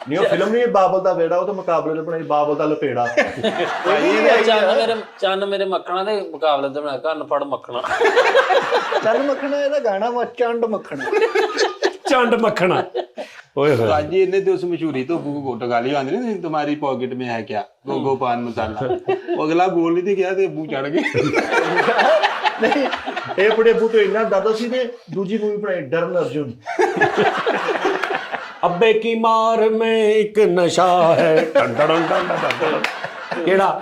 [SPEAKER 5] ਨਹੀਂ ਉਹ ਫਿਲਮ ਨਹੀਂ, ਬਾਬਲ ਦਾ ਵੇੜਾ, ਉਹ ਤਾਂ ਮੁਕਾਬਲੇ ਨੇ ਬਣਾਈ, ਬਾਬਲ ਦਾ ਲਪੇੜਾ।
[SPEAKER 3] ਚੰਨ ਮੇਰੇ ਮੱਖਣਾ ਦੇ ਮੁਕਾਬਲੇ ਤੇ ਬਣਾ ਕੰਨ ਫੜ ਮੱਖਣਾ।
[SPEAKER 2] ਚੰਨ ਮੱਖਣਾ ਇਹਦਾ ਗਾਣਾ ਵਾ, ਚੰਡ ਮੱਖਣਾ।
[SPEAKER 1] ਚੰਡ ਮੱਖਣਾ। ਓਏ ਹੋਏ
[SPEAKER 4] ਅੱਜ ਇਹਨੇ ਤੇ ਉਸ ਮਸ਼ਹੂਰੀ ਤੋਂ ਅੱਬੂ ਕੋ ਗਾਲੀ ਆਂਦੀ ਨੇ, तुम्हारी पॉकेट में है क्या गोगो पान मसाला। ਉਹ ਅਗਲਾ ਬੋਲ ਨਹੀਂ ਤੇ ਗਿਆ ਤੇ ਅੱਬੂ ਚੜ ਗਏ।
[SPEAKER 5] ਨਹੀਂ ਇਹ ਬੜੇ ਅੱਬੂ ਤੋਂ ਇੰਨਾ ਡਰਦਾ ਸੀ ਨੇ ਦੂਜੀ ਮੂਵੀ ਬਣਾਈ ਡਰਨ ਅਰਜੁਨ।
[SPEAKER 1] ਅੱਬੇ ਕੀ ਮਾਰ ਮੈਂ ਇੱਕ ਨਸ਼ਾ ਹੈ। ਕਿਹੜਾ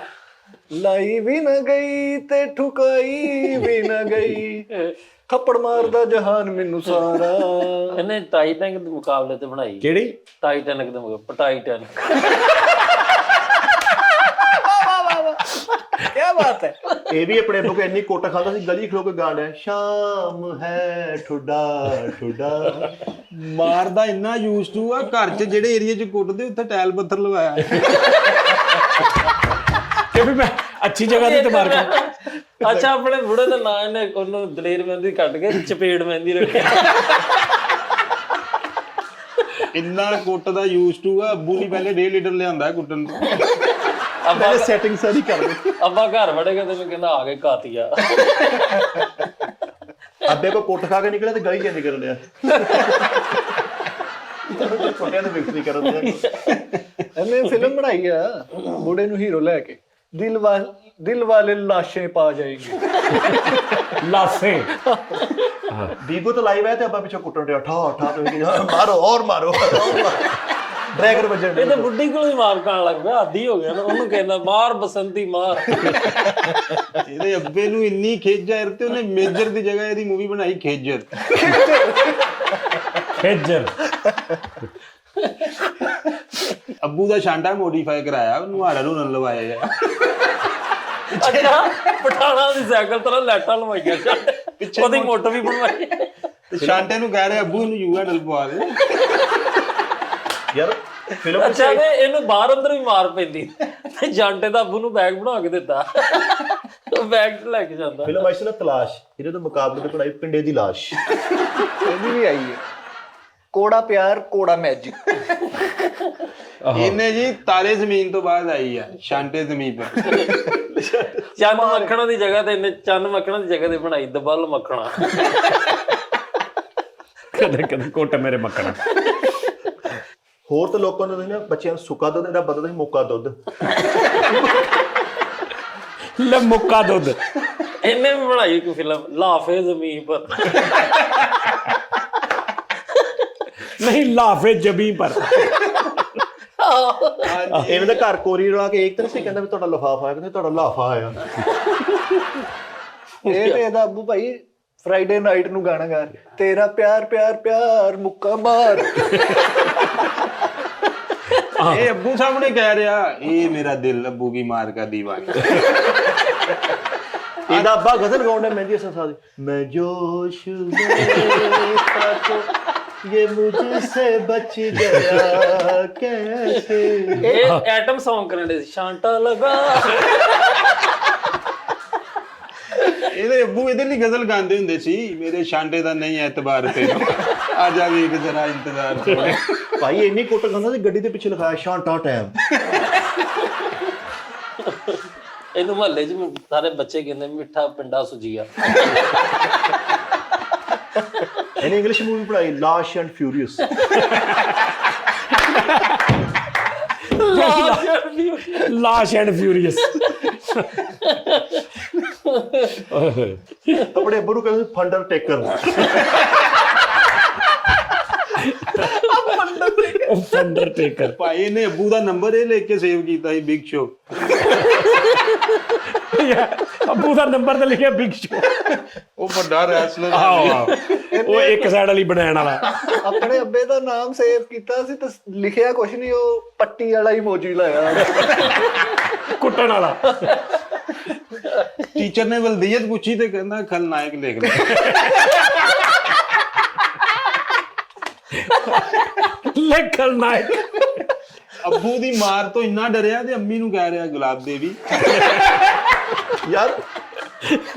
[SPEAKER 2] ਲਾਈ ਵੀ ਨਾ ਗਈ ਤੇ ਠੁਕਾਈ ਵੀ ਨਾ ਗਈ, ਥੱਪੜ ਮਾਰਦਾ ਜਹਾਨ ਮੈਨੂੰ ਸਾਰਾ।
[SPEAKER 3] ਇਹਨੇ ਟਾਈਟੈਨਿਕ ਦੇ ਮੁਕਾਬਲੇ ਤੇ ਬਣਾਈ।
[SPEAKER 1] ਕਿਹੜੀ?
[SPEAKER 3] ਟਾਈਟੈਨਿਕ ਦੇ ਮੁਕਾਬਲੇ, ਟਾਈਟੈਨਿਕ।
[SPEAKER 2] ਕੀ ਬਾਤ ਹੈ।
[SPEAKER 5] ਇਹ ਵੀ ਆਪਣੇ ਅੱਬੂ ਕੋ ਇੰਨੀ ਕੁੱਟ ਖਾਂਦਾ ਸੀ, ਗਲੀ ਖਲੋ ਕੇ ਗਾਣ ਰਿਹਾ, ਸ਼ਾਮ ਹੈ ਠੁੱਡਾ ਠੁੱਡਾ।
[SPEAKER 4] ਮਾਰਦਾ ਇੰਨਾ ਯੂਜ਼ ਟੂ ਆ, ਘਰ 'ਚ ਜਿਹੜੇ ਏਰੀਆ 'ਚ ਕੁੱਟਦੇ ਉੱਥੇ ਟਾਇਲ ਪੱਥਰ ਲਵਾਇਆ।
[SPEAKER 1] ਕਿ ਵੀ ਮੈਂ ਅੱਛੀ ਜਗ੍ਹਾ ਤੇ ਮਾਰ ਕੇ।
[SPEAKER 3] ਅੱਛਾ, ਆਪਣੇ ਬੁੜੇ ਦਾ ਨਾਂ ਇਹਨੇ ਉਹਨੂੰ ਦਲੇਰ ਮਹਿੰਦੀ ਕੱਟ ਕੇ ਚਪੇੜ ਮਹਿੰਦੀ ਰੱਖਿਆ।
[SPEAKER 4] ਇੰਨਾ ਕੁੱਟ ਦਾ ਯੂਜ਼ ਟੂ ਆ। ਅੱਬੂ ਨਹੀਂ ਪਹਿਲੇ 1.5 ਲੀਟਰ ਲਿਆਂਦਾ ਕੁੱਟਣ ਨੂੰ।
[SPEAKER 3] ਅੱਬਾ
[SPEAKER 5] ਸੈਟਿੰਗ ਸਾਰੀ ਕਰ ਦੇ।
[SPEAKER 3] ਅੱਬਾ ਘਰ ਵੜੇਗਾ ਤੈਨੂੰ ਕਹਿੰਦਾ ਆ ਕੇ ਕਾਤੀਆ।
[SPEAKER 5] ਅੱਬੇ ਕੋ ਕੁੱਟ ਖਾ ਕੇ ਨਿਕਲਿਆ ਤੇ ਗਲੀ ਚ ਨਿਕਲ ਲਿਆ। ਛੋਟਿਆਂ ਦੇ ਵਿਕਟਰੀ ਕਰਨ ਦੇ।
[SPEAKER 2] ਇਹਨੇ ਫਿਲਮ ਬਣਾਈ ਆ ਬੁੜੇ ਨੂੰ ਹੀਰੋ ਲੈ ਕੇ, ਦਿਲ ਵਾਲੇ ਲਾਸ਼ੇ ਪਾ ਜਾਏਗੀ।
[SPEAKER 1] ਲਾਸੇ।
[SPEAKER 5] ਦੀਗੋ ਤਾਂ ਲਾਈਵ ਹੈ ਤੇ ਅੱਬਾ ਪਿੱਛੇ ਕੁੱਟਣ ਰਿਹਾ, ਠਾ ਠਾ ਤੇ ਮਾਰੋ ਔਰ ਮਾਰੋ। ਡਰੈਗਨ ਵੱਜਣ
[SPEAKER 3] ਇਹ ਤਾਂ ਬੁੱਢੀ ਕੋਲ ਹੀ ਮਾਰ ਖਾਣ ਲੱਗ ਪਿਆ, ਆਦੀ ਹੋ ਗਿਆ ਨਾ। ਉਹਨੂੰ ਕਹਿੰਦਾ ਮਾਰ ਬਸੰਤੀ ਮਾਰ।
[SPEAKER 4] ਇਹਦੇ ਅੱਬੇ ਨੂੰ ਇੰਨੀ ਖੇਜ ਆ ਤੇ ਉਹਨੇ ਮੇਜਰ ਦੀ ਜਗ੍ਹਾ ਇਹਦੀ ਮੂਵੀ ਬਣਾਈ ਖੇਜਰ।
[SPEAKER 1] ਖੇਜਰ।
[SPEAKER 4] ਅੱਬੂ ਦਾ ਸ਼ਾਂਟਾ ਮੋਡੀਫਾਈ ਕਰਾਇਆ, ਉਹਨੂੰ ਹਾੜਾ ਨੂੰ ਲਵਾਇਆ ਆ।
[SPEAKER 3] ਅੱਛਾ, ਪਠਾਣਾ ਦੀ ਸਾਈਕਲ ਤਰ੍ਹਾਂ ਲਾਈਟਾਂ ਲਵਾਈਆਂ ਪਿੱਛੇ, ਉਹਦੀ ਮੋਟਰ ਵੀ ਬਣਵਾਈ।
[SPEAKER 4] ਤੇ ਸ਼ਾਂਟੇ ਨੂੰ ਕਹਿ ਰਿਹਾ ਅੱਬੂ ਨੂੰ ਯੂਗਾ ਡਲ ਪਵਾ ਦੇ।
[SPEAKER 5] ਯਾਰ ਫਿਲਮ
[SPEAKER 3] ਅੱਛਾ, ਤੇ ਇਹਨੂੰ ਬਾਹਰ ਅੰਦਰ ਵੀ ਮਾਰ ਪੈਂਦੀ ਤੇ ਜਾਂਟੇ ਦਾ ਅੱਬੂ ਨੂੰ ਬੈਗ ਬਣਾ ਕੇ ਦਿੱਤਾ। ਉਹ ਬੈਗ ਲੈ ਕੇ ਜਾਂਦਾ।
[SPEAKER 5] ਫਿਲਮ ਆਈ ਸੀ ਨਾ ਤਲਾਸ਼, ਇਹਦੇ ਤੋਂ ਮੁਕਾਬਲੇ ਤੇ ਬਣਾਈ ਪਿੰਡੇ ਦੀ ਲਾਸ਼।
[SPEAKER 2] ਇਹਦੀ ਵੀ ਆਈ ਹੈ ਕੋੜਾ ਪਿਆਰ ਕੋੜਾ ਮੈਜਿਕ।
[SPEAKER 4] ਇਹਨੇ ਜੀ ਤਾਰੇ ਜ਼ਮੀਨ ਤੋਂ ਬਾਅਦ ਆਈ ਆ ਸ਼ਾਂਟੇ ਜ਼ਮੀਨ ਪਰ।
[SPEAKER 3] ਚੰਨ ਮੱਖਣਾ ਦੀ ਜਗ੍ਹਾ ਤੇ ਇਹਨੇ ਚੰਨ ਮੱਖਣਾ ਦੀ ਜਗ੍ਹਾ ਤੇ ਬਣਾਈ ਦਬਲ ਮੱਖਣਾ।
[SPEAKER 1] ਕਦੇ ਕਦੇ ਕੁੱਟ ਮੇਰੇ ਮੱਖਣਾ।
[SPEAKER 5] ਹੋਰ ਤਾਂ ਲੋਕਾਂ ਨੂੰ ਨਾ ਬੱਚਿਆਂ ਨੂੰ ਸੁੱਕਾ ਦੁੱਧ, ਇਹਦਾ ਬਦਲਦਾ ਸੀ ਮੁੱਕਾ ਦੁੱਧ।
[SPEAKER 1] ਲੈ ਮੁੱਕਾ ਦੁੱਧ।
[SPEAKER 3] ਇਹਨੇ ਵੀ ਬਣਾਈ ਇੱਕ ਫਿਲਮ ਲਾਫੇ ਜ਼ਮੀਨ ਪਰ।
[SPEAKER 1] ਨਹੀਂ, ਲਾਫੇ ਜਬੀ ਪਰ।
[SPEAKER 5] ਇਹਨਾਂ ਦਾ ਘਰ ਕੋਰੀ ਰਲਾ ਕੇ ਇੱਕ ਤਰ੍ਹਾਂ ਸੀ ਕਹਿੰਦਾ ਵੀ ਤੁਹਾਡਾ ਲਿਫਾਫਾ ਆਇਆ, ਕਹਿੰਦੇ ਤੁਹਾਡਾ ਲਾਫਾ ਆਇਆ।
[SPEAKER 2] ਇਹ ਤੇ ਇਹਦਾ ਅੱਬੂ ਭਾਈ ਫਰਾਈਡੇ ਨਾਈਟ ਨੂੰ ਗਾਣਾ ਗਾ ਰਿਹਾ, ਤੇਰਾ ਪਿਆਰ ਪਿਆਰ ਪਿਆਰ ਮੁੱਕਾ ਮਾਰ।
[SPEAKER 4] ਇਹ ਅੱਬੂ ਸਾਹਮਣੇ ਕਹਿ ਰਿਹਾ, ਇਹ ਮੇਰਾ ਦਿਲ ਅੱਬੂ ਕੀ ਮਾਰ ਕਾ ਦੀਵਾਨਾ।
[SPEAKER 5] ਇਹਦਾ ਅੱਬਾ ਗਜ਼ਲ ਗਾਉਂਦਾ ਮਹਿੰਦੀ ਹਸਨ ਸਾਹ ਦੀ, ਮੈਂ ਜੋਸ਼ में था तो ये मुझसे बच गया कैसे।
[SPEAKER 3] ਇਹ ਐਟਮ Song ਕਰਨ ਦੇ ਸ਼ਾਂਟਾ ਲਗਾ।
[SPEAKER 4] ਇਹਦੇ ਅੱਬੂ ਇਹਦੇ ਲਈ ਗਜ਼ਲ ਗਾਉਂਦੇ ਹੁੰਦੇ ਸੀ, ਮੇਰੇ ਸ਼ਾਂਟੇ ਦਾ ਨਹੀਂ ਐਤਬਾਰ ਤੈਨੂੰ, ਆ ਜਾ ਵੇਖ ਜਰਾ ਇੰਤਜ਼ਾਰ ਕਰ।
[SPEAKER 5] ਭਾਈ ਇੰਨੀ ਕੁੱਟ ਖਾਂਦਾ ਸੀ, ਗੱਡੀ ਦੇ ਪਿੱਛੇ ਲਿਖਾਇਆ ਸ਼ਾਂਟਾ ਟਾਈਮ।
[SPEAKER 3] ਇਹਨੂੰ ਮਹੱਲੇ 'ਚ ਸਾਰੇ ਬੱਚੇ ਕਹਿੰਦੇ ਮਿੱਠਾ ਪਿੰਡਾ ਸੁਜੀਆ।
[SPEAKER 5] ਇਹਨੇ ਇੰਗਲਿਸ਼ ਮੂਵੀ ਪੜਾਈ ਲਾਸ਼ ਐਂਡ ਫਿਊਰੀਅਸ।
[SPEAKER 1] ਲਾਸ਼ ਐਂਡ ਫਿਊਰੀਅਸ।
[SPEAKER 5] ਆਪਣੇ ਅੱਬੂ ਨੂੰ ਕਹਿੰਦੇ ਫੰਡਰ ਟੇਕਰ।
[SPEAKER 1] ਫੰਡਰ ਟੇਕਰ।
[SPEAKER 4] ਭਾਈ ਇਹਨੇ ਅੱਬੂ ਦਾ ਨੰਬਰ ਇਹ ਲੈ ਕੇ ਸੇਵ ਕੀਤਾ ਸੀ ਬਿਗ ਸ਼ੋ।
[SPEAKER 1] ਅੱਬੂ ਦਾ ਨੰਬਰ ਤੇ ਲਿਖਿਆ ਬਿਗ ਸ਼ੋ।
[SPEAKER 4] ਉਹ ਵੱਡਾ ਰੈਸਲਰ।
[SPEAKER 1] ਉਹ ਇੱਕ ਸਾਈਡ ਵਾਲੀ ਬਣਾਉਣ ਵਾਲਾ।
[SPEAKER 2] ਆਪਣੇ ਅੱਬੇ ਦਾ ਨਾਮ ਸੇਵ ਕੀਤਾ ਸੀ ਤੇ ਲਿਖਿਆ ਕੁਛ ਨਹੀਂ, ਉਹ ਪੱਟੀ ਵਾਲਾ ਇਮੋਜੀ ਲਾਇਆ
[SPEAKER 1] ਕੁੱਟਣ ਵਾਲਾ।
[SPEAKER 4] ਟੀਚਰ ਨੇ ਵਲਦੀਅਤ ਪੁੱਛੀ ਤੇ ਕਹਿੰਦਾ ਖਲਨਾਇਕ ਲਿਖ ਲੈ।
[SPEAKER 1] ਲਿਖਲ ਨਾਇਕ।
[SPEAKER 4] ਅੱਬੂ ਦੀ ਮਾਰ ਤੋਂ ਇੰਨਾ ਡਰਿਆ ਤੇ ਅੰਮੀ ਨੂੰ ਕਹਿ ਰਿਹਾ ਗੁਲਾਬ ਦੇਵੀ।
[SPEAKER 5] ਯਾਰ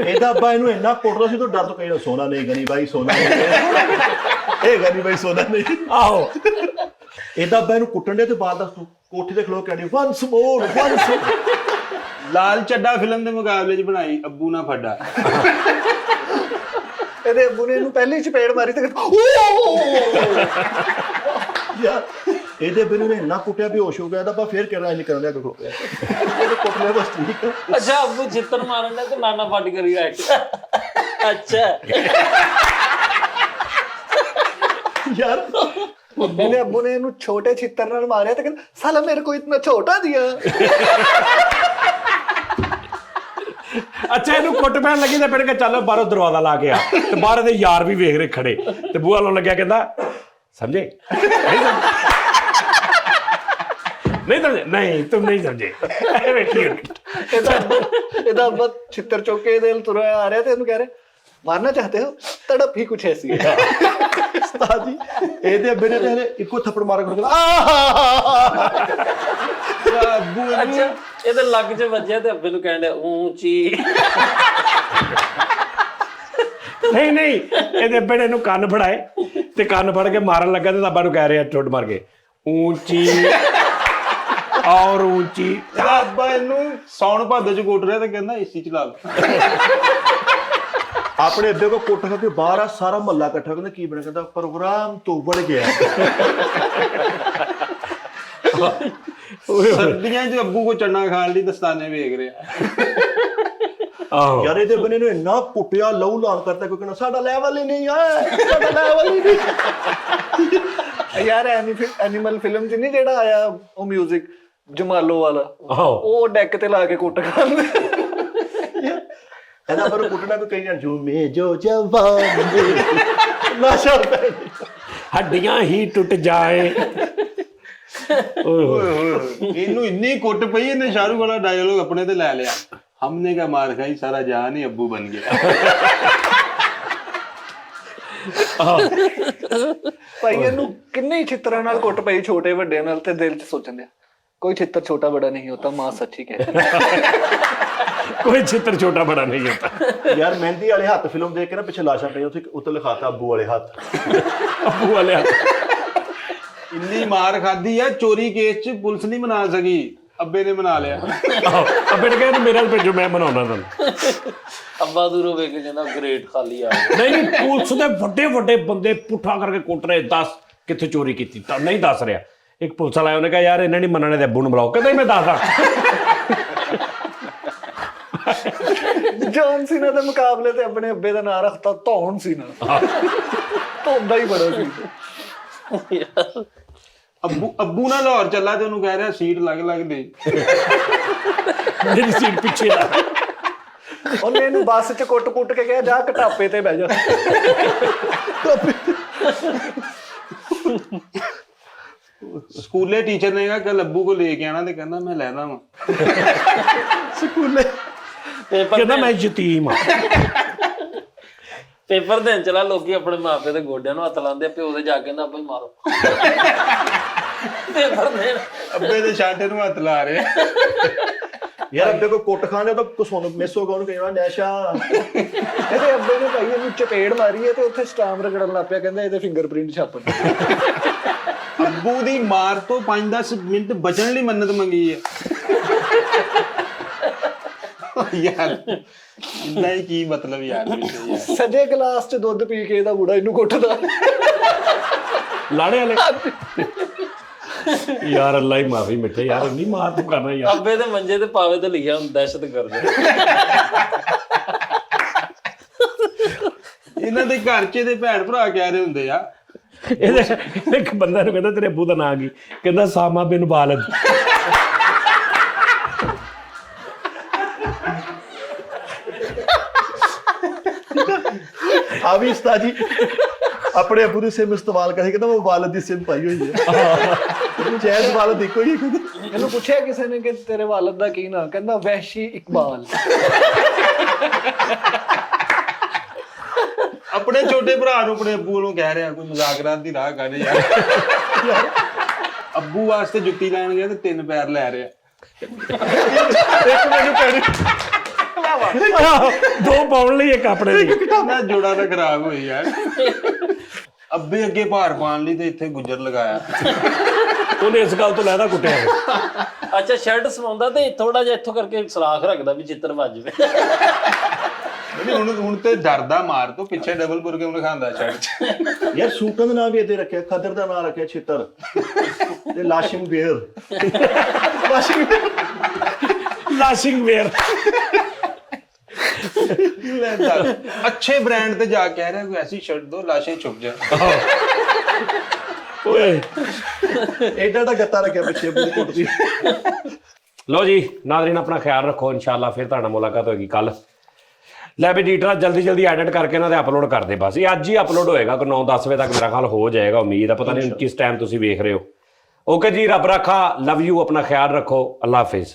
[SPEAKER 5] ਇਹਦਾ ਅੱਬਾ ਇਹਨੂੰ ਇੰਨਾ ਕੁੱਟਦਾ ਸੀ ਤਾਂ ਡਰ ਤੋਂ ਕਹਿੰਦਾ ਸੋਨਾ ਨਹੀਂ ਗਨੀ ਭਾਈ, ਸੋਨਾ ਨਹੀਂ, ਇਹ ਗਨੀ ਭਾਈ ਸੋਨਾ ਨਹੀਂ।
[SPEAKER 1] ਆਹੋ,
[SPEAKER 5] ਇਹਦਾ ਅੱਬਾ ਇਹਨੂੰ ਕੁੱਟਣ ਦੇ ਤੇ ਬਾਅਦ ਦਾ ਕੋਠੇ ਤੇ ਖਲੋ ਕੇ ਕਹਿੰਦੀ ਵਨਸ ਮੋਰ ਵਨਸ।
[SPEAKER 4] ਲਾਲ ਚੱਡਾ ਫਿਲਮ ਦੇ ਮੁਕਾਬਲੇ 'ਚ ਬਣਾਈ ਅੱਬੂ ਨਾ ਫੱਡਾ।
[SPEAKER 2] ਇਹਦੇ ਅੱਬੂ ਨੇ ਇਹਨੂੰ ਪਹਿਲੀ ਚਪੇੜ ਮਾਰੀ ਤੇ
[SPEAKER 5] ਯਾਰ ਇਹਦੇ ਬਿਨੂ ਨੇ ਇੰਨਾ ਕੁੱਟਿਆ ਵੀ ਹੋਸ਼ ਹੋ ਗਿਆ, ਤਾਂ ਆਪਾਂ ਫੇਰ ਕਹਿ ਇੰਜ ਕਰਨ ਲਿਆ ਕੋ ਪਿਆ ਇਹਦੇ ਕੁੱਟ ਲਿਆ ਬਸ ਠੀਕ ਹੈ।
[SPEAKER 3] ਅੱਛਾ, ਅੱਬੂ ਚਿੱਤਰ ਮਾਰਨ ਦਾ ਤੇ ਨਾਨਾ ਫੱਟ ਕਰੀ ਅੱਛਾ
[SPEAKER 5] ਯਾਰ
[SPEAKER 2] ਇਹਦੇ ਅੱਬੂ ਨੇ ਇਹਨੂੰ ਛੋਟੇ ਛਿੱਤਰ ਨਾਲ ਮਾਰਿਆ ਤੇ ਕਹਿੰਦਾ ਸਾਲਾ ਮੇਰੇ ਕੋ ਇਤਨਾ ਛੋਟਾ ਦਿਆ।
[SPEAKER 1] ਅੱਛਾ ਇਹਨੂੰ ਕੁੱਟ ਪੈਣ ਲੱਗੀ ਤੇ ਫਿਰ ਕਿ ਚੱਲ ਬਾਹਰੋਂ ਦਰਵਾਜ਼ਾ ਲਾ ਕੇ ਆ ਤੇ ਬਾਹਰ ਇਹਦੇ ਯਾਰ ਵੀ ਵੇਖ ਰਹੇ ਖੜੇ ਤੇ ਬੂਹਾ ਲਾਉਣ ਲੱਗਿਆ ਕਹਿੰਦਾ ਸਮਝੇ ਨਹੀਂ ਸਮਝੇ ਨਹੀਂ ਤੁਮ ਨਹੀਂ ਸਮਝੇ
[SPEAKER 2] ਇਹਦਾ ਅੱਬਾ ਛਿੱਤਰ ਚੌਕੇ ਦੇ ਤੁਰਿਆ ਆ ਰਿਹਾ ਤੇ ਇਹਨੂੰ ਕਹਿ ਰਿਹਾ ਮਾਰਨਾ ਚਾਹਤੇ ਹੋ ਤੜਪ ਹੀ ਕੁਛ ਐਸੀ ਹੈ।
[SPEAKER 5] ਉਸਤਾਦ ਜੀ ਇਹਦੇ ਅੱਬੇ ਨੇ ਤੇ ਇੱਕੋ ਥੱਪੜ ਮਾਰ ਕੇ
[SPEAKER 4] ਅੱਬੂ
[SPEAKER 3] ਅੱਛਾ ਇਹਦੇ ਲੱਗ 'ਚ ਵੱਜਿਆ ਤੇ ਅੱਬੇ ਨੂੰ ਕਹਿਣ ਡਿਆ ਉੱਚੀ।
[SPEAKER 1] ਨਹੀਂ ਇਹਦੇ ਬੇੜੇ ਨੂੰ ਕੰਨ ਫੜਾਏ ਤੇ ਕੰਨ ਫੜ ਕੇ ਮਾਰਨ ਲੱਗਾ ਤੇ ਅੱਬਾ ਨੂੰ ਕਹਿ ਰਿਹਾ ਠੁੱਡ ਮਾਰ ਕੇ ਉੱਚੀ ਔਰ ਉੱਚੀ।
[SPEAKER 4] ਅੱਬਾ ਇਹਨੂੰ ਸੌਣ ਭਾਦੋ ਚ ਕੁੱਟ ਰਿਹਾ ਤੇ ਕਹਿੰਦਾ ਏਸੀ ਚਲਾ ਲਓ।
[SPEAKER 5] ਆਪਣੇ ਅੱਬੇ ਕੋ ਕੁੱਟ ਖਾ ਕੇ ਬਾਹਰ ਆ ਸਾਰਾ ਮਹੱਲਾ ਇਕੱਠਾ ਕਹਿੰਦਾ ਕੀ ਬਣਿਆ ਕਹਿੰਦਾ ਪ੍ਰੋਗਰਾਮ ਤੋਂ ਵੜ ਗਿਆ।
[SPEAKER 4] ਸਰਦੀਆਂ ਚ ਅੱਬੂ ਕੋ ਚੰਨਾ ਖਾਣ ਲਈ ਦਸਤਾਨੇ ਵੇਖ ਰਿਹਾ।
[SPEAKER 1] ਆਹੋ
[SPEAKER 5] ਯਾਰ ਇਹਦੇ ਬੰਨੇ ਨੂੰ ਇੰਨਾ ਕੁੱਟਿਆ ਲਹੂ ਲਾਲ ਕਰਤਾ ਕੋਈ ਕਹਿੰਦਾ ਸਾਡਾ ਲੈਵਲ ਹੀ ਨਹੀਂ ਹੈ ਸਾਡਾ ਲੈਵਲ ਹੀ ਨਹੀਂ।
[SPEAKER 2] ਯਾਰ ਐਨੀਮਲ ਫਿਲਮ 'ਚ ਨਹੀਂ ਜਿਹੜਾ ਆਇਆ ਉਹ 뮤직 ਜਮਾਲੋ ਵਾਲਾ
[SPEAKER 1] ਆਹੋ
[SPEAKER 2] ਉਹ ਡੈਕ ਤੇ ਲਾ ਕੇ ਕੁੱਟ ਖਾਂਦੇ।
[SPEAKER 5] ਇਹਦਾ ਪਰ ਕੁੱਟਣਾ ਵੀ ਕਈ ਜਾਣ ਝੂਮੇ ਜੋ ਜਵਾਨ ਦੇ ਨਸ਼ਾ ਪੈ
[SPEAKER 1] ਹੱਡੀਆਂ ਹੀ ਟੁੱਟ ਜਾਏ। ਓਏ ਹੋਏ
[SPEAKER 4] ਇਹਨੂੰ ਇੰਨੀ ਕੁੱਟ ਪਈ ਇਹਨੇ ਸ਼ਾਹਰੁਖ ਵਾਲਾ ਡਾਇਲੋਗ ਆਪਣੇ ਤੇ ਲੈ ਲਿਆ। हमने का मार खाई सारा जहान ही अब्बू बन गया।
[SPEAKER 2] ਭਾਈ ਇਹਨੂੰ ਕਿੰਨੇ ਹੀ ਛਿੱਤਰਾਂ ਨਾਲ ਕੁੱਟ ਪਈ ਛੋਟੇ ਵੱਡਿਆਂ ਨਾਲ ਤੇ ਦਿਲ 'ਚ ਸੋਚਣ ਦਿਆ ਕੋਈ ਛਿੱਤਰ ਛੋਟਾ ਬੜਾ ਨਹੀਂ ਹੁੰਦਾ ਮਾਂ ਸੱਚੀ ਕਹਿ।
[SPEAKER 1] ਕੋਈ ਛਿੱਤਰ ਛੋਟਾ ਬੜਾ ਨਹੀਂ ਹੁੰਦਾ।
[SPEAKER 5] ਯਾਰ ਮਹਿੰਦੀ ਵਾਲੇ ਹੱਥ ਫਿਲਮ ਦੇਖ ਕੇ ਨਾ ਪਿੱਛੇ ਲਾਸ਼ਾਂ ਪਈਆਂ ਉੱਤੇ ਲਿਖਾਤਾ ਅੱਬੂ ਵਾਲੇ ਹੱਥ।
[SPEAKER 1] ਅੱਬੂ ਵਾਲਿਆ
[SPEAKER 4] ਇੰਨੀ ਮਾਰ ਖਾਦੀ ਆ ਚੋਰੀ ਕੇਸ ਚ ਪੁਲਿਸ ਨਹੀਂ ਮਨਾ ਸਕੀ ਅੱਬੇ ਨੇ ਮਨਾ ਲਿਆ।
[SPEAKER 1] ਅੱਬੇ ਨੇ ਕਹਿੰਦਾ ਮੇਰਾ ਭੇਜੋ ਮੈਂ ਬਣਾਉਣਾ ਤੁਹਾਨੂੰ।
[SPEAKER 3] ਅੱਬਾ ਦੂਰੋਂ ਵੇਖ ਜਾਂਦਾ ਗ੍ਰੇਟ ਖਾਲੀ ਆ
[SPEAKER 1] ਨਹੀਂ ਪੁਲਿਸ ਦੇ ਵੱਡੇ ਵੱਡੇ ਬੰਦੇ ਪੁੱਠਾ ਕਰਕੇ ਕੁੱਟ ਰਹੇ ਦੱਸ ਕਿੱਥੇ ਚੋਰੀ ਕੀਤੀ ਤਾਂ ਨਹੀਂ ਦੱਸ ਰਿਹਾ। ਇੱਕ ਪੁਲਿਸ ਵਾਲਾ ਉਹਨੇ ਕਿਹਾ ਯਾਰ ਇਹਨਾਂ ਨੇ ਮੰਨਣੇ ਤੇ ਅੱਬੂ ਨੂੰ ਬੁਲਾਓ ਕਹਿੰਦਾ ਮੈਂ ਦੱਸਦਾ।
[SPEAKER 2] ਜੌਨ ਸੀਨਾ ਦੇ ਮੁਕਾਬਲੇ ਤੇ ਆਪਣੇ ਅੱਬੇ ਦਾ ਨਾਂ ਰੱਖਤਾ ਧੌਣ ਸੀਨਾ। ਧੌਂਦਾ ਹੀ ਬੜਾ ਸੀ।
[SPEAKER 4] ਅੱਬੂ ਨਾਲ ਲਾਹੌਰ ਚੱਲਾ ਤੇ ਉਹਨੂੰ ਕਹਿ ਰਿਹਾ ਸੀਟ ਲੱਗ ਦੇ।
[SPEAKER 1] ਮੇਰੀ ਸੀਟ ਪਿੱਛੇ ਲਾ।
[SPEAKER 2] ਉਹਨੇ ਇਹਨੂੰ ਬੱਸ 'ਚ ਕੁੱਟ ਕੇ ਕਿਹਾ ਜਾ ਘਟਾਪੇ ਤੇ ਬਹਿ ਜਾ।
[SPEAKER 4] ਸਕੂਲੇ ਟੀਚਰ ਨੇ ਕਿਹਾ ਕੱਲ ਅੱਬੂ ਕੋ ਲੈ ਕੇ ਆਣਾ ਤੇ ਕਹਿੰਦਾ ਮੈਂ ਲੈਦਾ ਵਾਂ
[SPEAKER 5] ਸਕੂਲੇ।
[SPEAKER 1] ਕਹਿੰਦਾ ਮੈਂ ਯਤੀਮ ਆ।
[SPEAKER 3] ਪੇਪਰ ਦੇਣ ਚਲਾ ਲੋਕੀ ਆਪਣੇ ਮਾਪੇ ਦੇ ਗੋਡਿਆਂ ਨੂੰ ਹੱਥ ਲਾਉਂਦੇ ਪਿਓ ਦੇ ਜਾ ਕੇ ਨਾ ਭਾਈ ਮਾਰੋ। ਪੇਪਰ ਦੇਣ
[SPEAKER 4] ਅੱਬੇ ਦੇ ਛਾਂਟੇ ਨੂੰ ਹੱਥ ਲਾ ਰਿਹਾ।
[SPEAKER 5] ਯਾਰ ਅੱਬੇ ਕੋ ਕੁੱਟ ਖਾਣੇ ਤਾਂ ਕੁਸੋਂ ਮਿਸ ਹੋ ਗਿਆ ਉਹਨੂੰ ਕਹਿਣਾ ਨੈਸ਼ਾ।
[SPEAKER 2] ਇਹਦੇ ਅੱਬੇ ਨੇ ਭਾਈ ਇਹਨੂੰ ਚਪੇੜ ਮਾਰੀ ਹੈ ਤੇ ਉੱਥੇ ਸਟਾਮ ਰਗੜਨ ਲੱਗ ਪਿਆ ਕਹਿੰਦਾ ਇਹਦੇ ਫਿੰਗਰਪ੍ਰਿੰਟ ਛਾਪਣ।
[SPEAKER 4] ਅੱਬੂ ਦੀ ਮਾਰ ਤੋਂ 5-10 ਮਿੰਟ ਬਚਣ ਲਈ ਮੰਨਤ ਮੰਗੀ ਹੈ। ਯਾਰ ਇੰਨਾ ਹੀ ਕੀ ਮਤਲਬ ਯਾਰ।
[SPEAKER 2] ਸਜੇ ਗਲਾਸ 'ਚ ਦੁੱਧ ਪੀ ਕੇ ਇਹਦਾ ਬੁੜਾ ਇਹਨੂੰ ਕੁੱਟਦਾ।
[SPEAKER 1] ਲਾੜੇ ਵਾਲੇ ਯਾਰ ਅੱਲਾ ਹੀ ਮਾਫੀ ਮਿੱਠੇ ਯਾਰ ਇੰਨੀ ਮਾਰ ਤੂੰ ਕਰਨਾ ਯਾਰ।
[SPEAKER 3] ਅੱਬੇ ਦੇ ਮੰਜੇ ਤੇ ਪਾਵੇ ਤੇ ਲਿਖਿਆ ਹੁੰਦਾ ਦਹਿਸ਼ਤਗਰਦ।
[SPEAKER 4] ਇਹਨਾਂ ਦੇ ਘਰ 'ਚ ਇਹਦੇ ਭੈਣ ਭਰਾ ਕਹਿ ਰਹੇ ਹੁੰਦੇ ਆ।
[SPEAKER 1] ਇਹਦੇ ਇੱਕ ਬੰਦਾ ਨੂੰ ਕਹਿੰਦਾ ਤੇਰੇ ਅੱਬੂ ਦਾ ਨਾਂ ਕੀ ਕਹਿੰਦਾ ਸਾਮਾ ਬਿਨ ਵਾਲਿਦ।
[SPEAKER 5] ਆ ਵੀ ਉਸਤਾਦ ਜੀ ਆਪਣੇ ਅੱਬੂ ਦੀ ਸਿਮ ਇਸਤੇਮਾਲ ਕਰੇ ਕਹਿੰਦਾ ਮੈਂ ਵਾਲਦ ਦੀ ਸਿਮ ਪਾਈ ਹੋਈ ਹੈ। ਜੈਜ਼ ਵਾਲਦ ਇੱਕੋ ਹੀ ਹੈ।
[SPEAKER 2] ਇਹਨੂੰ ਪੁੱਛਿਆ ਕਿਸੇ ਨੇ ਕਿ ਤੇਰੇ ਵਾਲਦ ਦਾ ਕੀ ਨਾਂ ਕਹਿੰਦਾ ਵਹਿਸ਼ੀ ਇਕਬਾਲ।
[SPEAKER 4] ਆਪਣੇ ਛੋਟੇ ਭਰਾ ਨੂੰ ਆਪਣੇ ਅੱਬੂ ਨੂੰ ਕਹਿ ਰਿਹਾ ਕੋਈ ਮਜ਼ਾਕਰਾਂ ਦੀ ਰਾਹ ਕੱਢ ਯਾਰ। ਅੱਬੂ ਵਾਸਤੇ ਜੁੱਤੀ ਲੈਣ ਗਿਆ ਤੇ 3 ਪੈਰ ਲੈ ਰਿਹਾ।
[SPEAKER 5] ਇੱਕ ਮੈਨੂੰ ਪੈਣੀ
[SPEAKER 1] 2 ਪਾਉਣ ਲਈ ਇੱਕ ਆਪਣੇ ਲਈ।
[SPEAKER 4] ਨਾ ਜੋੜਾ ਤਾਂ ਖਰਾਬ ਹੋਈ ਯਾਰ। ਅੱਬੇ ਅੱਗੇ ਭਾਰ ਪਾਉਣ ਲਈ ਤੇ ਇੱਥੇ ਗੁੱਜਰ ਲਗਾਇਆ।
[SPEAKER 1] ਉਹਨੇ ਇਸ ਗੱਲ ਤੋਂ ਲੈਦਾ ਕੁੱਟਿਆ।
[SPEAKER 3] ਅੱਛਾ ਸ਼ਰਟ ਸਵਾਉਂਦਾ ਤੇ ਥੋੜਾ ਜਿਹਾ ਇੱਥੋਂ ਕਰਕੇ ਸਲਾਖ ਰੱਖਦਾ ਵੀ ਚਿੱਤਰ ਵੱਜ ਜਵੇ।
[SPEAKER 4] ਹੁਣ ਤੇ ਡਰਦਾ ਮਾਰ ਤੋਂ ਪਿੱਛੇ ਡਬਲ ਬੁਰਕੇ ਨੂੰ ਖਾਂਦਾ ਸ਼ਰਟ 'ਚ।
[SPEAKER 5] ਯਾਰ ਸੂਟਾਂ ਦਾ ਨਾਮ ਵੀ ਇੱਥੇ ਰੱਖਿਆ ਖਦਰ ਦਾ ਨਾਮ ਰੱਖਿਆ ਛਿੱਤਰ ਤੇ ਲਾਸ਼ਿੰਗ ਵੇਅਰ।
[SPEAKER 1] ਲਾਸ਼ਿੰਗ ਵੇਅਰ।
[SPEAKER 4] अच्छे ब्रांड पे जा कह रहे कोई ऐसी शर्ट दो लाशें छुप जाए।
[SPEAKER 1] ਓਏ
[SPEAKER 5] ਐਡਾ ਦਾ ਗੱਤਾ ਰੱਖਿਆ ਪਿੱਛੇ ਪੂਰੀ ਕੁੱਟਦੀ।
[SPEAKER 1] ਲਓ ਜੀ ਨਾਜ਼ਰੀਨ ਆਪਣਾ ਖਿਆਲ ਰੱਖੋ ਇਨਸ਼ਾਅੱਲਾ ਫਿਰ ਤੁਹਾਡਾ ਮੁਲਾਕਾਤ ਹੋਏਗੀ ਕੱਲ ਲੈ ਵੀ ਡੀਟਰ ਜਲਦੀ ਐਡਿਟ ਕਰਕੇ ਇਹਨਾਂ ਦੇ ਅਪਲੋਡ ਕਰ ਦੇ ਬਸ। ਇਹ ਅੱਜ ਹੀ ਅਪਲੋਡ ਹੋਏਗਾ ਕੋਈ 9-10 ਵਜੇ ਤੱਕ ਮੇਰਾ ਖਿਆਲ ਹੋ ਜਾਏਗਾ, ਉਮੀਦ ਆ। ਪਤਾ ਨਹੀਂ ਕਿਸ ਟਾਈਮ ਤੁਸੀਂ ਵੇਖ ਰਹੇ ਹੋ। ਓਕੇ ਜੀ, ਰੱਬ ਰਾਖਾ, ਲਵ ਯੂ, ਆਪਣਾ ਖਿਆਲ ਰੱਖੋ, ਅੱਲਾ ਹਾਫਿਜ਼।